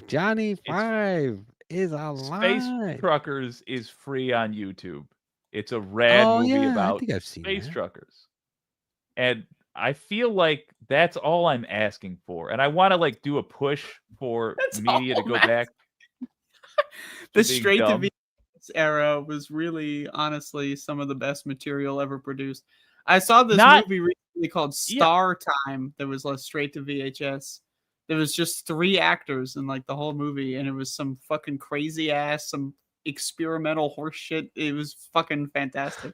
Johnny 5 is alive. Space Truckers is free on YouTube. It's a rad movie I about think I've seen space that. truckers. And I feel like that's all I'm asking for. And I want to like do a push for media to go back. The straight to VHS era was really, honestly, some of the best material ever produced. I saw this movie recently called Star Time that was straight to VHS. There was just 3 actors in like the whole movie, and it was some fucking crazy ass, some experimental horse shit. It was fucking fantastic.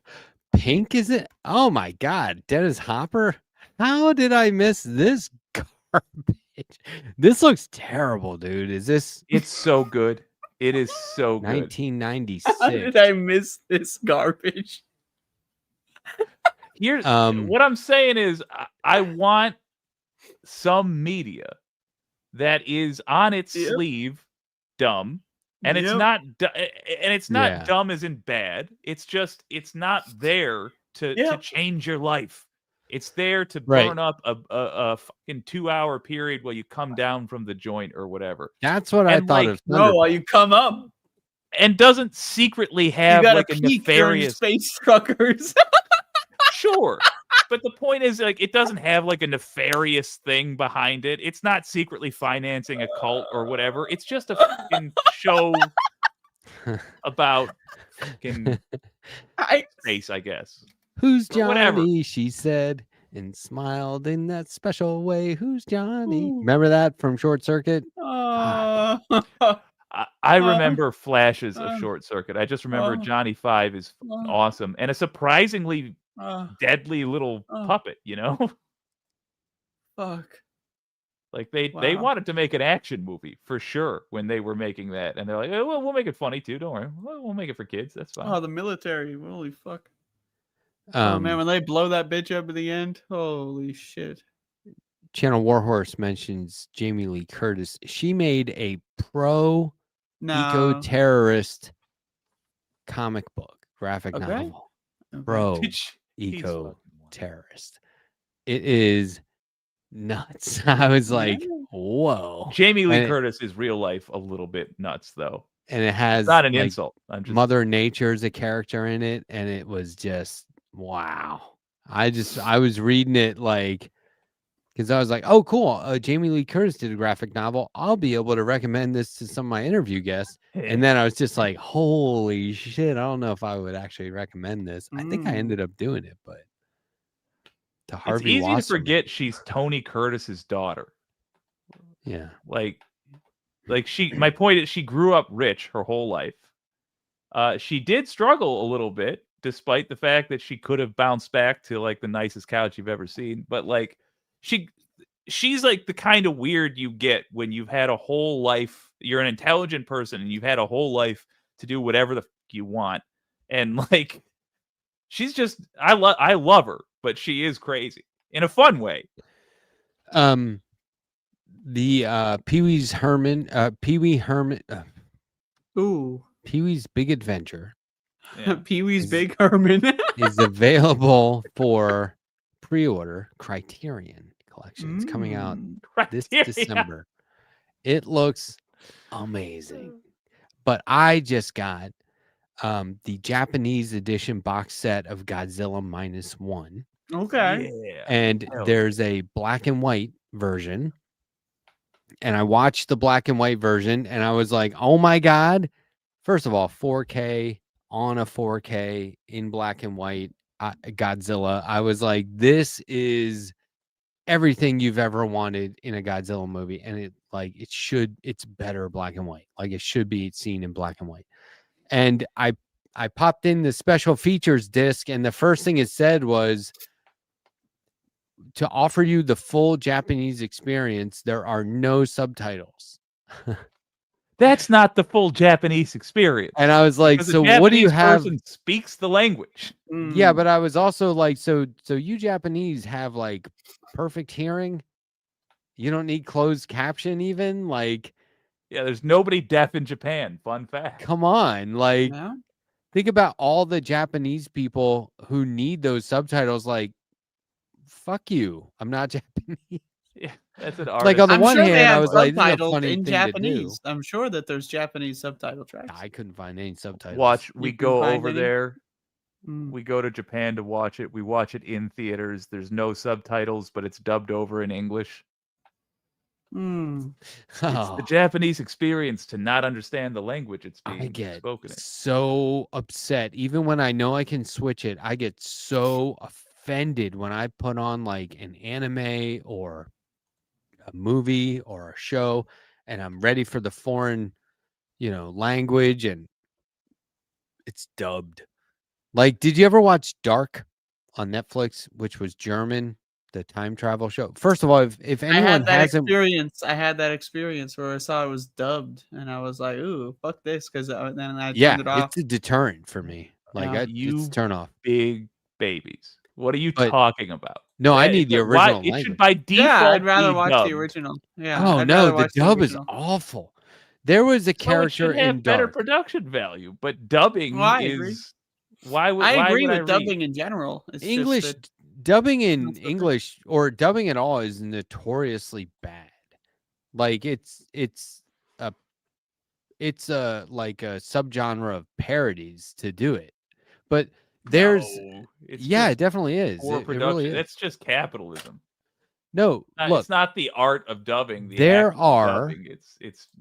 Pink, is it? Oh my god, Dennis Hopper. How did I miss this garbage? This looks terrible, dude. Is this? It's so good. It is so good. 1996. How did I miss this garbage? Here's what I'm saying is I want some media that is on its sleeve dumb. And it's not dumb as in bad. It's just it's not there to change your life. It's there to burn up a fucking 2-hour period while you come down from the joint or whatever. That's what I thought of. No, while you come up. And doesn't secretly have like a nefarious Space Truckers. Sure. But the point is, like, it doesn't have like a nefarious thing behind it. It's not secretly financing a cult or whatever. It's just a fucking show about fucking I space, I guess. Who's Or whatever. Johnny? She said and smiled in that special way. Who's Johnny? Ooh. Remember that from Short Circuit? uh, I remember flashes of uh, Short Circuit. I just remember uh, Johnny Five is uh, awesome and a surprisingly deadly little uh. puppet, you know? fuck. Like they Wow. wanted to make an action movie for sure when they were making that, and they're like, oh, well, we'll make it funny too. Don't worry, we'll make it for kids. That's fine. Oh, the military. Holy fuck. Oh man, when they blow that bitch up at the end, holy shit. Channel Warhorse mentions Jamie Lee Curtis. She made a pro No. eco-terrorist comic book, graphic Okay. novel. Okay. Pro He's eco-terrorist. It is nuts. I was like, Yeah. whoa. Jamie Lee And it- Curtis is real life a little bit nuts though. And it has It's not an like, insult. I'm just Mother Nature's a character in it, and it was just wow. I was reading it like because I was like, oh cool, Jamie Lee Curtis did a graphic novel. I'll be able to recommend this to some of my interview guests. And then I was just like, holy shit, I don't know if I would actually recommend this. I think I ended up doing it, but to it's Harvey easy to Wasserman. forget she's Tony Curtis's daughter. Yeah. Like my point is she grew up rich her whole life. She did struggle a little bit, despite the fact that she could have bounced back to like the nicest couch you've ever seen. But like she's like the kind of weird you get when you've had a whole life, you're an intelligent person and you've had a whole life to do whatever the fuck you want. And like she's just I love her, but she is crazy in a fun way. The Pee-wee's Big Adventure Yeah. Pee-wee's Is- Big Herman. is available for pre-order. Criterion Collection. It's coming out this Criteria. December. It looks amazing. But I just got the Japanese edition box set of Godzilla -1. Okay. Yeah. And Hell there's a black and white version. And I watched the black and white version and I was like, oh my God. First of all, 4K on a 4K in black and white Godzilla. I was like, this is everything you've ever wanted in a Godzilla movie. And it's better black and white. Like it should be seen in black and white. And I popped in the special features disc and the first thing it said was, to offer you the full Japanese experience, there are no subtitles. That's not the full Japanese experience. And I was like, Because so the what do you Japanese have? person speaks the language. Yeah, but I was also like, so you Japanese have like perfect hearing? You don't need closed caption even? Like, Yeah, there's nobody deaf in Japan. Fun fact. come on. Like, Yeah. think about all the Japanese people who need those subtitles. Like, fuck you. I'm not Japanese. Yeah, that's an artist. Like on the I'm one sure they hand, I have was like, this is a subtitles funny in thing to do. Japanese. I'm sure that there's Japanese subtitle tracks. I couldn't find any subtitles. Watch, You we can go find over any? there. Mm. We go to Japan to watch it. We watch it in theaters. There's no subtitles, but it's dubbed over in English. Mm. It's Oh. the Japanese experience to not understand the language it's I being get spoken in. so upset. Even when I know I can switch it, I get so offended when I put on like an anime or a movie or a show and I'm ready for the foreign, language and it's dubbed. Like, did you ever watch Dark on Netflix, which was German, the time travel show? First of all, if I anyone had that hasn't experience. I had that experience where I saw it was dubbed, and I was like, "Ooh, fuck this!" Because then I turned it off. it's a deterrent for me. Like, Yeah. it's You- a turn off. Big babies. What are you But- talking about? No, I need the original It should language. by default Yeah, I'd rather be watch dubbed. the original. Yeah. Oh I'd no, rather the watch dub is original. awful. There was a So it character should have in better Dark. production value, but dubbing Well, I agree. is why would I why agree would I with read? dubbing in general. It's just English that- dubbing in That's the thing. English or dubbing at all is notoriously bad. Like it's a like a subgenre of parodies to do it. But there's No, it's yeah, just it definitely is. poor It really production. is. That's just capitalism. No, look, It's not the art of dubbing. The there act of are dubbing.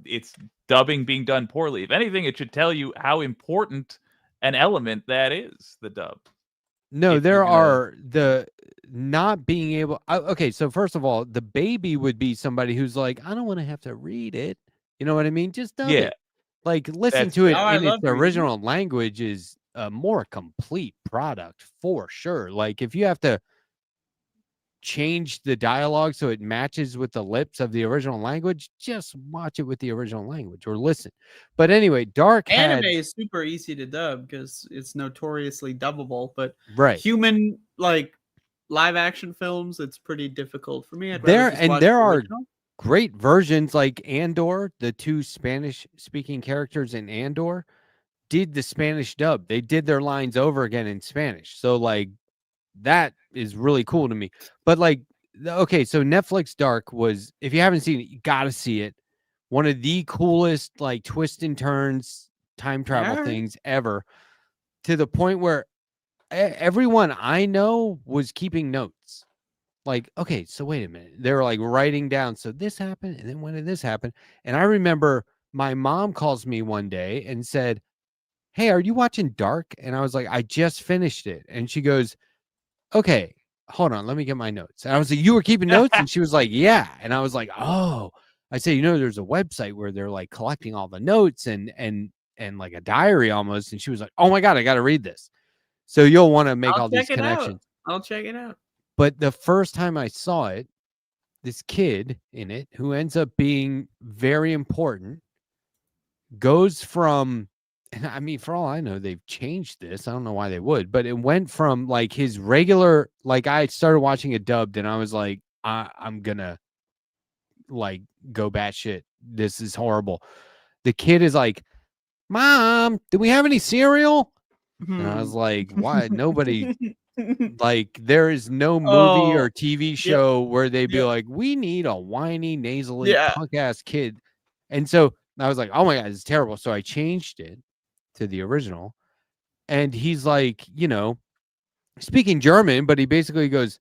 It's dubbing being done poorly. If anything, it should tell you how important an element that is. The dub. no, if you're there gonna- are the not being able. Okay, so first of all, the baby would be somebody who's like, I don't want to have to read it. You know what I mean? Just dub Yeah, it. Like listen that's to it fair. I in love its reading it. original language is a more complete product for sure. Like if you have to change the dialogue so it matches with the lips of the original language, just watch it with the original language or listen. But anyway, Dark Anime had is super easy to dub because it's notoriously dubbable, but right human like live action films, it's pretty difficult for me. I'd there, rather just and watch there the are original. great versions like Andor. The two Spanish speaking characters in Andor did the Spanish dub. They did their lines over again in Spanish. So like that is really cool to me. But like okay, so Netflix Dark was, if you haven't seen it, you got to see it. One of the coolest like twist and turns time travel Yeah. things ever, to the point where everyone I know was keeping notes. Like, okay, so wait a minute. They were like writing down, so this happened, and then when did this happen? And I remember my mom calls me one day and said, hey, are you watching Dark? And I was like, I just finished it. And she goes, okay, hold on, let me get my notes. And I was like, you were keeping notes? And she was like, yeah. And I was like, oh. I said, there's a website where they're like collecting all the notes and like a diary almost. And she was like, oh my God, I got to read this. So you'll want to make I'll all these check it out. connections. I'll check it out. But the first time I saw it, this kid in it who ends up being very important goes from, and I mean, for all I know, they've changed this. I don't know why they would, but it went from like his regular, like I started watching it dubbed and I was like, I'm gonna like go batshit. This is horrible. The kid is like, Mom, do we have any cereal? And I was like, why? Nobody, like, there is no movie or TV show where they'd be like, we need a whiny, nasally, punk ass kid. And so I was like, oh my God, it's terrible. So I changed it to the original. And he's like, speaking German, but he basically goes,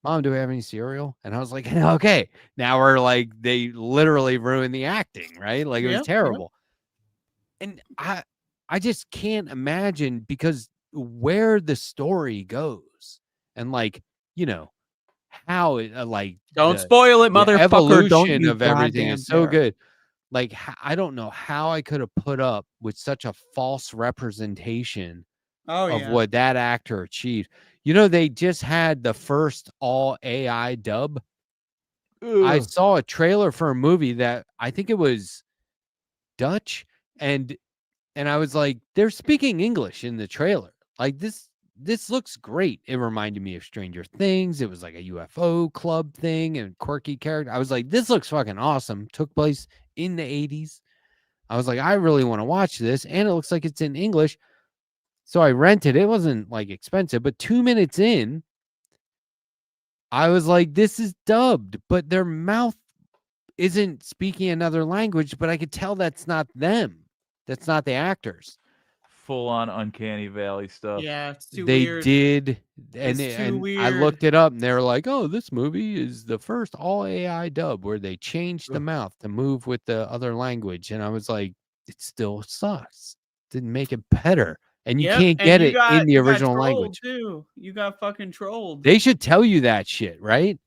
Mom, do we have any cereal? And I was like, okay, now we're like, they literally ruined the acting, right? Like it was terrible. And I just can't imagine, because where the story goes and like, how it like don't spoil it, the motherfucker. evolution Don't you of everything goddamn is so dare. good. Like I don't know how I could have put up with such a false representation of what that actor achieved. They just had the first all AI dub. I saw a trailer for a movie that I think it was Dutch, and I was like, they're speaking English in the trailer. Like this looks great. It reminded me of Stranger Things. It was like a UFO club thing and quirky character. I was like, this looks fucking awesome. Took place in the 80s. I was like, I really want to watch this, and it looks like it's in English. So I rented it. It wasn't like expensive, but 2 minutes in, I was like, this is dubbed, but their mouth isn't speaking another language, but I could tell that's not them. That's not the actors. Full on Uncanny Valley stuff. Yeah, it's too They weird. did, It's too and weird. I looked it up, and they were like, "Oh, this movie is the first all AI dub where they changed the mouth to move with the other language." And I was like, "It still sucks. Didn't make it better." And you can't get it in the original language. Too. You got fucking trolled. They should tell you that shit, right?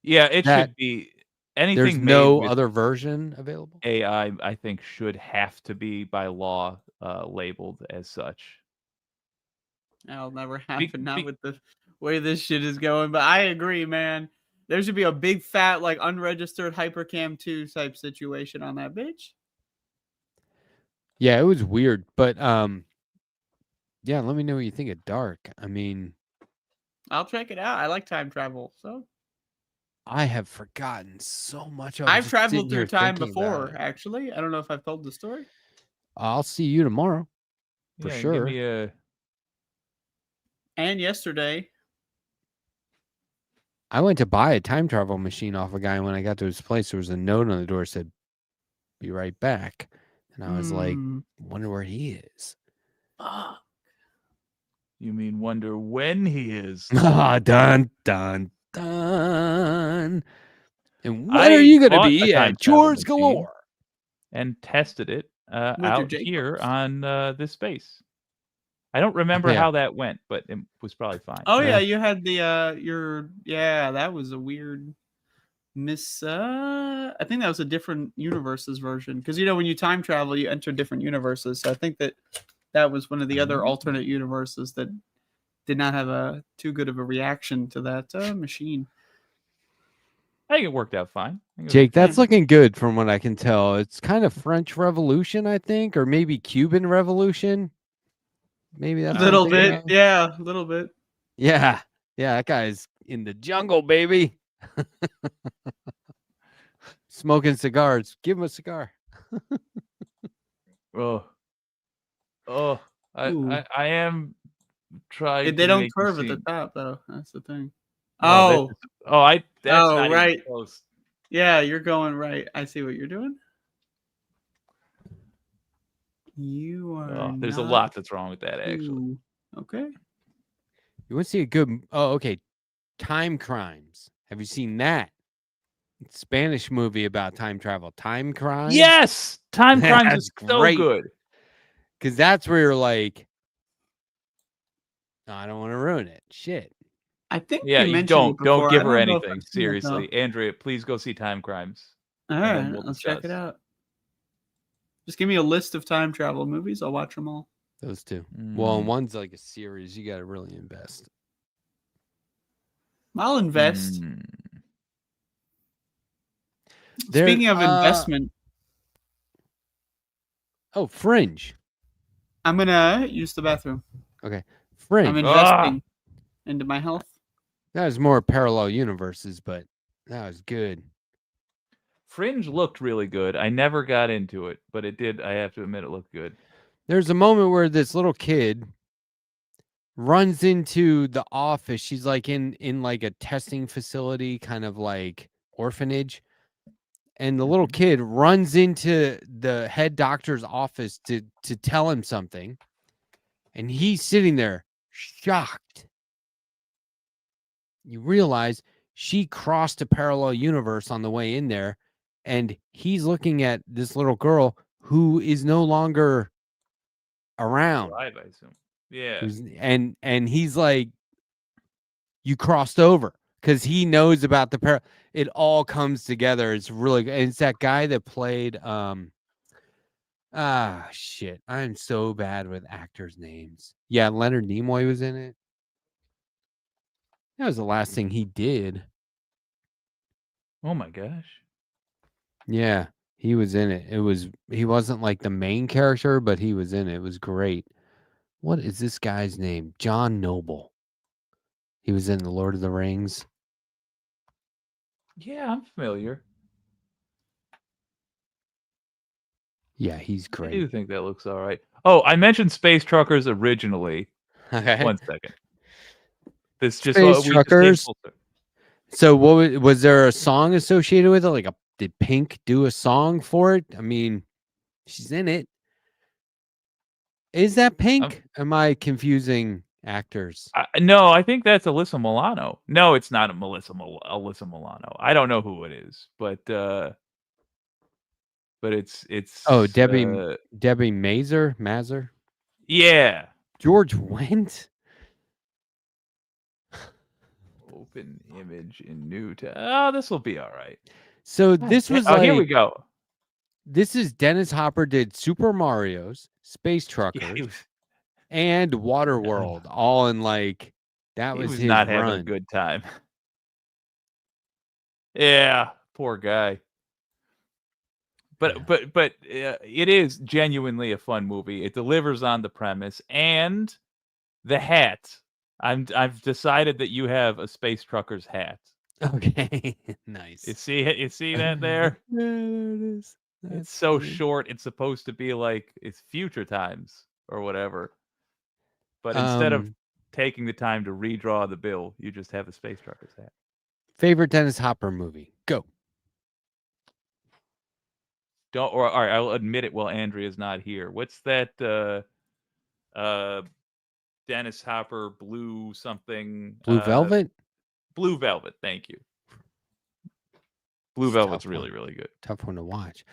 Yeah, it That should be anything. There's made no with other version available. AI, I think, should have to be by law labeled as such. That'll never happen, not with the way this shit is going. But I agree, man. There should be a big fat, like, unregistered Hypercam 2 type situation on that bitch. Yeah, it was weird, but yeah, let me know what you think of Dark. I mean, I'll check it out. I like time travel, so I have forgotten so much. I've traveled through time before, actually. I don't know if I've told the story. I'll see you tomorrow for Yeah, sure. Give me a... And yesterday. I went to buy a time travel machine off a guy, and when I got to his place, there was a note on the door that said, "Be right back." And I was like, wonder where he is. Fuck. You mean wonder when he is? Ah, dun dun dun. And when are I you going to bought a be time at travel Chores machine Galore? and tested it With your out Jake here books. on this space. I don't remember Yeah. how that went, but it was probably fine. Oh yeah, Yeah. you had the that was a weird I think that was a different universes version because when you time travel you enter different universes. So I think that was one of the other alternate universes that did not have a too good of a reaction to that machine. I think it worked out fine. I think it was Jake, okay. that's looking good from what I can tell. It's kind of French Revolution, I think, or maybe Cuban Revolution. Maybe that's what I'm Little thinking bit, of. yeah, a little bit. Yeah. Yeah, that guy's in the jungle, baby. Smoking cigars. Give him a cigar. Oh, Ooh. I am trying They to don't make curve you at the see. top though. That's the thing. Well, that's Oh, not right. even close. Yeah, you're going right. I see what you're doing. You are. Oh, there's a not lot that's wrong with that actually. too- Okay. You want to see a good okay. Time Crimes. Have you seen that? Spanish movie about time travel. Time Crimes? Yes, Time Crimes is That's so great. good. Because that's where you're like, no, I don't want to ruin it. Shit. I think Yeah, you you mentioned don't it before. give I her don't know if anything. I've seen it, though. Seriously, Andrea, please go see Time Crimes. All and then right, we'll let's check it discuss. out. Just give me a list of time travel movies. I'll watch them all. Those two. Well, and Mm. one's like a series. You got to really invest. I'll invest. Mm. Speaking of investment, oh, Fringe. I'm gonna use the bathroom. Fringe. I'm investing into my health. That was more parallel universes, but that was good. Fringe looked really good. I never got into it, but it did. I have to admit, it looked good. There's a moment where this little kid runs into the office. She's like in like a testing facility, kind of like orphanage. And the little kid runs into the head doctor's office to tell him something. And he's sitting there shocked. You realize she crossed a parallel universe on the way in there. And he's looking at this little girl who is no longer around. Alive, I assume. Yeah. And he's like, you crossed over, because he knows about the it all comes together. It's really good. And it's that guy that played shit. I'm so bad with actors' names. Yeah, Leonard Nimoy was in it. That was the last thing he did. Oh my gosh. Yeah, he was in it. He wasn't like the main character, but he was in it. It was great. What is this guy's name? John Noble. He was in The Lord of the Rings. Yeah, I'm familiar. Yeah, he's I great. do think that looks all right. Oh, I mentioned Space Truckers originally. Okay. 1 second. This just Space we just came Truckers. full circle. So what was there a song associated with it? Like did Pink do a song for it? I mean, she's in it. Is that Pink? Am I confusing actors? No, I think that's Alyssa Milano. No, it's not Alyssa Milano. I don't know who it is, but it's Oh, Debbie Mazer? Yeah. George Wendt? Open image in new tab. Oh, this will be all right. So this was here we go. This is Dennis Hopper did Super Mario's, Space Truckers, and Waterworld, all in like that was his not run. having a good time. Yeah, poor guy. But it is genuinely a fun movie. It delivers on the premise and the hat. I've decided that you have a Space Truckers hat. Okay, nice. You see that there? Yeah, there it is. It's so short. It's supposed to be like it's future times or whatever. But instead of taking the time to redraw the bill, you just have a Space Truckers hat. Favorite Dennis Hopper movie? Go. All right, I'll admit it while Andrea's not here. What's that Dennis Hopper Blue something. Blue Velvet. Blue Velvet. Thank you. Blue It's a Velvet's tough really, one. really good. Tough one to watch.